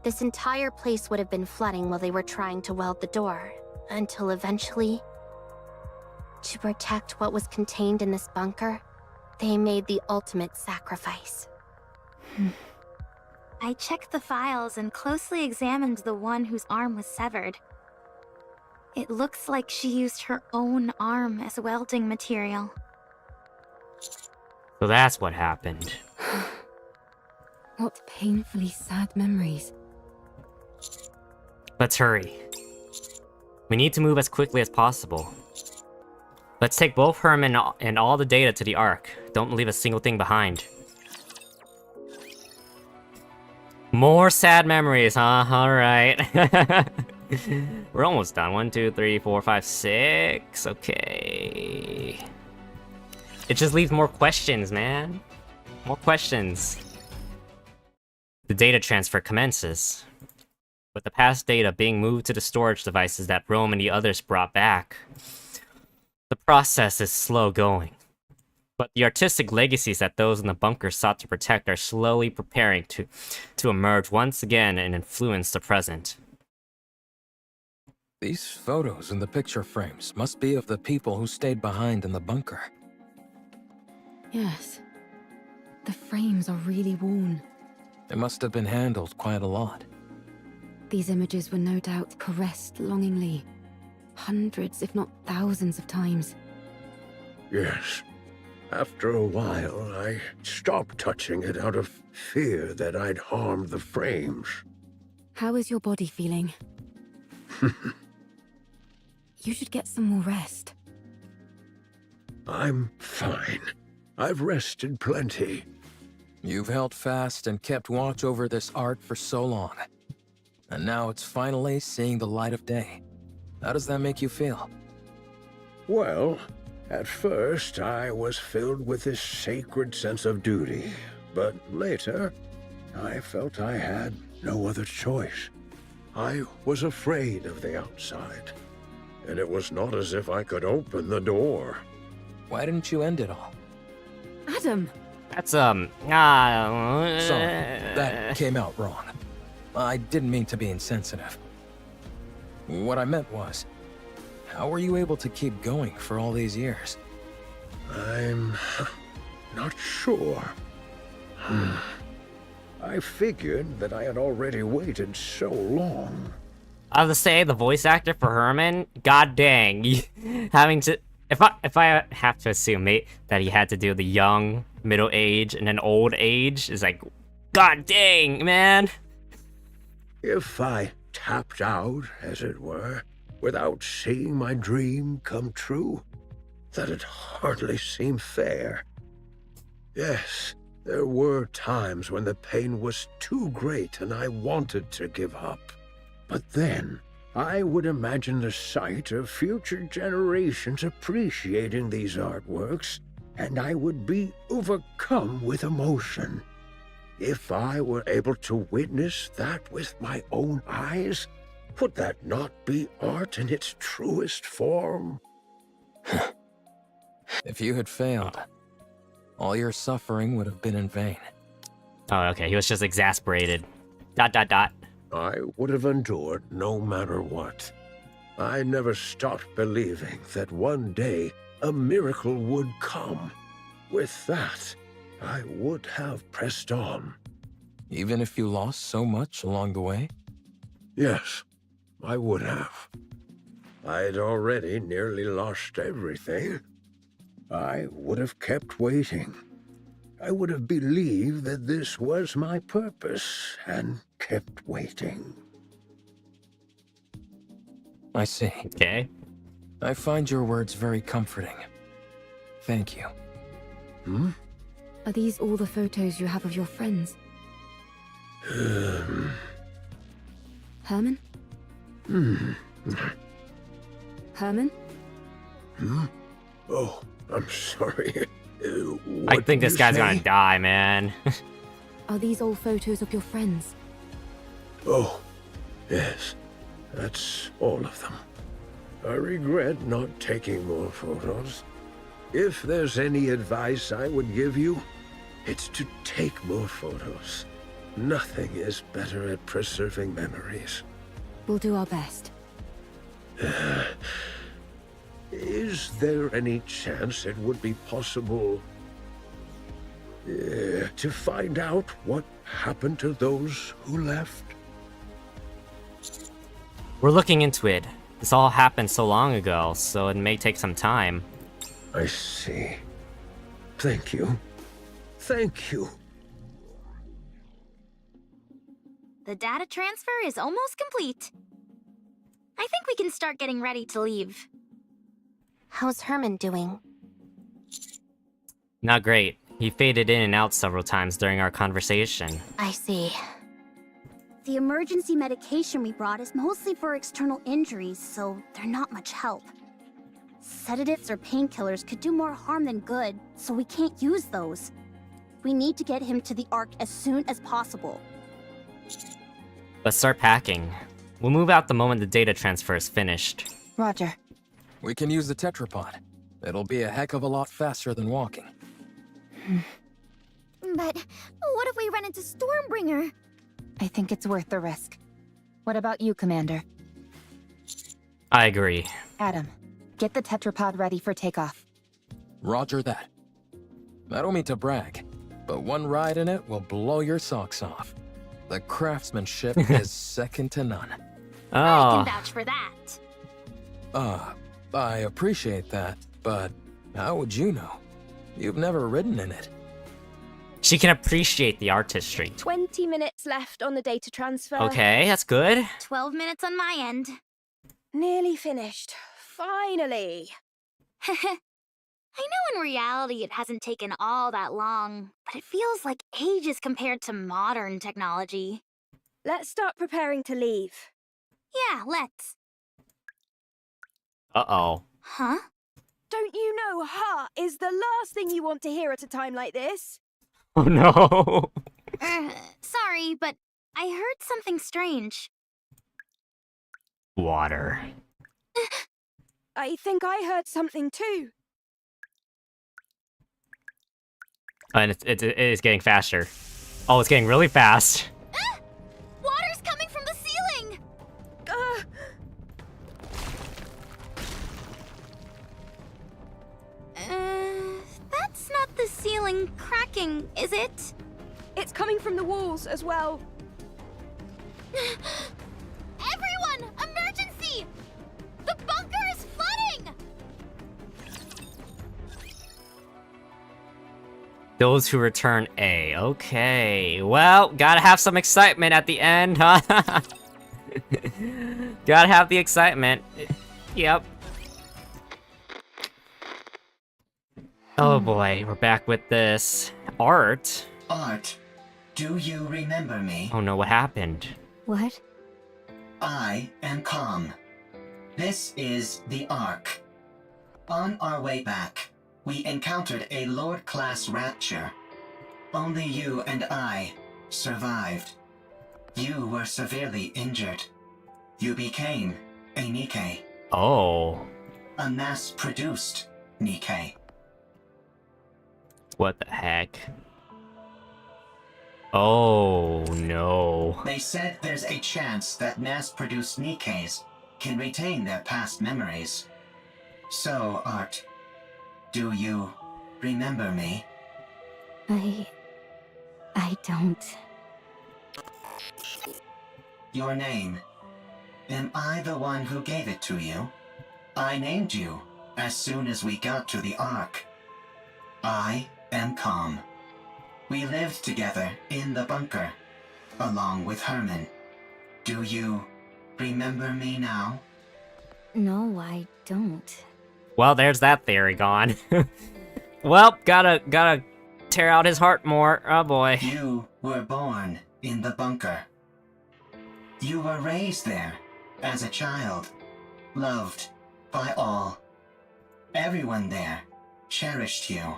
This entire place would have been flooding while they were trying to weld the door, until eventually, to protect what was contained in this bunker, they made the ultimate sacrifice. I checked the files and closely examined the one whose arm was severed. It looks like she used her own arm as welding material. So that's what happened. What painfully sad memories. Let's hurry. We need to move as quickly as possible. Let's take both Herman and all the data to the Ark. Don't leave a single thing behind. More sad memories, huh? Alright. We're almost done. 1, 2, 3, 4, 5, 6. Okay. It just leaves more questions, man. More questions. The data transfer commences. With the past data being moved to the storage devices that Rome and the others brought back. The process is slow going. But the artistic legacies that those in the bunker sought to protect are slowly preparing to emerge once again and influence the present. These photos in the picture frames must be of the people who stayed behind in the bunker. Yes. The frames are really worn. They must have been handled quite a lot. These images were no doubt caressed longingly. Hundreds, if not thousands of times. Yes. After a while, I stopped touching it out of fear that I'd harmed the frames. How is your body feeling? You should get some more rest. I'm fine. I've rested plenty. You've held fast and kept watch over this art for so long. And now it's finally seeing the light of day. How does that make you feel? Well, at first I was filled with this sacred sense of duty. But later, I felt I had no other choice. I was afraid of the outside. And it was not as if I could open the door. Why didn't you end it all? Adam! That's, Sorry, that came out wrong. I didn't mean to be insensitive. What I meant was, how were you able to keep going for all these years? I'm not sure. I figured that I had already waited so long. I have to say, the voice actor for Herman, god dang, having to... If I have to assume, mate, that he had to do the young, middle age, and then old age, is like, god dang, man. If I tapped out, as it were, without seeing my dream come true, that it hardly seemed fair. Yes, there were times when the pain was too great and I wanted to give up. But then, I would imagine the sight of future generations appreciating these artworks, and I would be overcome with emotion. If I were able to witness that with my own eyes, would that not be art in its truest form? If you had failed, all your suffering would have been in vain. Oh, okay, he was just exasperated. Dot dot dot. I would have endured no matter what. I never stopped believing that one day a miracle would come. With that, I would have pressed on. Even if you lost so much along the way? Yes, I would have. I'd already nearly lost everything. I would have kept waiting. I would have believed that this was my purpose and kept waiting. I see. Okay. I find your words very comforting. Thank you. Are these all the photos you have of your friends? Herman? Herman? Oh, I'm sorry. I think this guy's gonna die, man. Are these all photos of your friends? Oh, yes. That's all of them. I regret not taking more photos. If there's any advice I would give you, it's to take more photos. Nothing is better at preserving memories. We'll do our best. Is there any chance it would be possible to find out what happened to those who left? We're looking into it. This all happened so long ago, so it may take some time. I see. Thank you. Thank you. The data transfer is almost complete. I think we can start getting ready to leave. How's Herman doing? Not great. He faded in and out several times during our conversation. I see. The emergency medication we brought is mostly for external injuries, so they're not much help. Sedatives or painkillers could do more harm than good, so we can't use those. We need to get him to the Ark as soon as possible. Let's start packing. We'll move out the moment the data transfer is finished. Roger. We can use the tetrapod. It'll be a heck of a lot faster than walking. But what if we run into Stormbringer? I think it's worth the risk. What about you, Commander? I agree. Adam, get the tetrapod ready for takeoff. Roger that. I don't mean to brag, but one ride in it will blow your socks off. The craftsmanship is second to none. I can vouch for that. I appreciate that, but how would you know? You've never ridden in it. She can appreciate the artistry. 20 minutes left on the data transfer. Okay, that's good. 12 minutes on my end. Nearly finished. Finally. I know in reality it hasn't taken all that long, but it feels like ages compared to modern technology. Let's start preparing to leave. Yeah, let's. Uh-oh. Huh? Don't you know "ha" is the last thing you want to hear at a time like this? Oh no. Sorry, but I heard something strange. Water. I think I heard something too. And it is getting faster. Oh, it's getting really fast. Water's coming from the ceiling! That's not the ceiling cracking, is it? It's coming from the walls as well. Everyone! Emergency! The bunker is flooding! Those who return A. Okay. Well, gotta have some excitement at the end, huh? Gotta have the excitement. Yep. Oh boy, we're back with this. Art? Art, do you remember me? Oh no, what happened? What? I am Calm. This is the Ark. On our way back, we encountered a Lord-class rapture. Only you and I survived. You were severely injured. You became a Nikke. Oh. A mass-produced Nikke. What the heck? Oh no. They said there's a chance that mass-produced Nikkes can retain their past memories. So, Art, do you remember me? I don't. Your name. Am I the one who gave it to you? I named you as soon as we got to the Ark. I am Calm. We lived together in the bunker, along with Herman. Do you remember me now? No, I don't. Well, there's that theory gone. Well, gotta tear out his heart more. Oh boy. You were born in the bunker. You were raised there as a child, loved by all. Everyone there cherished you.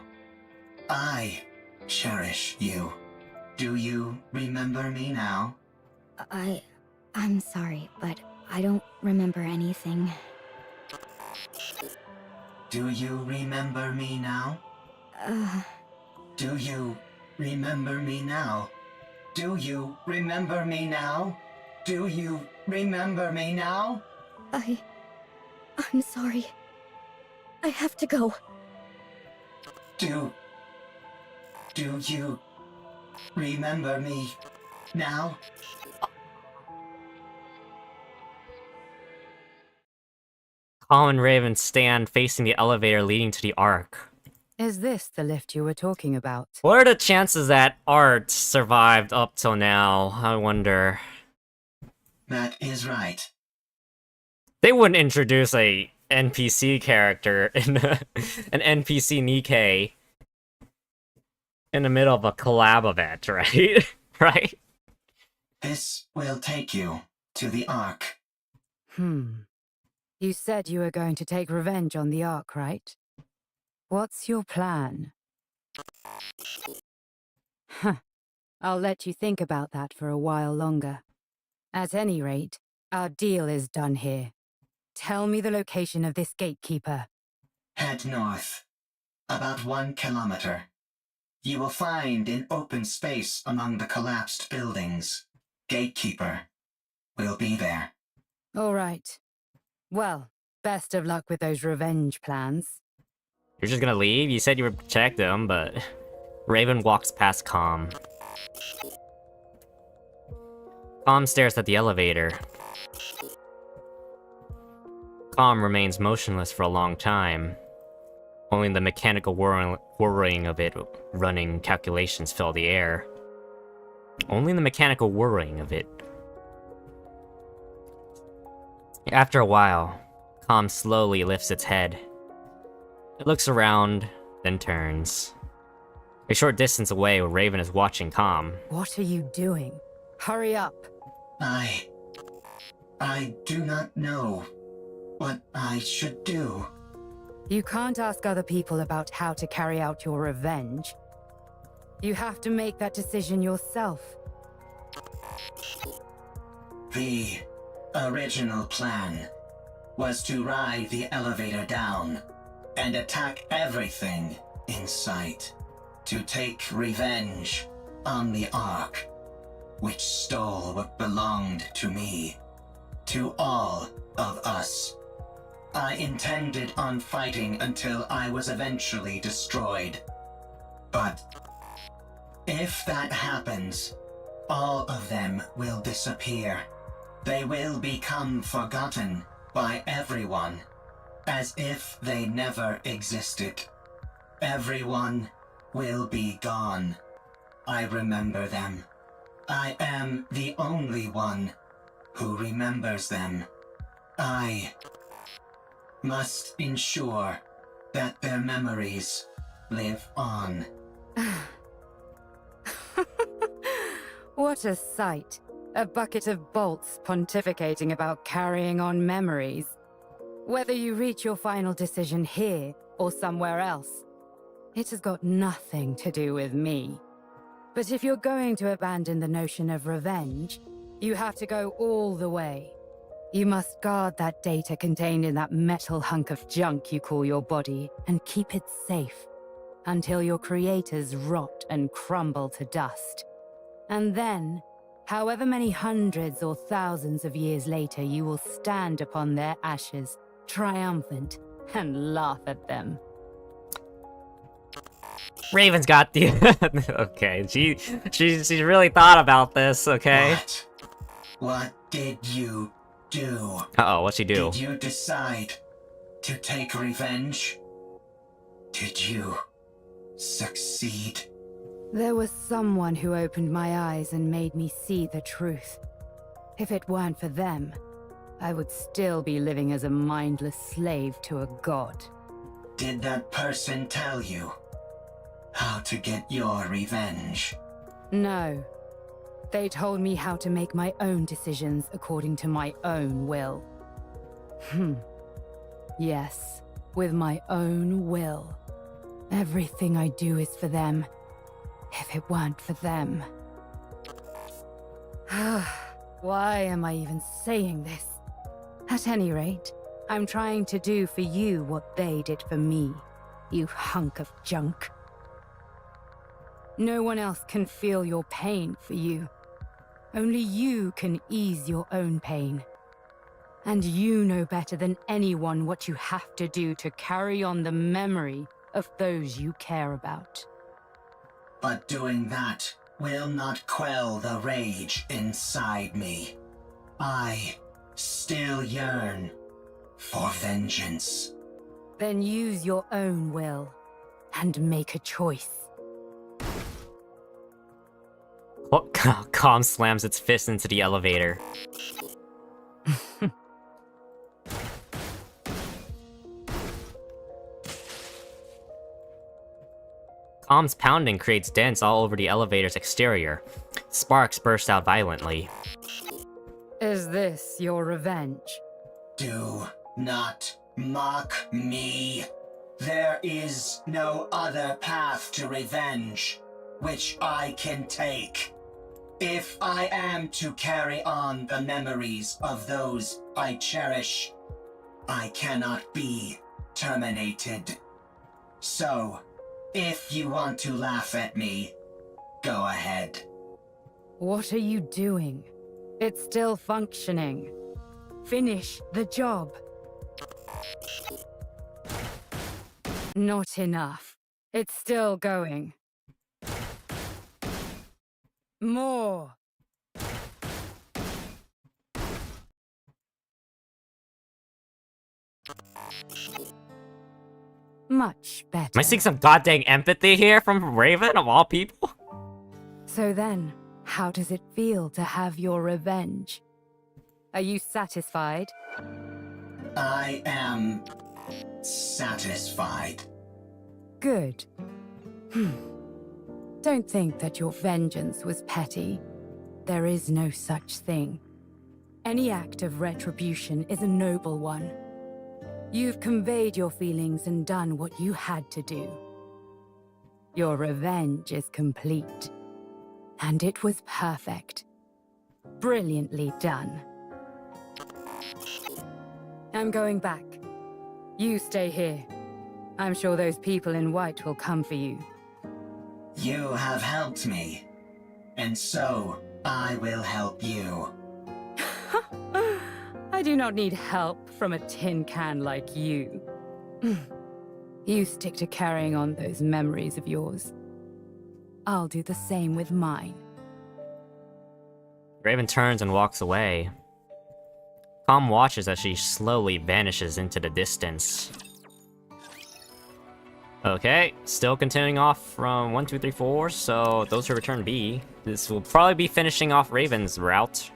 I cherish you. Do you remember me now? I'm sorry, but I don't remember anything. Do you remember me now? Do you remember me now? Do you remember me now? Do you remember me now? I'm sorry. I have to go. Do you remember me now? Calm and Raven stand facing the elevator leading to the Ark. Is this the lift you were talking about? What are the chances that Art survived up till now? I wonder. That is right. They wouldn't introduce a NPC character in an NPC Nikke in the middle of a collab event, right? Right? This will take you to the Ark. You said you were going to take revenge on the Ark, right? What's your plan? Huh. I'll let you think about that for a while longer. At any rate, our deal is done here. Tell me the location of this gatekeeper. Head north. About 1 kilometer. You will find an open space among the collapsed buildings. Gatekeeper will be there. All right. Well, best of luck with those revenge plans. You're just gonna leave? You said you would protect him, but... Raven walks past Calm. Calm stares at the elevator. Calm remains motionless for a long time. Only the mechanical whirring of it running calculations fill the air. Only the mechanical whirring of it. After a while, Calm slowly lifts its head. It looks around, then turns. A short distance away, where Raven is watching Calm. What are you doing? Hurry up. I do not know what I should do. You can't ask other people about how to carry out your revenge. You have to make that decision yourself. The original plan was to ride the elevator down and attack everything in sight, to take revenge on the Ark, which stole what belonged to me, to all of us. I intended on fighting until I was eventually destroyed. But if that happens, all of them will disappear. They will become forgotten by everyone, as if they never existed. Everyone will be gone. I remember them. I am the only one who remembers them. I must ensure that their memories live on. What a sight. A bucket of bolts pontificating about carrying on memories. Whether you reach your final decision here or somewhere else, it has got nothing to do with me. But if you're going to abandon the notion of revenge, you have to go all the way. You must guard that data contained in that metal hunk of junk you call your body and keep it safe until your creators rot and crumble to dust. And then, however many hundreds or thousands of years later, you will stand upon their ashes, triumphant, and laugh at them. Raven's got the... Okay, she really thought about this, okay? What did you do? Uh-oh, what'd she do? Did you decide to take revenge? Did you succeed? There was someone who opened my eyes and made me see the truth. If it weren't for them, I would still be living as a mindless slave to a god. Did that person tell you how to get your revenge? No. They told me how to make my own decisions according to my own will. Yes, with my own will. Everything I do is for them. If it weren't for them... Why am I even saying this? At any rate, I'm trying to do for you what they did for me, you hunk of junk. No one else can feel your pain for you. Only you can ease your own pain. And you know better than anyone what you have to do to carry on the memory of those you care about. But doing that will not quell the rage inside me. I still yearn for vengeance. Then use your own will and make a choice. Calm slams its fist into the elevator. Calm's pounding creates dents all over the elevator's exterior. Sparks burst out violently. Is this your revenge? Do not mock me. There is no other path to revenge which I can take. If I am to carry on the memories of those I cherish, I cannot be terminated. So, if you want to laugh at me, go ahead. What are you doing? It's still functioning. Finish the job. Not enough. It's still going. More. Much better. Am I seeing some goddamn empathy here from Raven, of all people? So then, how does it feel to have your revenge? Are you satisfied? I am satisfied. Good. Don't think that your vengeance was petty. There is no such thing. Any act of retribution is a noble one. You've conveyed your feelings and done what you had to do. Your revenge is complete. And it was perfect. Brilliantly done. I'm going back. You stay here. I'm sure those people in white will come for you. You have helped me, and so I will help you. I do not need help from a tin can like you. You stick to carrying on those memories of yours. I'll do the same with mine. Raven turns and walks away. Calm watches as she slowly vanishes into the distance. Okay, still continuing off from 1, 2, 3, 4, so those who return B. This will probably be finishing off Raven's route.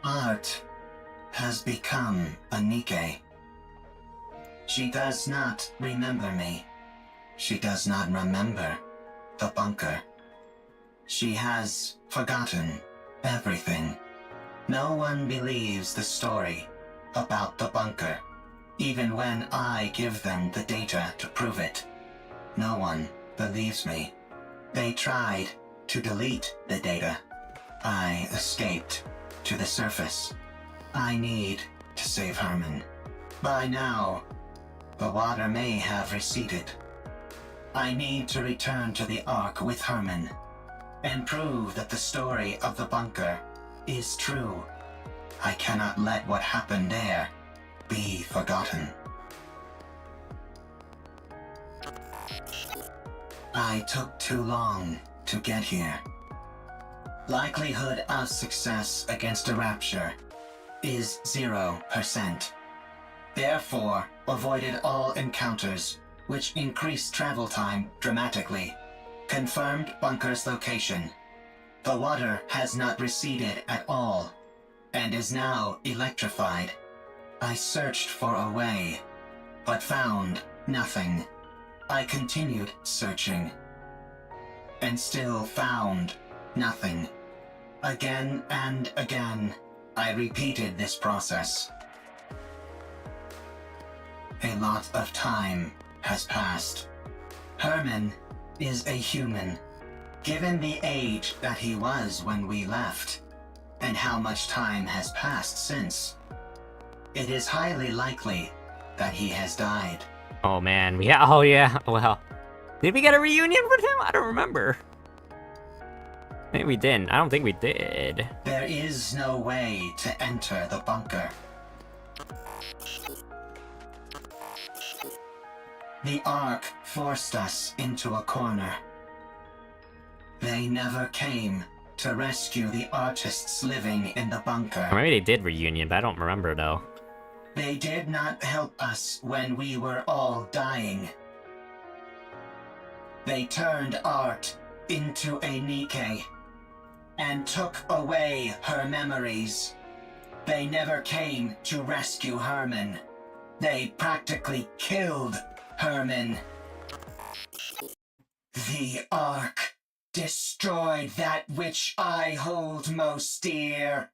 Art has become a Nikke. She does not remember me. She does not remember the bunker. She has forgotten everything. No one believes the story about the bunker, even when I give them the data to prove it. No one believes me. They tried to delete the data. I escaped to the surface. I need to save Herman. By now, the water may have receded. I need to return to the Ark with Herman and prove that the story of the bunker is true. I cannot let what happened there be forgotten. I took too long to get here. Likelihood of success against a rapture is 0%. Therefore, avoided all encounters, which increased travel time dramatically. Confirmed bunker's location. The water has not receded at all, and is now electrified. I searched for a way, but found nothing. I continued searching, and still found nothing. Again and again, I repeated this process. A lot of time has passed. Herman is a human. Given the age that he was when we left, and how much time has passed since, it is highly likely that he has died. Oh man, oh yeah, well. Did we get a reunion with him? I don't remember. Maybe we didn't. I don't think we did. There is no way to enter the bunker. The Ark forced us into a corner. They never came to rescue the artists living in the bunker. Or maybe they did reunion, but I don't remember though. They did not help us when we were all dying. They turned art into a Nikke and took away her memories. They never came to rescue Herman. They practically killed Herman. The Ark destroyed that which I hold most dear.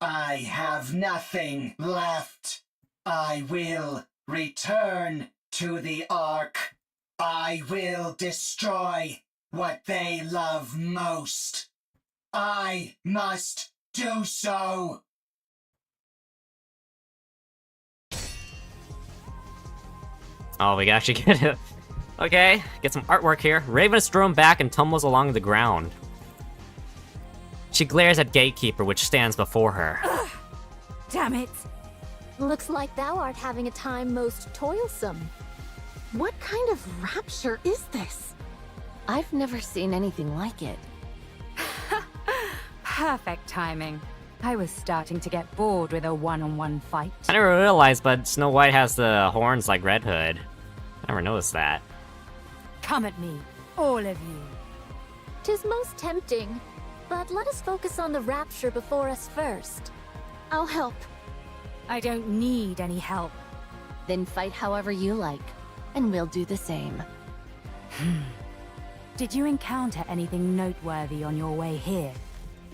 I have nothing left. I will return to the Ark. I will destroy what they love most. I must do so. Oh, we can actually get it. Okay, get some artwork here. Raven is thrown back and tumbles along the ground. She glares at Gatekeeper, which stands before her. Ugh, damn it. Looks like thou art having a time most toilsome. What kind of rapture is this? I've never seen anything like it. Perfect timing. I was starting to get bored with a one-on-one fight. I never realized, but Snow White has the horns like Red Hood. I never noticed that. Come at me, all of you. 'Tis most tempting, but let us focus on the rapture before us first. I'll help. I don't need any help. Then fight however you like, and we'll do the same. Did you encounter anything noteworthy on your way here?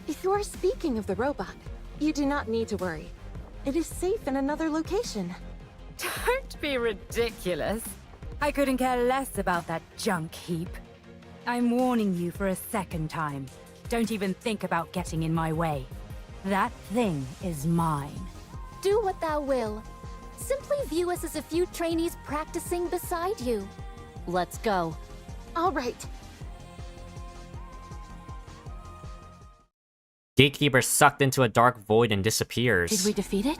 If you are speaking of the robot, you do not need to worry. It is safe in another location. Don't be ridiculous. I couldn't care less about that junk heap. I'm warning you for a second time. Don't even think about getting in my way. That thing is mine. Do what thou will. Simply view us as a few trainees practicing beside you. Let's go. All right. Gatekeeper sucked into a dark void and disappears. Did we defeat it?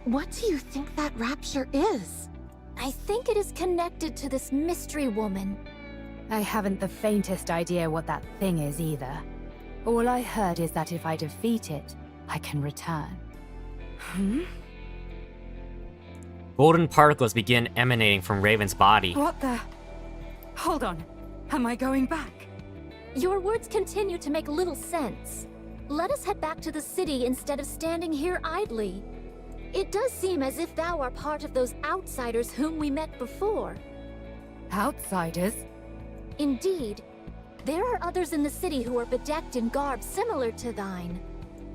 What do you think that rapture is? I think it is connected to this mystery woman. I haven't the faintest idea what that thing is either. All I heard is that if I defeat it, I can return. Golden particles begin emanating from Raven's body. What the? Hold on. Am I going back? Your words continue to make little sense. let us head back to the city instead of standing here idly. It does seem as if thou are part of those outsiders whom we met before. Outsiders? Indeed. There are others in the city who are bedecked in garb similar to thine.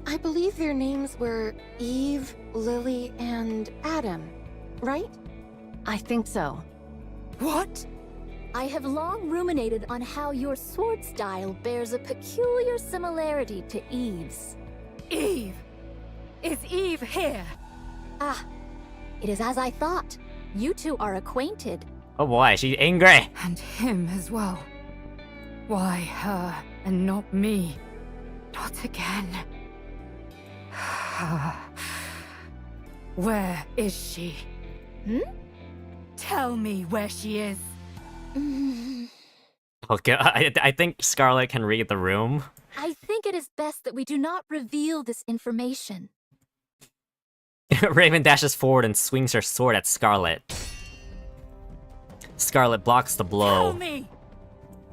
I believe their names were Eve, Lily, and Adam, right? I think so. What? I have long ruminated on how your sword style bears a peculiar similarity to Eve's. Eve! Is Eve here? Ah, it is as I thought. You two are acquainted. Oh boy, she's angry. And him as well. Why her and not me? Not again. Where is she? Tell me where she is. Okay, I think Scarlet can read the room. I think it is best that we do not reveal this information. Raven dashes forward and swings her sword at Scarlet. Scarlet blocks the blow. Tell me!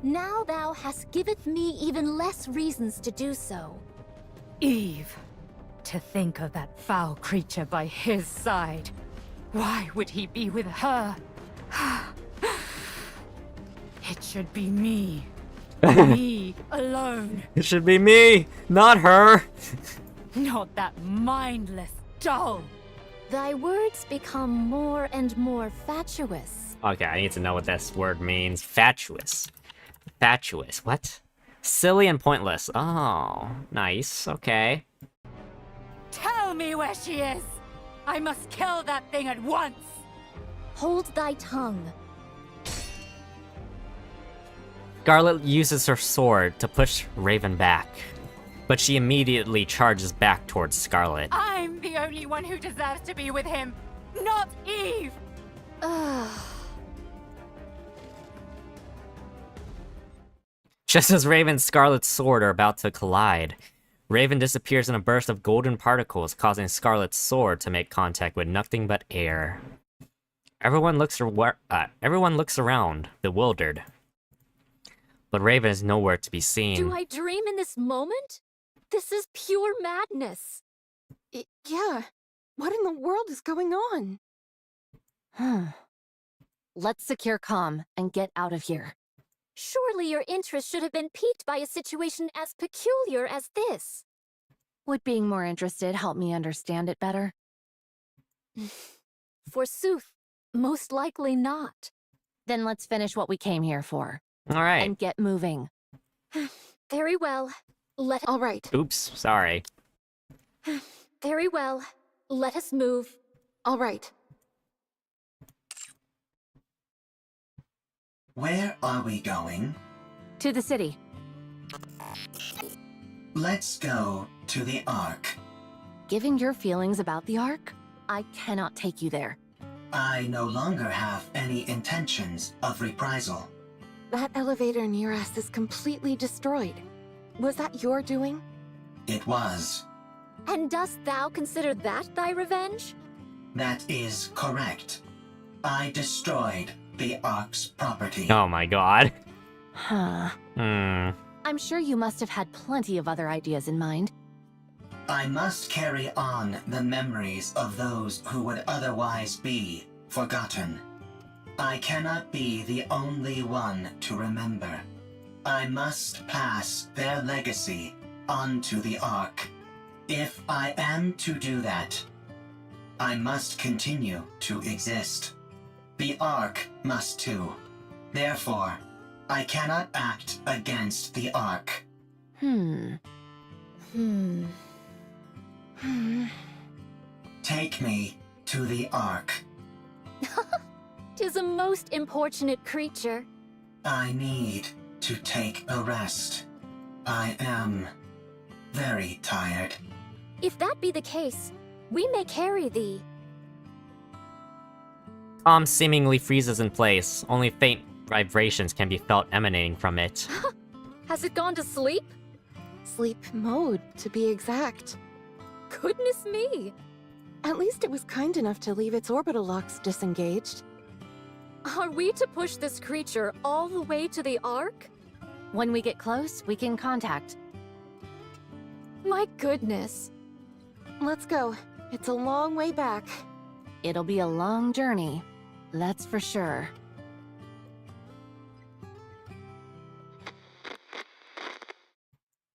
Now thou hast giveth me even less reasons to do so. Eve. To think of that foul creature by his side. Why would he be with her? It should be me. Me alone. It should be me, not her. Not that mindless doll. Thy words become more and more fatuous. Okay, I need to know what this word means. Fatuous. Fatuous. What? Silly and pointless. Oh, nice. Okay. Tell me where she is! I must kill that thing at once! Hold thy tongue. Scarlet uses her sword to push Raven back, but she immediately charges back towards Scarlet. I'm the only one who deserves to be with him, not Eve! Just as Raven and Scarlet's sword are about to collide, Raven disappears in a burst of golden particles, causing Scarlet's sword to make contact with nothing but air. Everyone looks around, bewildered. But Raven is nowhere to be seen. Do I dream in this moment? This is pure madness. Yeah. What in the world is going on? Let's secure comm and get out of here. Surely your interest should have been piqued by a situation as peculiar as this. Would being more interested help me understand it better? Forsooth, most likely not. Then let's finish what we came here for. All right. And get moving. Very well. All right. Oops, sorry. Very well. Let us move. All right. Where are we going? To the city. Let's go to the Ark. Given your feelings about the Ark, I cannot take you there. I no longer have any intentions of reprisal. That elevator near us is completely destroyed. Was that your doing? It was. And dost thou consider that thy revenge? That is correct. I destroyed the Ark's property. Oh my god. Huh. I'm sure you must have had plenty of other ideas in mind. I must carry on the memories of those who would otherwise be forgotten. I cannot be the only one to remember. I must pass their legacy onto the Ark. If I am to do that, I must continue to exist. The Ark must too. Therefore, I cannot act against the Ark. Take me to the Ark. 'Tis a most importunate creature. I need to take a rest. I am very tired. If that be the case, we may carry thee. Tom seemingly freezes in place. Only faint vibrations can be felt emanating from it. Has it gone to sleep? Sleep mode, to be exact. Goodness me! At least it was kind enough to leave its orbital locks disengaged. Are we to push this creature all the way to the Ark? When we get close, we can contact. My goodness. Let's go. It's a long way back. It'll be a long journey, that's for sure.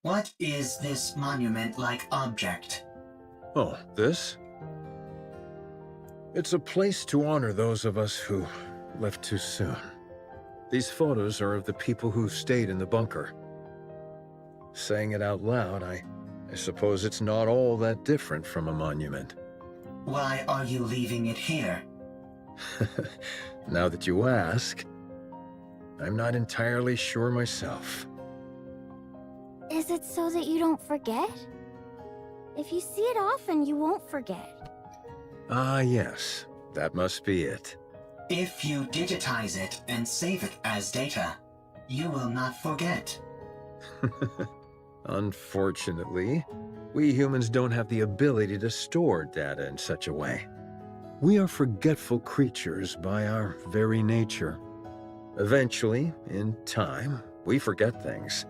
What is this monument-like object? Oh, this? It's a place to honor those of us who left too soon. These photos are of the people who stayed in the bunker. Saying it out loud, I suppose it's not all that different from a monument. Why are you leaving it here? Now that you ask, I'm not entirely sure myself. Is it so that you don't forget? If you see it often, you won't forget. Ah, yes. That must be it. If you digitize it and save it as data, you will not forget. Unfortunately, we humans don't have the ability to store data in such a way. We are forgetful creatures by our very nature. Eventually, in time, we forget things.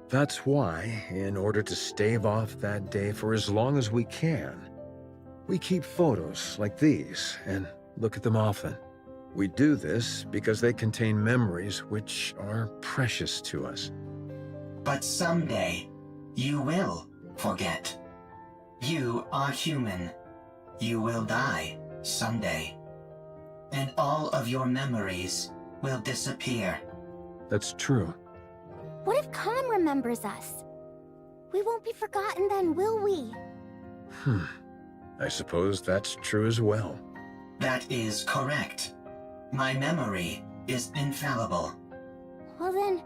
That's why, in order to stave off that day for as long as we can, we keep photos like these and look at them often. We do this because they contain memories which are precious to us. But someday, you will forget. You are human. You will die someday. And all of your memories will disappear. That's true. What if Khan remembers us? We won't be forgotten then, will we? I suppose that's true as well. That is correct. My memory is infallible. Well then,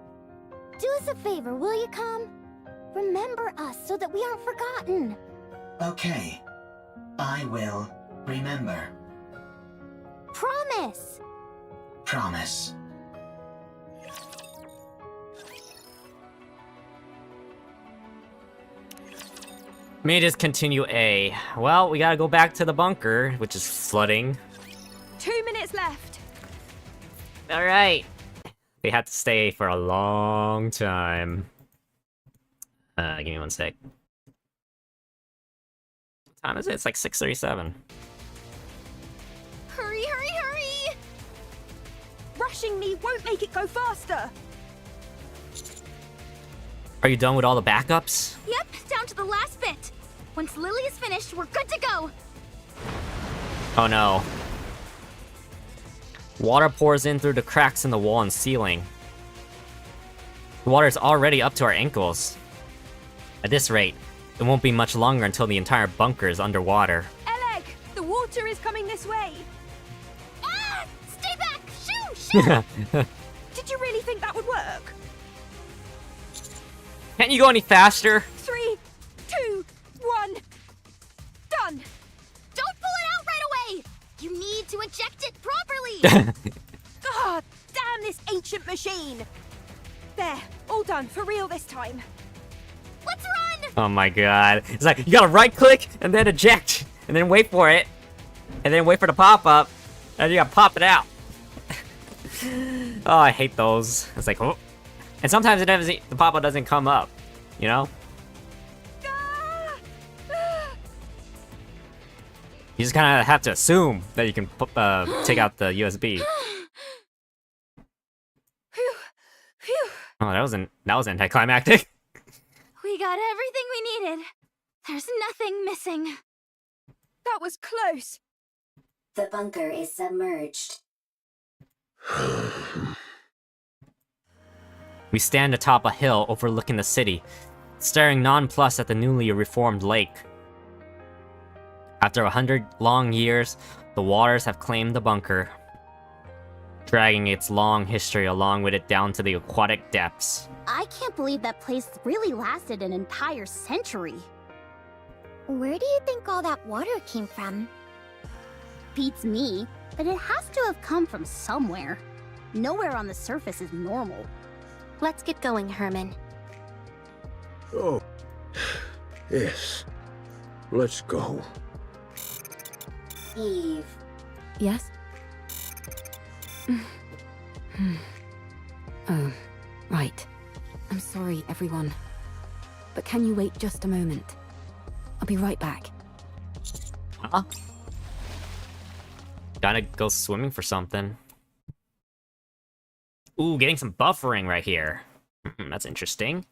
do us a favor, will you, Khan? Remember us so that we aren't forgotten. Okay. I will remember. Promise! Promise. May just continue A. Well, we gotta go back to the bunker, which is flooding. 2 minutes left. Alright. They had to stay for a long time. Give me one sec. What time is it? It's like 6:37. Hurry, hurry, hurry! Rushing me won't make it go faster. Are you done with all the backups? Yep, down to the last bit. Once Lily is finished, we're good to go. Oh no. Water pours in through the cracks in the wall and ceiling. The water is already up to our ankles. At this rate, it won't be much longer until the entire bunker is underwater. Eleg, the water is coming this way. Ah! Stay back! Shoo! Shoo! Did you really think that would work? Can't you go any faster? 3, 2, 1. Done. Don't pull it out right away! You need to eject it properly! God damn this ancient machine! There, all done, for real this time. Let's run! Oh my god. It's like, you gotta right click, and then eject, and then wait for it, and then wait for the pop-up, and you gotta pop it out. Oh, I hate those. It's like, oh. And sometimes it doesn't, the pop-up doesn't come up, you know? You just kind of have to assume that you can take out the USB. Oh, that was anticlimactic. We got everything we needed. There's nothing missing. That was close. The bunker is submerged. We stand atop a hill overlooking the city, staring nonplussed at the newly reformed lake. After 100 long years, the waters have claimed the bunker, dragging its long history along with it down to the aquatic depths. I can't believe that place really lasted an entire century. Where do you think all that water came from? Beats me, but it has to have come from somewhere. Nowhere on the surface is normal. Let's get going, Herman. Oh, yes. Let's go. Eve. Yes? Right. I'm sorry, everyone. but can you wait just a moment? I'll be right back. Huh? Gotta go swimming for something. Ooh, getting some buffering right here. That's interesting.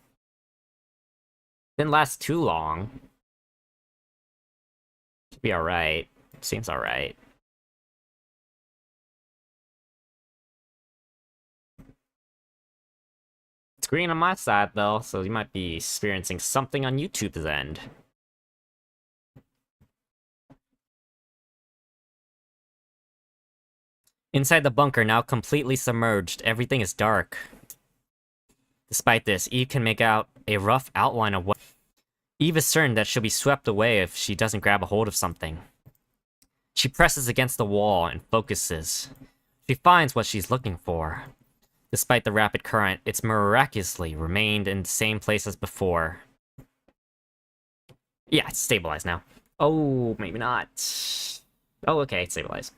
Didn't last too long. Should be alright. Seems alright. It's green on my side, though, so you might be experiencing something on YouTube's end. Inside the bunker, now completely submerged, everything is dark. Despite this, Eve can make out a rough outline of what... Eve is certain that she'll be swept away if she doesn't grab a hold of something. She presses against the wall and focuses. She finds what she's looking for. Despite the rapid current, it's miraculously remained in the same place as before. Yeah, it's stabilized now. Oh, maybe not. Oh, okay, it's stabilized.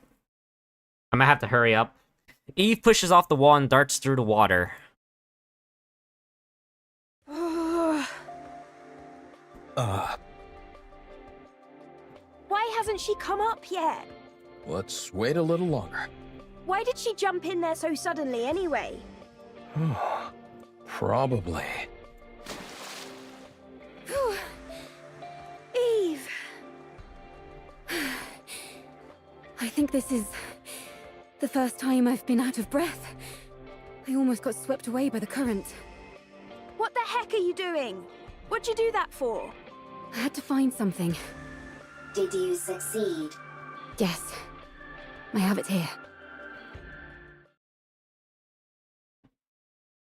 I'm gonna have to hurry up. Eve pushes off the wall and darts through the water. Why hasn't she come up yet? Let's wait a little longer. Why did she jump in there so suddenly anyway? Probably. Eve! I think this is the first time I've been out of breath. I almost got swept away by the current. What the heck are you doing? What'd you do that for? I had to find something. Did you succeed? Yes. I have it here.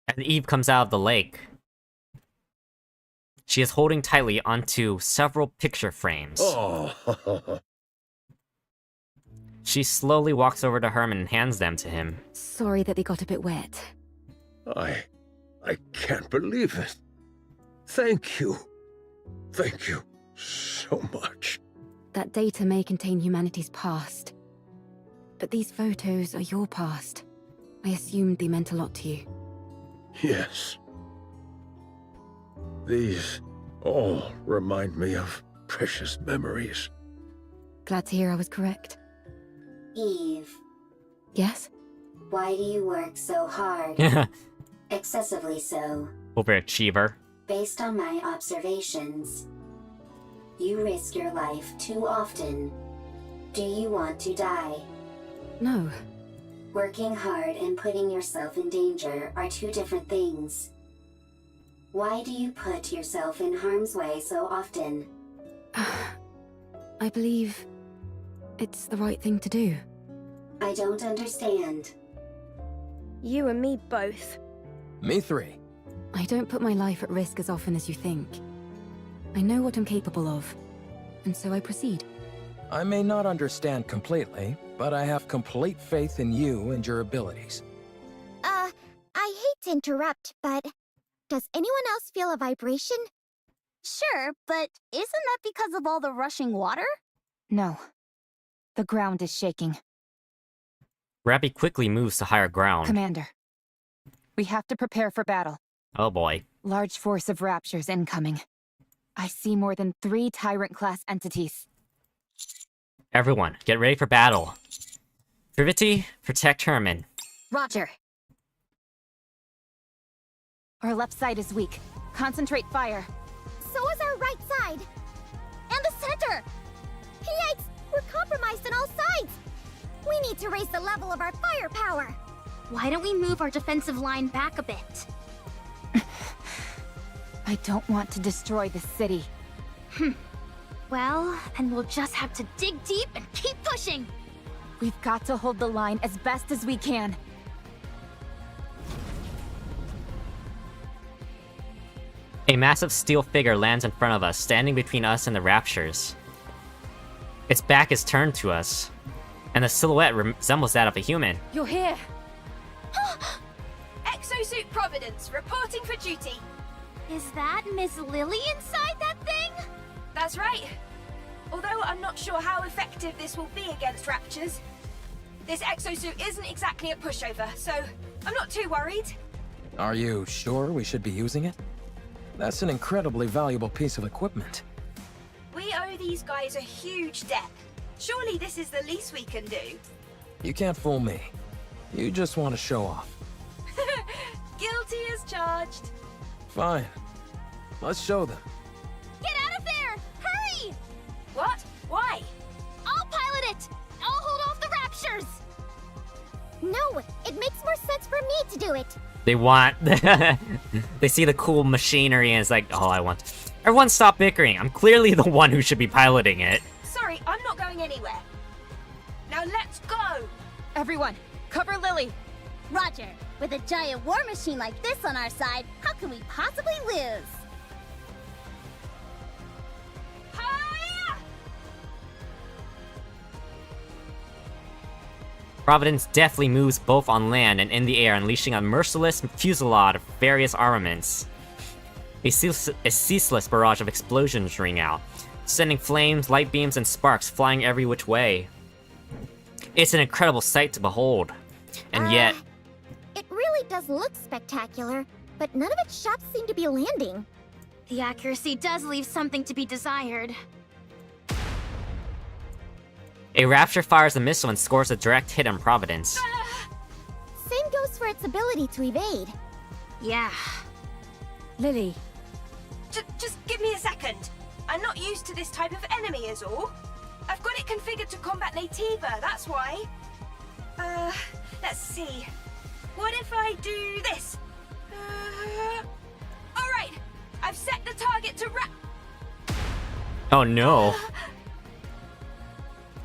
As Eve comes out of the lake, she is holding tightly onto several picture frames. Oh. She slowly walks over to Herman and hands them to him. Sorry that they got a bit wet. I can't believe it. Thank you. Thank you so much. That data may contain humanity's past. But these photos are your past. I assumed they meant a lot to you. Yes. These all remind me of precious memories. Glad to hear I was correct. Eve, Yes? why do you work so hard? Excessively so. Overachiever. Based on my observations, you risk your life too often. Do you want to die? No. Working hard and putting yourself in danger are two different things. Why do you put yourself in harm's way so often? I believe it's the right thing to do. I don't understand. You and me both. Me three. I don't put my life at risk as often as you think. I know what I'm capable of, and so I proceed. I may not understand completely, but I have complete faith in you and your abilities. I hate to interrupt, but does anyone else feel a vibration? Sure, but isn't that because of all the rushing water? No. The ground is shaking. Rappy quickly moves to higher ground. Commander, we have to prepare for battle. Oh boy. Large force of raptures incoming. I see more than 3 Tyrant-class entities. Everyone, get ready for battle. Privity, protect Herman. Roger. Our left side is weak. Concentrate fire. So is our right side! And the center! Yikes! We're compromised on all sides! We need to raise the level of our firepower! Why don't we move our defensive line back a bit? I don't want to destroy the city. Well, then we'll just have to dig deep and keep pushing! We've got to hold the line as best as we can. A massive steel figure lands in front of us, standing between us and the raptures. Its back is turned to us, and the silhouette resembles that of a human. You're here! Exosuit Providence, reporting for duty. Is that Miss Lily inside that thing? That's right. Although I'm not sure how effective this will be against raptures. This exosuit isn't exactly a pushover, so I'm not too worried. Are you sure we should be using it? That's an incredibly valuable piece of equipment. We owe these guys a huge debt. Surely this is the least we can do. You can't fool me. You just want to show off. Guilty as charged. Fine. Let's show them. Get out of there! Hurry! What? Why? I'll pilot it! I'll hold off the raptures! No, it makes more sense for me to do it. They want... they see the cool machinery and it's like, oh, I want... Everyone stop bickering. I'm clearly the one who should be piloting it. Sorry, I'm not going anywhere. Now let's go! Everyone, cover Lily. Roger. With a giant war machine like this on our side, how can we possibly lose? Providence deftly moves both on land and in the air, unleashing a merciless fusillade of various armaments. A ceaseless barrage of explosions ring out, sending flames, light beams, and sparks flying every which way. It's an incredible sight to behold, and yet... It really does look spectacular, but none of its shots seem to be landing. The accuracy does leave something to be desired. A Rapture fires a missile and scores a direct hit on Providence. Same goes for its ability to evade. Yeah. Lily. Just give me a second. I'm not used to this type of enemy is all. I've got it configured to combat Nativa, that's why. Let's see. What if I do this? Alright, I've set the target to Oh no.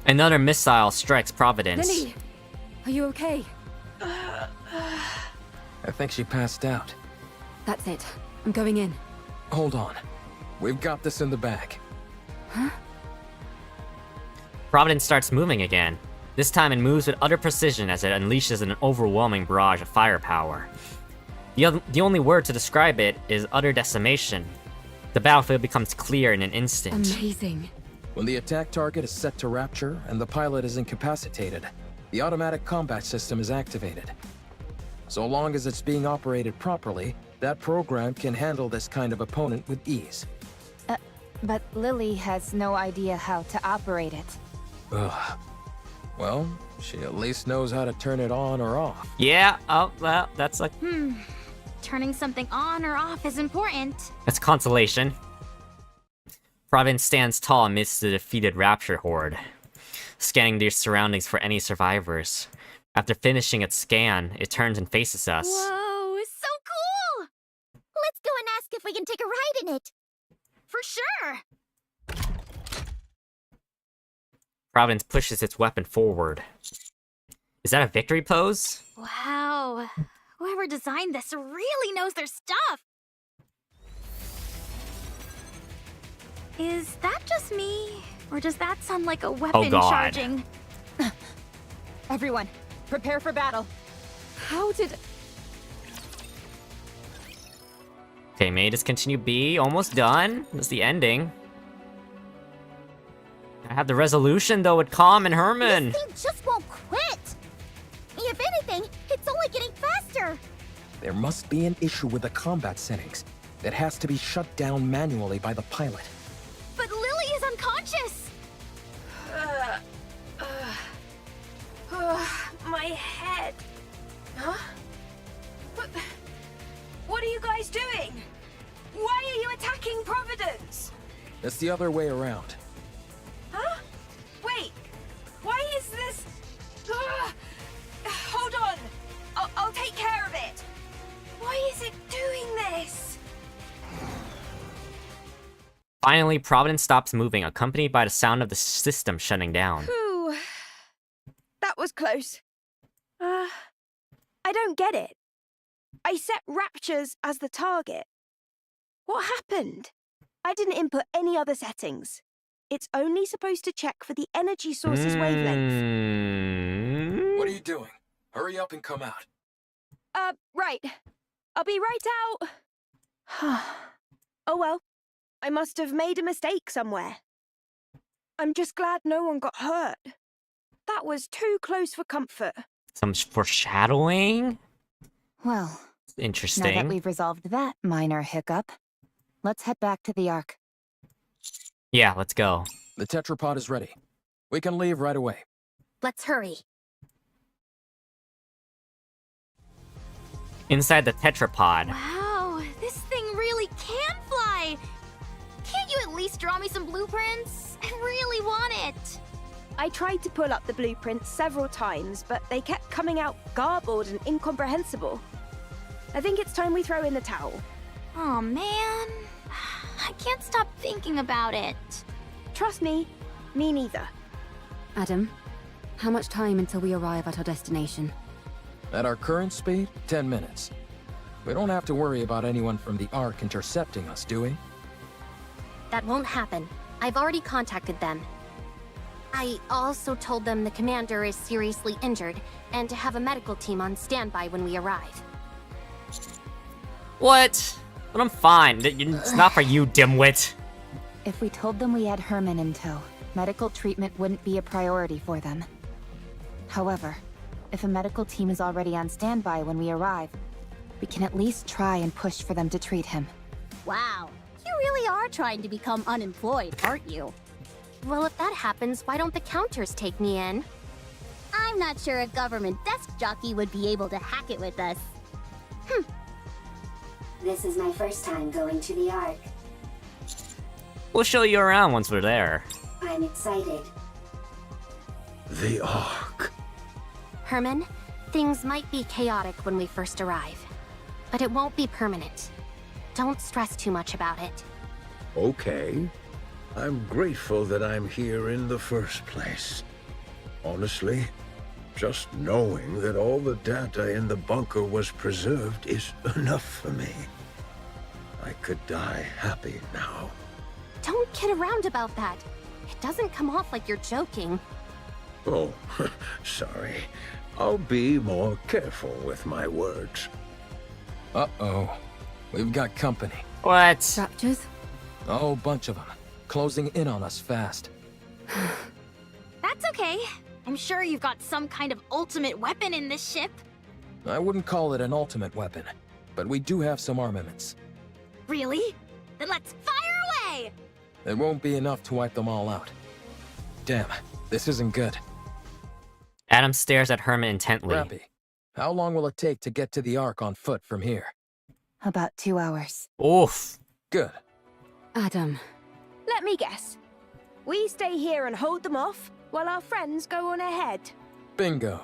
Another missile strikes Providence. Lily, are you okay? I think she passed out. That's it. I'm going in. Hold on. We've got this in the bag. Huh? Providence starts moving again. This time it moves with utter precision as it unleashes an overwhelming barrage of firepower. The only word to describe it is utter decimation. The battlefield becomes clear in an instant. Amazing. When the attack target is set to Rapture and the pilot is incapacitated, the automatic combat system is activated. So long as it's being operated properly, that program can handle this kind of opponent with ease. But Lily has no idea how to operate it. Ugh. Well, she at least knows how to turn it on or off. Yeah, oh, well, that's like... Turning something on or off is important. That's consolation. Providence stands tall amidst the defeated Rapture horde, scanning their surroundings for any survivors. After finishing its scan, it turns and faces us. Whoa, so cool! Let's go and ask if we can take a ride in it. For sure! Providence pushes its weapon forward. Is that a victory pose? Wow. Whoever designed this really knows their stuff. Is that just me? Or does that sound like a weapon charging? Everyone, prepare for battle. How did... Okay, may discontinue B. Almost done. That's the ending. I have the resolution, though, with Calm and Herman. This thing just won't quit. If anything, it's only getting faster. There must be an issue with the combat settings that has to be shut down manually by the pilot. But Lily is unconscious! My head. Huh? What are you guys doing? Why are you attacking Providence? It's the other way around. Huh? Wait. Why is this... Hold on. I'll take care of it. Why is it doing this? Finally, Providence stops moving, accompanied by the sound of the system shutting down. Whew. That was close. I don't get it. I set Raptures as the target. What happened? I didn't input any other settings. It's only supposed to check for the energy source's wavelength. What are you doing? Hurry up and come out. Right. I'll be right out. Oh well. I must have made a mistake somewhere. I'm just glad no one got hurt. That was too close for comfort. Some foreshadowing? Well, interesting. now that we've resolved that minor hiccup, Let's head back to the Ark. Yeah, let's go. The tetrapod is ready. We can leave right away. Let's hurry. Inside the tetrapod. Wow, this thing really can fly! Can't you at least draw me some blueprints? I really want it! I tried to pull up the blueprints several times, but they kept coming out garbled and incomprehensible. I think it's time we throw in the towel. Oh man, I can't stop thinking about it. Trust me, me neither. Adam, how much time until we arrive at our destination? At our current speed, 10 minutes. We don't have to worry about anyone from the Ark intercepting us, do we? That won't happen. I've already contacted them. I also told them the commander is seriously injured, and to have a medical team on standby when we arrive. What? But I'm fine. It's not for you, dimwit. If we told them we had Herman in tow, medical treatment wouldn't be a priority for them. However, if a medical team is already on standby when we arrive, we can at least try and push for them to treat him. Wow, you really are trying to become unemployed, aren't you? Well, if that happens, why don't the counters take me in? I'm not sure a government desk jockey would be able to hack it with us. This is my first time going to the Ark. We'll show you around once we're there. I'm excited. The Ark. Herman, things might be chaotic when we first arrive, but it won't be permanent. Don't stress too much about it. Okay. I'm grateful that I'm here in the first place. Honestly, just knowing that all the data in the bunker was preserved is enough for me. I could die happy now. Don't kid around about that. It doesn't come off like you're joking. Oh, sorry. I'll be more careful with my words. Uh-oh. We've got company. What? Raptors? A whole bunch of them. Closing in on us fast. That's okay. I'm sure you've got some kind of ultimate weapon in this ship. I wouldn't call it an ultimate weapon, but we do have some armaments. Really? Then let's fire away! It won't be enough to wipe them all out. Damn, this isn't good. Adam stares at Herman intently. Rappy, how long will it take to get to the Ark on foot from here? About 2 hours. Oof. Good. Adam. Let me guess. We stay here and hold them off, while our friends go on ahead. Bingo.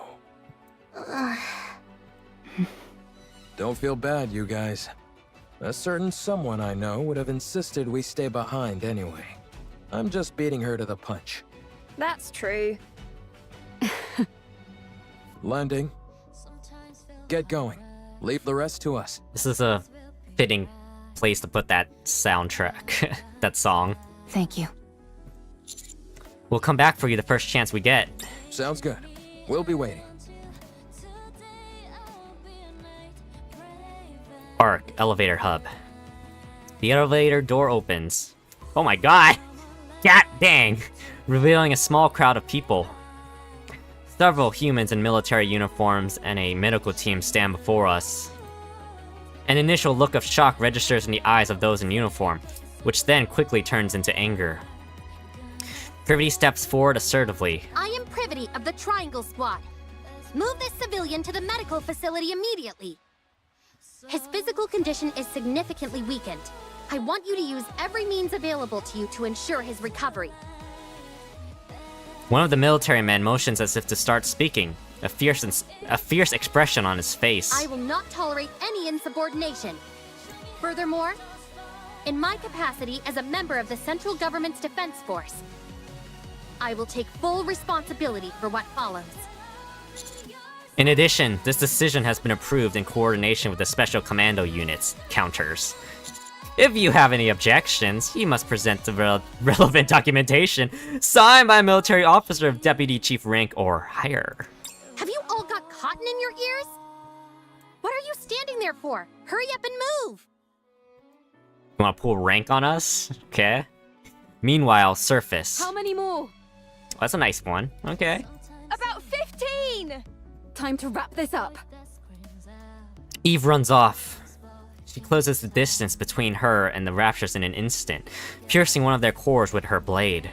Don't feel bad, you guys. A certain someone I know would have insisted we stay behind anyway. I'm just beating her to the punch. That's true. Landing. Get going. Leave the rest to us. This is a fitting place to put that soundtrack, that song. Thank you. We'll come back for you the first chance we get. Sounds good. We'll be waiting. Ark, elevator hub. The elevator door opens. Oh my god! God dang! Revealing a small crowd of people. Several humans in military uniforms and a medical team stand before us. An initial look of shock registers in the eyes of those in uniform, which then quickly turns into anger. Privity steps forward assertively. I am Privity of the Triangle Squad. Move this civilian to the medical facility immediately. His physical condition is significantly weakened. I want you to use every means available to you to ensure his recovery. One of the military men motions as if to start speaking, a fierce expression on his face. I will not tolerate any insubordination. Furthermore, in my capacity as a member of the Central Government's Defense Force, I will take full responsibility for what follows. In addition, this decision has been approved in coordination with the Special Commando Unit's counters. If you have any objections, you must present the relevant documentation signed by a military officer of deputy chief rank or higher. Have you all got cotton in your ears? What are you standing there for? Hurry up and move! You wanna pull rank on us? Okay. Meanwhile, surface. How many more? That's a nice one. Okay. About 15! Time to wrap this up. Eve runs off. She closes the distance between her and the Raptures in an instant, piercing one of their cores with her blade.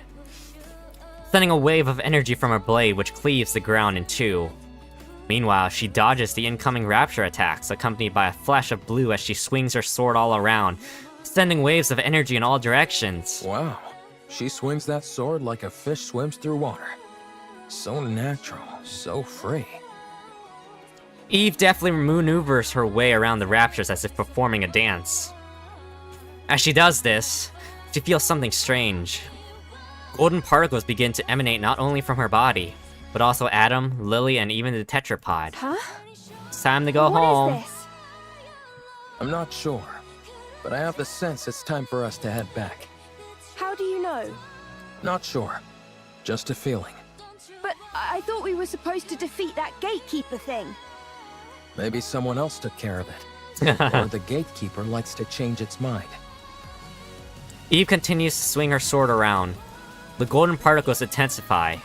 Sending a wave of energy from her blade which cleaves the ground in two. Meanwhile, she dodges the incoming Rapture attacks, accompanied by a flash of blue as she swings her sword all around, sending waves of energy in all directions. Wow, she swings that sword like a fish swims through water. So natural, so free. Eve deftly maneuvers her way around the Raptures as if performing a dance. As she does this, she feels something strange. Golden particles begin to emanate not only from her body, but also Adam, Lily, and even the tetrapod. Huh? It's time to go home. What is this? I'm not sure, but I have the sense it's time for us to head back. How do you know? Not sure, just a feeling. But I thought we were supposed to defeat that gatekeeper thing. Maybe someone else took care of it. Or the gatekeeper likes to change its mind. Eve continues to swing her sword around. The golden particles intensify.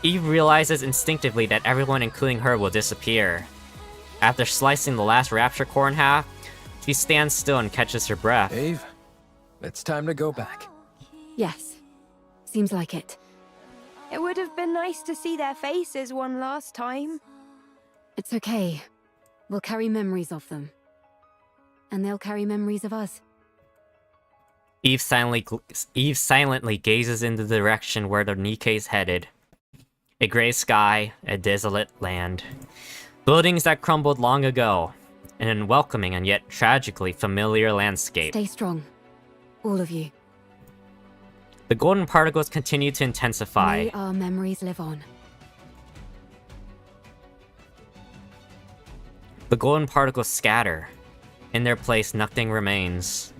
Eve realizes instinctively that everyone, including her, will disappear. After slicing the last Rapture core in half, she stands still and catches her breath. Eve, it's time to go back. Yes. Seems like it. It would have been nice to see their faces one last time. It's okay. We'll carry memories of them. And they'll carry memories of us. Eve silently gazes in the direction where the Nikke's headed. A gray sky, a desolate land. Buildings that crumbled long ago. An unwelcoming and yet tragically familiar landscape. Stay strong. All of you. The golden particles continue to intensify. May our memories live on. The golden particles scatter. In their place, nothing remains.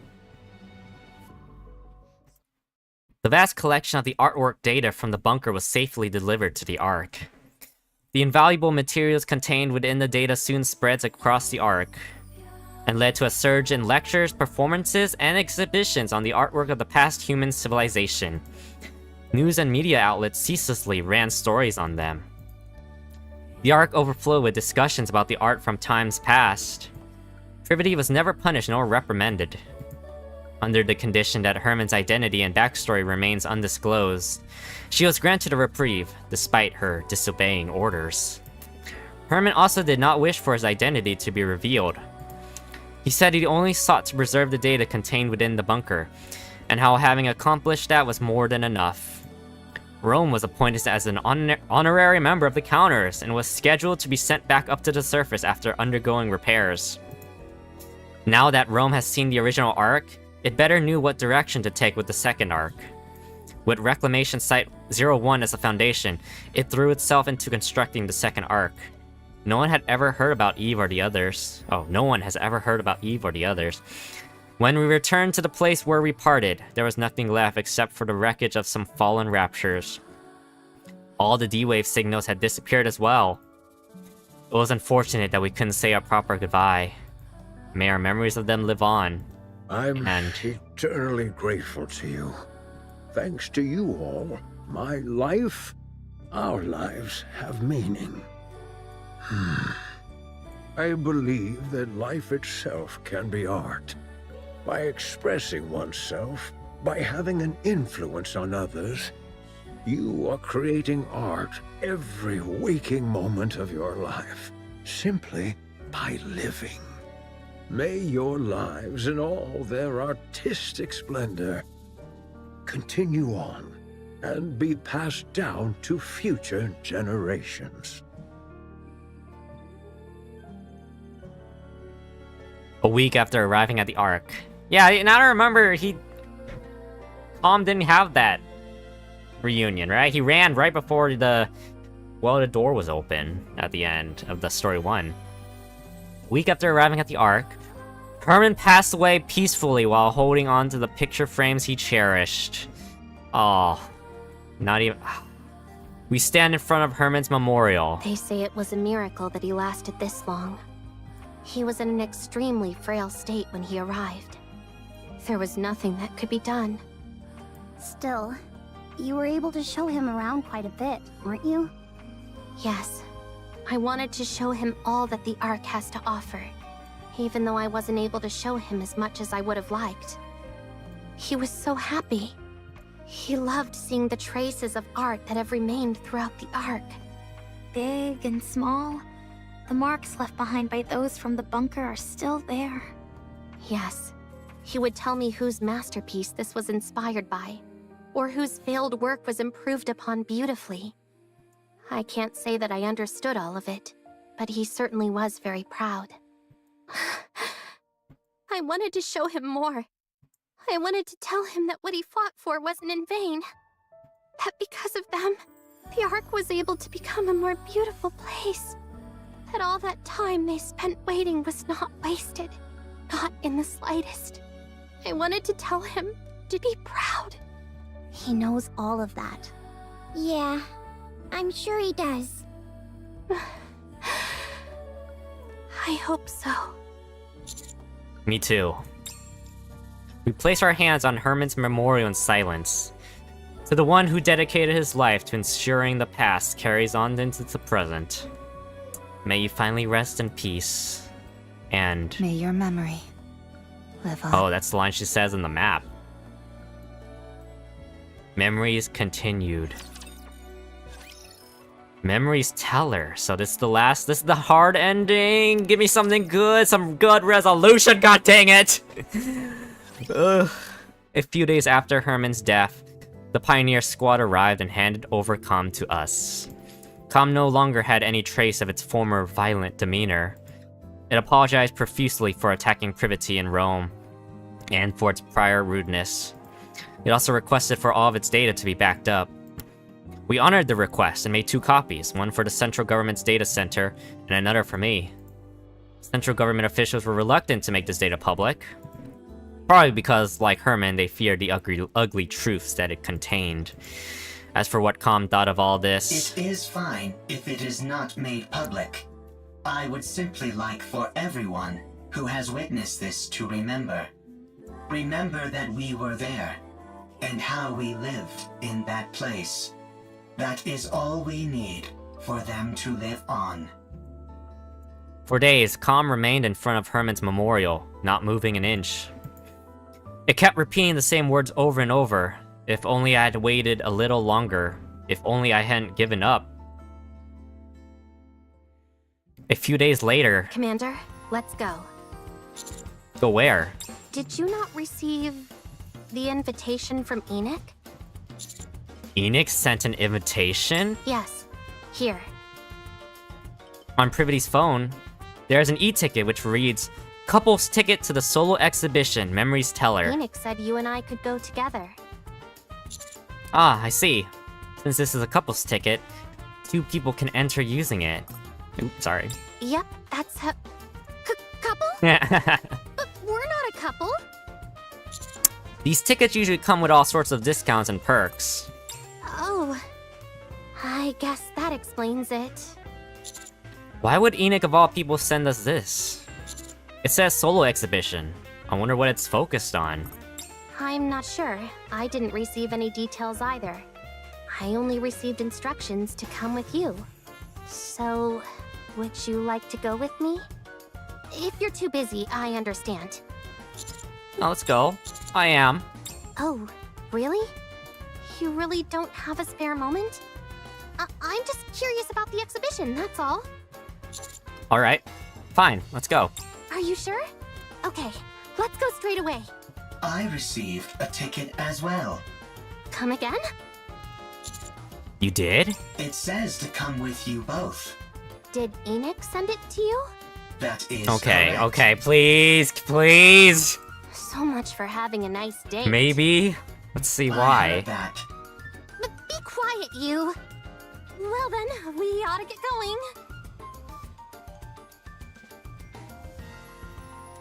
The vast collection of the artwork data from the bunker was safely delivered to the Ark. The invaluable materials contained within the data soon spreads across the Ark, and led to a surge in lectures, performances, and exhibitions on the artwork of the past human civilization. News and media outlets ceaselessly ran stories on them. The Ark overflowed with discussions about the art from times past. Privity was never punished nor reprimanded. Under the condition that Herman's identity and backstory remains undisclosed, she was granted a reprieve, despite her disobeying orders. Herman also did not wish for his identity to be revealed. He said he only sought to preserve the data contained within the bunker, and how having accomplished that was more than enough. Rome was appointed as an honorary member of the Counters, and was scheduled to be sent back up to the surface after undergoing repairs. Now that Rome has seen the original Ark, it better knew what direction to take with the second Ark. With Reclamation Site 01 as a foundation, it threw itself into constructing the second Ark. No one had ever heard about Eve or the others. No one has ever heard about Eve or the others. When we returned to the place where we parted, there was nothing left except for the wreckage of some fallen Raptures. All the D-Wave signals had disappeared as well. It was unfortunate that we couldn't say a proper goodbye. May our memories of them live on. I'm eternally grateful to you. Thanks to you all, my life, our lives have meaning. I believe that life itself can be art. By expressing oneself, by having an influence on others, you are creating art every waking moment of your life, simply by living. May your lives in all their artistic splendor continue on and be passed down to future generations. A week after arriving at the Ark. Yeah, now I remember Tom didn't have that reunion, right? He ran right before the door was open at the end of the story 1. A week after arriving at the Ark, Herman passed away peacefully while holding on to the picture frames he cherished. Oh, not even... We stand in front of Herman's memorial. They say it was a miracle that he lasted this long. He was in an extremely frail state when he arrived. There was nothing that could be done. Still, you were able to show him around quite a bit, weren't you? Yes. I wanted to show him all that the Ark has to offer. even though I wasn't able to show him as much as I would have liked. He was so happy. He loved seeing the traces of art that have remained throughout the Ark. Big and small, the marks left behind by those from the bunker are still there. Yes. He would tell me whose masterpiece this was inspired by, or whose failed work was improved upon beautifully. I can't say that I understood all of it, but he certainly was very proud. I wanted to show him more. I wanted to tell him that what he fought for wasn't in vain. That because of them, the Ark was able to become a more beautiful place. That all that time they spent waiting was not wasted. Not in the slightest. I wanted to tell him to be proud. He knows all of that. Yeah, I'm sure he does. I hope so. Me too. We place our hands on Herman's memorial in silence. To the one who dedicated his life to ensuring the past carries on into the present. May you finally rest in peace. And... May your memory live on. Oh, that's the line she says in the map. Memories continued. Memories tell her. So this is the last, this is the hard ending. Give me something good, some good resolution, god dang it! Ugh. A few days after Herman's death, the Pioneer Squad arrived and handed over Com to us. Com no longer had any trace of its former violent demeanor. It apologized profusely for attacking Privity in Rome, and for its prior rudeness. It also requested for all of its data to be backed up. We honored the request and made 2 copies, one for the central government's data center, and another for me. Central government officials were reluctant to make this data public. Probably because, like Herman, they feared the ugly truths that it contained. As for what Com thought of all this... It is fine if it is not made public. I would simply like for everyone who has witnessed this to remember. Remember that we were there, and how we lived in that place. That is all we need for them to live on. For days, Com remained in front of Herman's memorial, not moving an inch. It kept repeating the same words over and over. If only I had waited a little longer. If only I hadn't given up. A few days later... Commander, let's go. Go where? Did you not receive the invitation from Enoch? Enoch sent an invitation? Yes. Here. On Privity's phone, there's an e-ticket which reads, Couple's ticket to the solo exhibition, Memories Teller. Enoch said you and I could go together. Ah, I see. Since this is a couple's ticket, 2 people can enter using it. Oops, sorry. Yep, that's a... couple? But we're not a couple. These tickets usually come with all sorts of discounts and perks. Oh, I guess that explains it. Why would Enoch of all people send us this? It says solo exhibition. I wonder what it's focused on. I'm not sure. I didn't receive any details either. I only received instructions to come with you. So, would you like to go with me? If you're too busy, I understand. Oh, let's go. I am. Oh, really? You really don't have a spare moment? I'm just curious about the exhibition, that's all. Alright. Fine, let's go. Are you sure? Okay, let's go straight away. I received a ticket as well. Come again? You did? It says to come with you both. Did Enoch send it to you? That is okay, correct. okay, please, please. So much for having a nice date. Maybe? Let's see why. That. But be quiet, you. Well then, we ought to get going.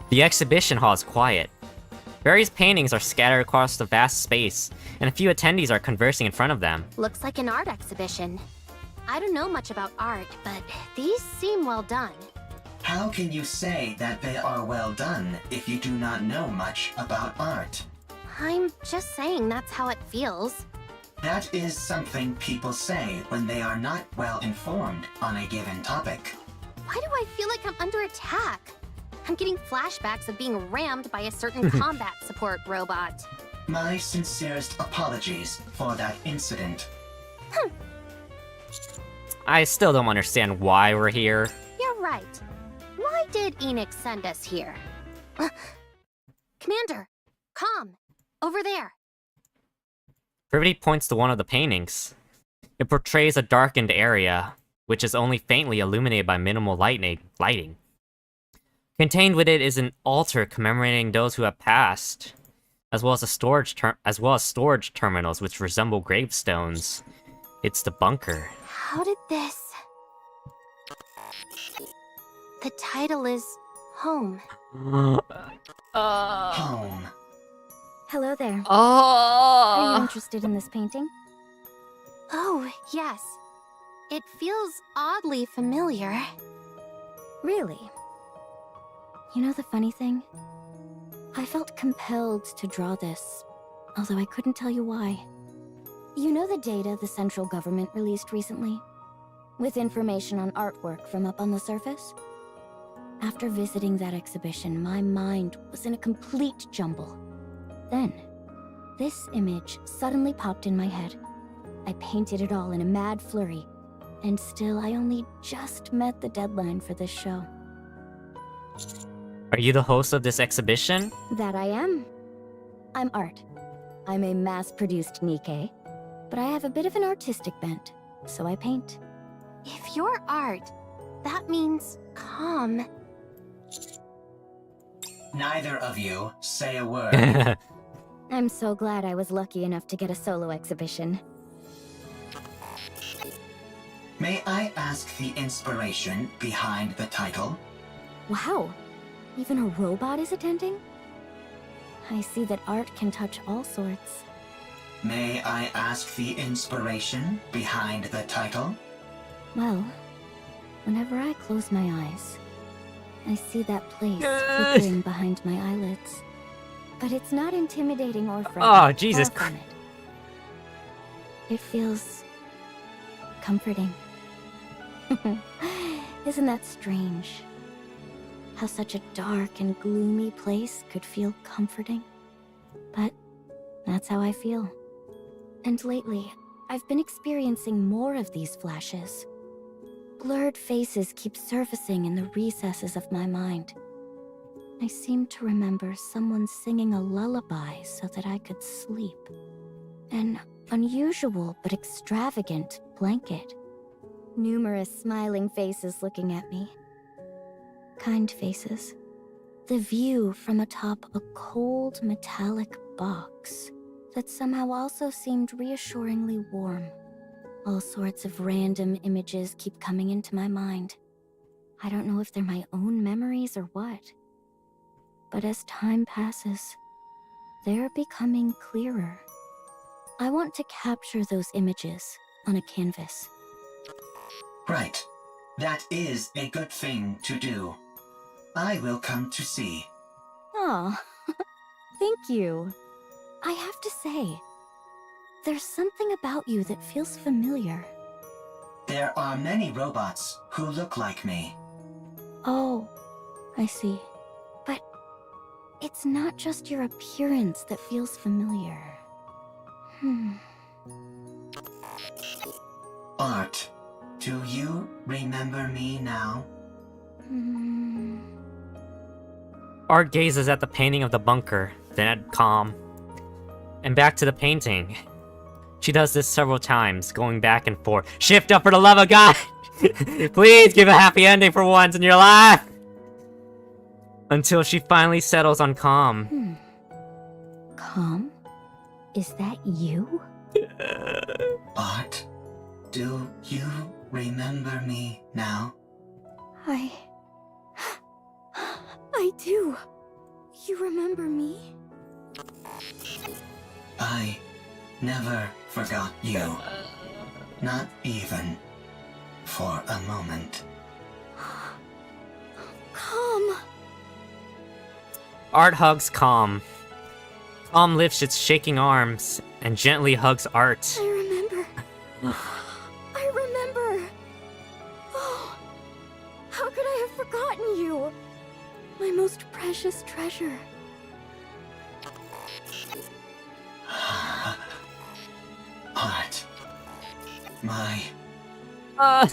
The exhibition hall is quiet. Various paintings are scattered across the vast space, and a few attendees are conversing in front of them. Looks like an art exhibition. I don't know much about art, but these seem well done. How can you say that they are well done if you do not know much about art? I'm just saying that's how it feels. That is something people say when they are not well informed on a given topic. Why do I feel like I'm under attack? I'm getting flashbacks of being rammed by a certain combat support robot. My sincerest apologies for that incident. I still don't understand why we're here. You're right. Why did Enix send us here? Commander, calm. Over there. Privity points to one of the paintings. It portrays a darkened area, which is only faintly illuminated by minimal lighting. Contained with it is an altar commemorating those who have passed, as well as storage terminals which resemble gravestones. It's the bunker. How did this... The title is Home. Home. Hello there. Oh. Are you interested in this painting? Oh, yes. It feels oddly familiar. Really? You know the funny thing? I felt compelled to draw this, although I couldn't tell you why. You know the data the central government released recently? With information on artwork from up on the surface? After visiting that exhibition, my mind was in a complete jumble. Then, this image suddenly popped in my head. I painted it all in a mad flurry, and still I only just met the deadline for this show. Are you the host of this exhibition? That I am. I'm Art. I'm a mass-produced Nikke, but I have a bit of an artistic bent, so I paint. If you're Art, that means calm. Neither of you say a word. I'm so glad I was lucky enough to get a solo exhibition. May I ask the inspiration behind the title? Wow, even a robot is attending? I see that art can touch all sorts. May I ask the inspiration behind the title? Well, whenever I close my eyes, I see that place flickering behind my eyelids. But it's not intimidating or frightening. Oh, Jesus Far from it. It feels... comforting. Isn't that strange? How such a dark and gloomy place could feel comforting? But that's how I feel. And lately, I've been experiencing more of these flashes. Blurred faces keep surfacing in the recesses of my mind. I seem to remember someone singing a lullaby so that I could sleep. An unusual but extravagant blanket. Numerous smiling faces looking at me. Kind faces. The view from atop a cold metallic box that somehow also seemed reassuringly warm. All sorts of random images keep coming into my mind. I don't know if they're my own memories or what. But as time passes, they're becoming clearer. I want to capture those images on a canvas. Right. That is a good thing to do. I will come to see. Aw, thank you. I have to say, there's something about you that feels familiar. There are many robots who look like me. Oh, I see. But it's not just your appearance that feels familiar. Art, do you remember me now? Art gazes at the painting of the bunker, then at Calm, and back to the painting. She does this several times, going back and forth. Shift up for the love of God! Please give a happy ending for once in your life! Until she finally settles on Calm. Calm? Is that you? Art, do you remember me now? I do. You remember me? I never forgot you. Not even for a moment. Calm. Art hugs Calm. Calm lifts its shaking arms and gently hugs Art. I remember. I remember. Oh, how could I have forgotten you? My most precious treasure. Art. My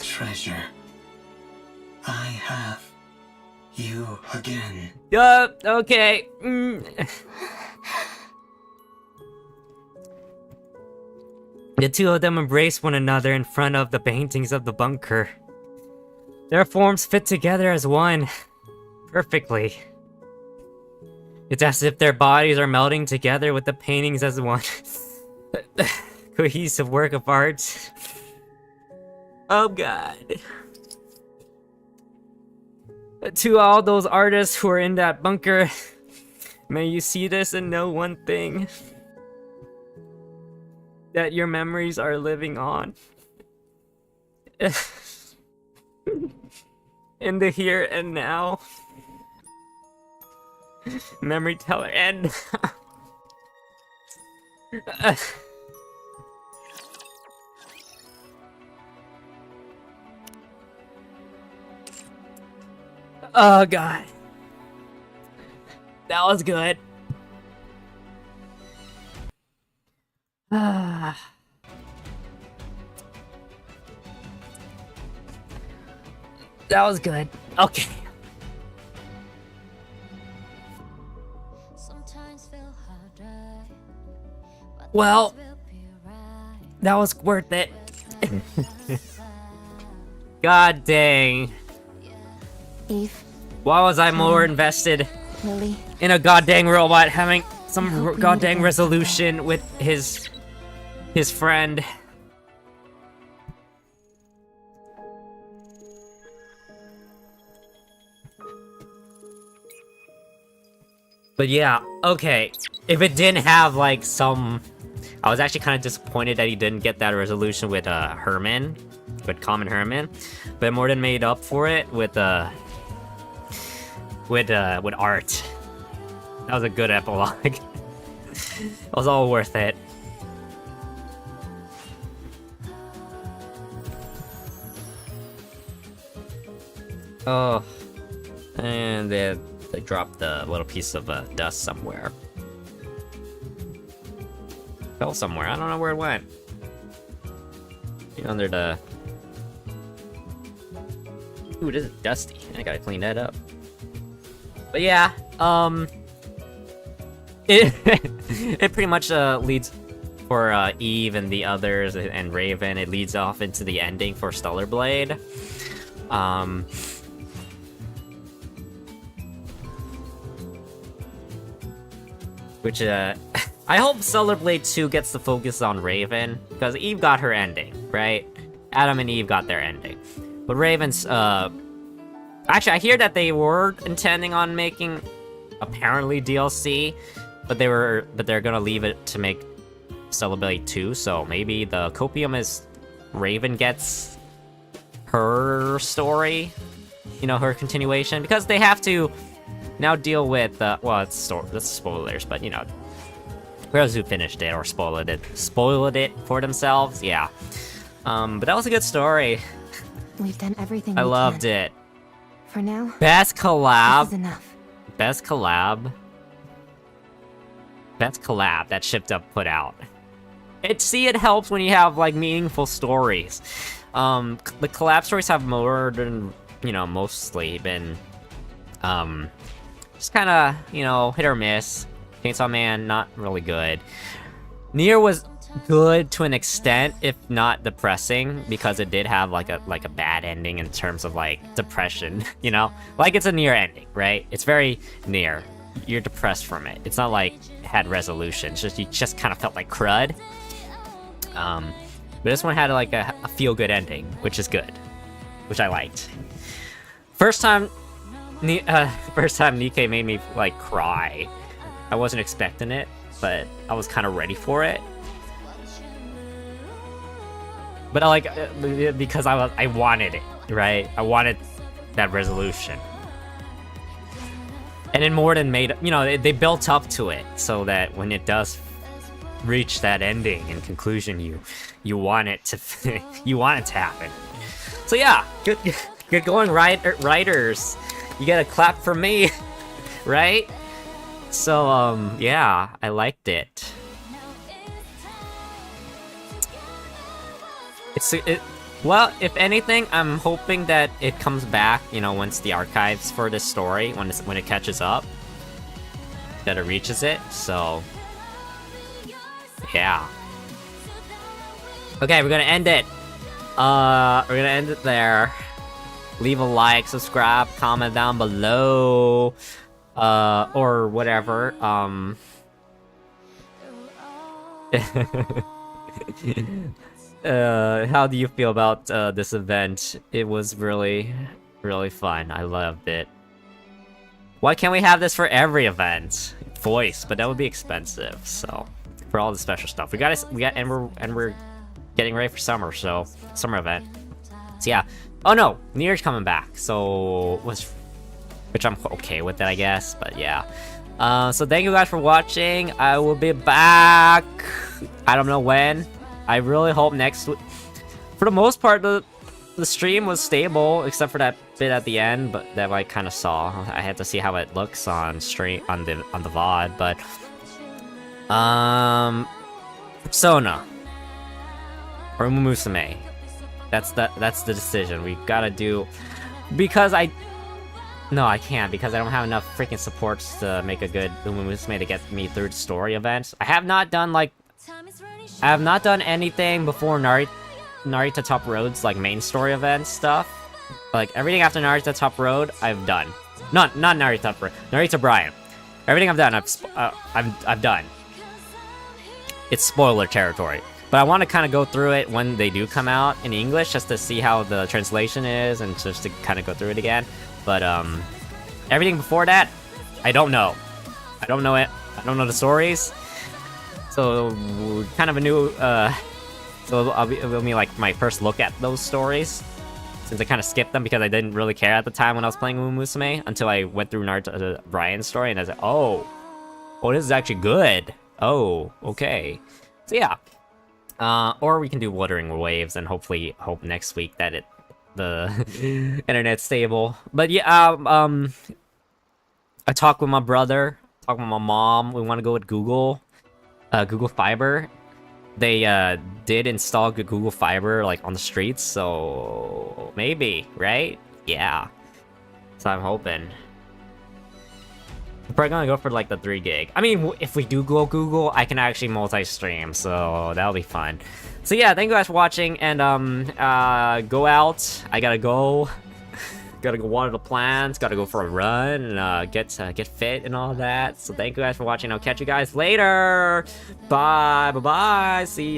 treasure. I have you again. Yup, okay. The two of them embrace one another in front of the paintings of the bunker. Their forms fit together as one. Perfectly. It's as if their bodies are melding together with the paintings as one. Cohesive work of art. Oh god. To all those artists who are in that bunker, may you see this and know one thing. That your memories are living on. In the here and now. Memory teller and... Oh god. That was good. That was good. Okay. Well, that was worth it. God dang. Eve. Why was I more invested Lily. in a goddamn robot having some goddamn resolution with his friend? But yeah, okay. If it didn't have like some... I was actually kind of disappointed that he didn't get that resolution with Herman. With Common Herman. But more than made up for it with Art. That was a good epilogue. It was all worth it. Oh. And they dropped the little piece of dust somewhere. Fell somewhere. I don't know where it went. Under the... Ooh, this is dusty. I gotta clean that up. But yeah, it pretty much leads for Eve and the others and Raven. It leads off into the ending for Stellar Blade. Which I hope Stellar Blade 2 gets the focus on Raven, because Eve got her ending, right? Adam and Eve got their ending. But Raven's, actually, I hear that they were intending on making, apparently, DLC, but they're gonna leave it to make Stellar Blade 2, so maybe the Copium is Raven gets her story, you know, her continuation, because they have to now deal with, well, that's spoilers, but, you know, whoever who finished it or spoiled it for themselves, yeah. But that was a good story. We've done everything I we loved can. it. For now, Best collab. this is enough. Best collab. Best collab that Shipped Up put out. It helps when you have, like, meaningful stories. The collab stories have more than, you know, mostly been, just kinda, you know, hit or miss. Chainsaw Man, not really good. Nier was good to an extent, if not depressing, because it did have like a bad ending in terms of like depression, you know? Like it's a Nier ending, right? It's very Nier. You're depressed from it. It's not like it had resolution. It's just you just kind of felt like crud. But this one had like a feel-good ending, which is good, which I liked. First time Nikke made me like cry. I wasn't expecting it, but I was kind of ready for it. But I like because I wanted it, right? I wanted that resolution. And then Morden made, you know, they built up to it so that when it does reach that ending and conclusion, you want it to you want it to happen. So yeah, good going writers. You get a clap from me. right? So, yeah, I liked it. Well, if anything, I'm hoping that it comes back, you know, once the archives for this story, when it catches up, that it reaches it, so... yeah. Okay, we're gonna end it. We're gonna end it there. Leave a like, subscribe, comment down below, or whatever. How do you feel about this event? It was really, really fun. I loved it. Why can't we have this for every event? Voice, but that would be expensive. So, for all the special stuff, and we're getting ready for summer. So, summer event. So yeah. Oh no, New Year's coming back. So, which I'm okay with it, I guess. But yeah. So thank you guys for watching. I will be back. I don't know when. I really hope next week. For the most part, the stream was stable, except for that bit at the end, but that I kind of saw. I had to see how it looks on stream on the VOD, but Persona or Musume. That's the decision. We gotta do, because no, I can't, because I don't have enough freaking supports to make a good Musume to get me through the story events. I have not done anything before Narita Top Road's like main story event stuff. Like everything after Narita Top Road, I've done. Not Narita Top Road, Narita Brian. Everything I've done, I've done. It's spoiler territory, but I want to kind of go through it when they do come out in English, just to see how the translation is, and just to kind of go through it again. But everything before that, I don't know. I don't know it. I don't know the stories. So kind of a new. So it'll be like my first look at those stories, since I kind of skipped them because I didn't really care at the time when I was playing Musume, until I went through Naruto Brian's story and I was like, oh, this is actually good. Oh, okay. So yeah. Or we can do Wuthering Waves and hopefully hope next week that the internet's stable. But yeah, I talked with my brother, talked with my mom. We want to go with Google Fiber. They did install Google Fiber like on the streets, so maybe, right? Yeah. So I'm hoping. We're probably gonna go for like the 3 gig. I mean, if we do go Google, I can actually multi-stream, so that'll be fun. So yeah, thank you guys for watching, and go out. I gotta go. Gotta go water the plants, gotta go for a run, and get fit and all that. So thank you guys for watching. I'll catch you guys later. Bye, see you.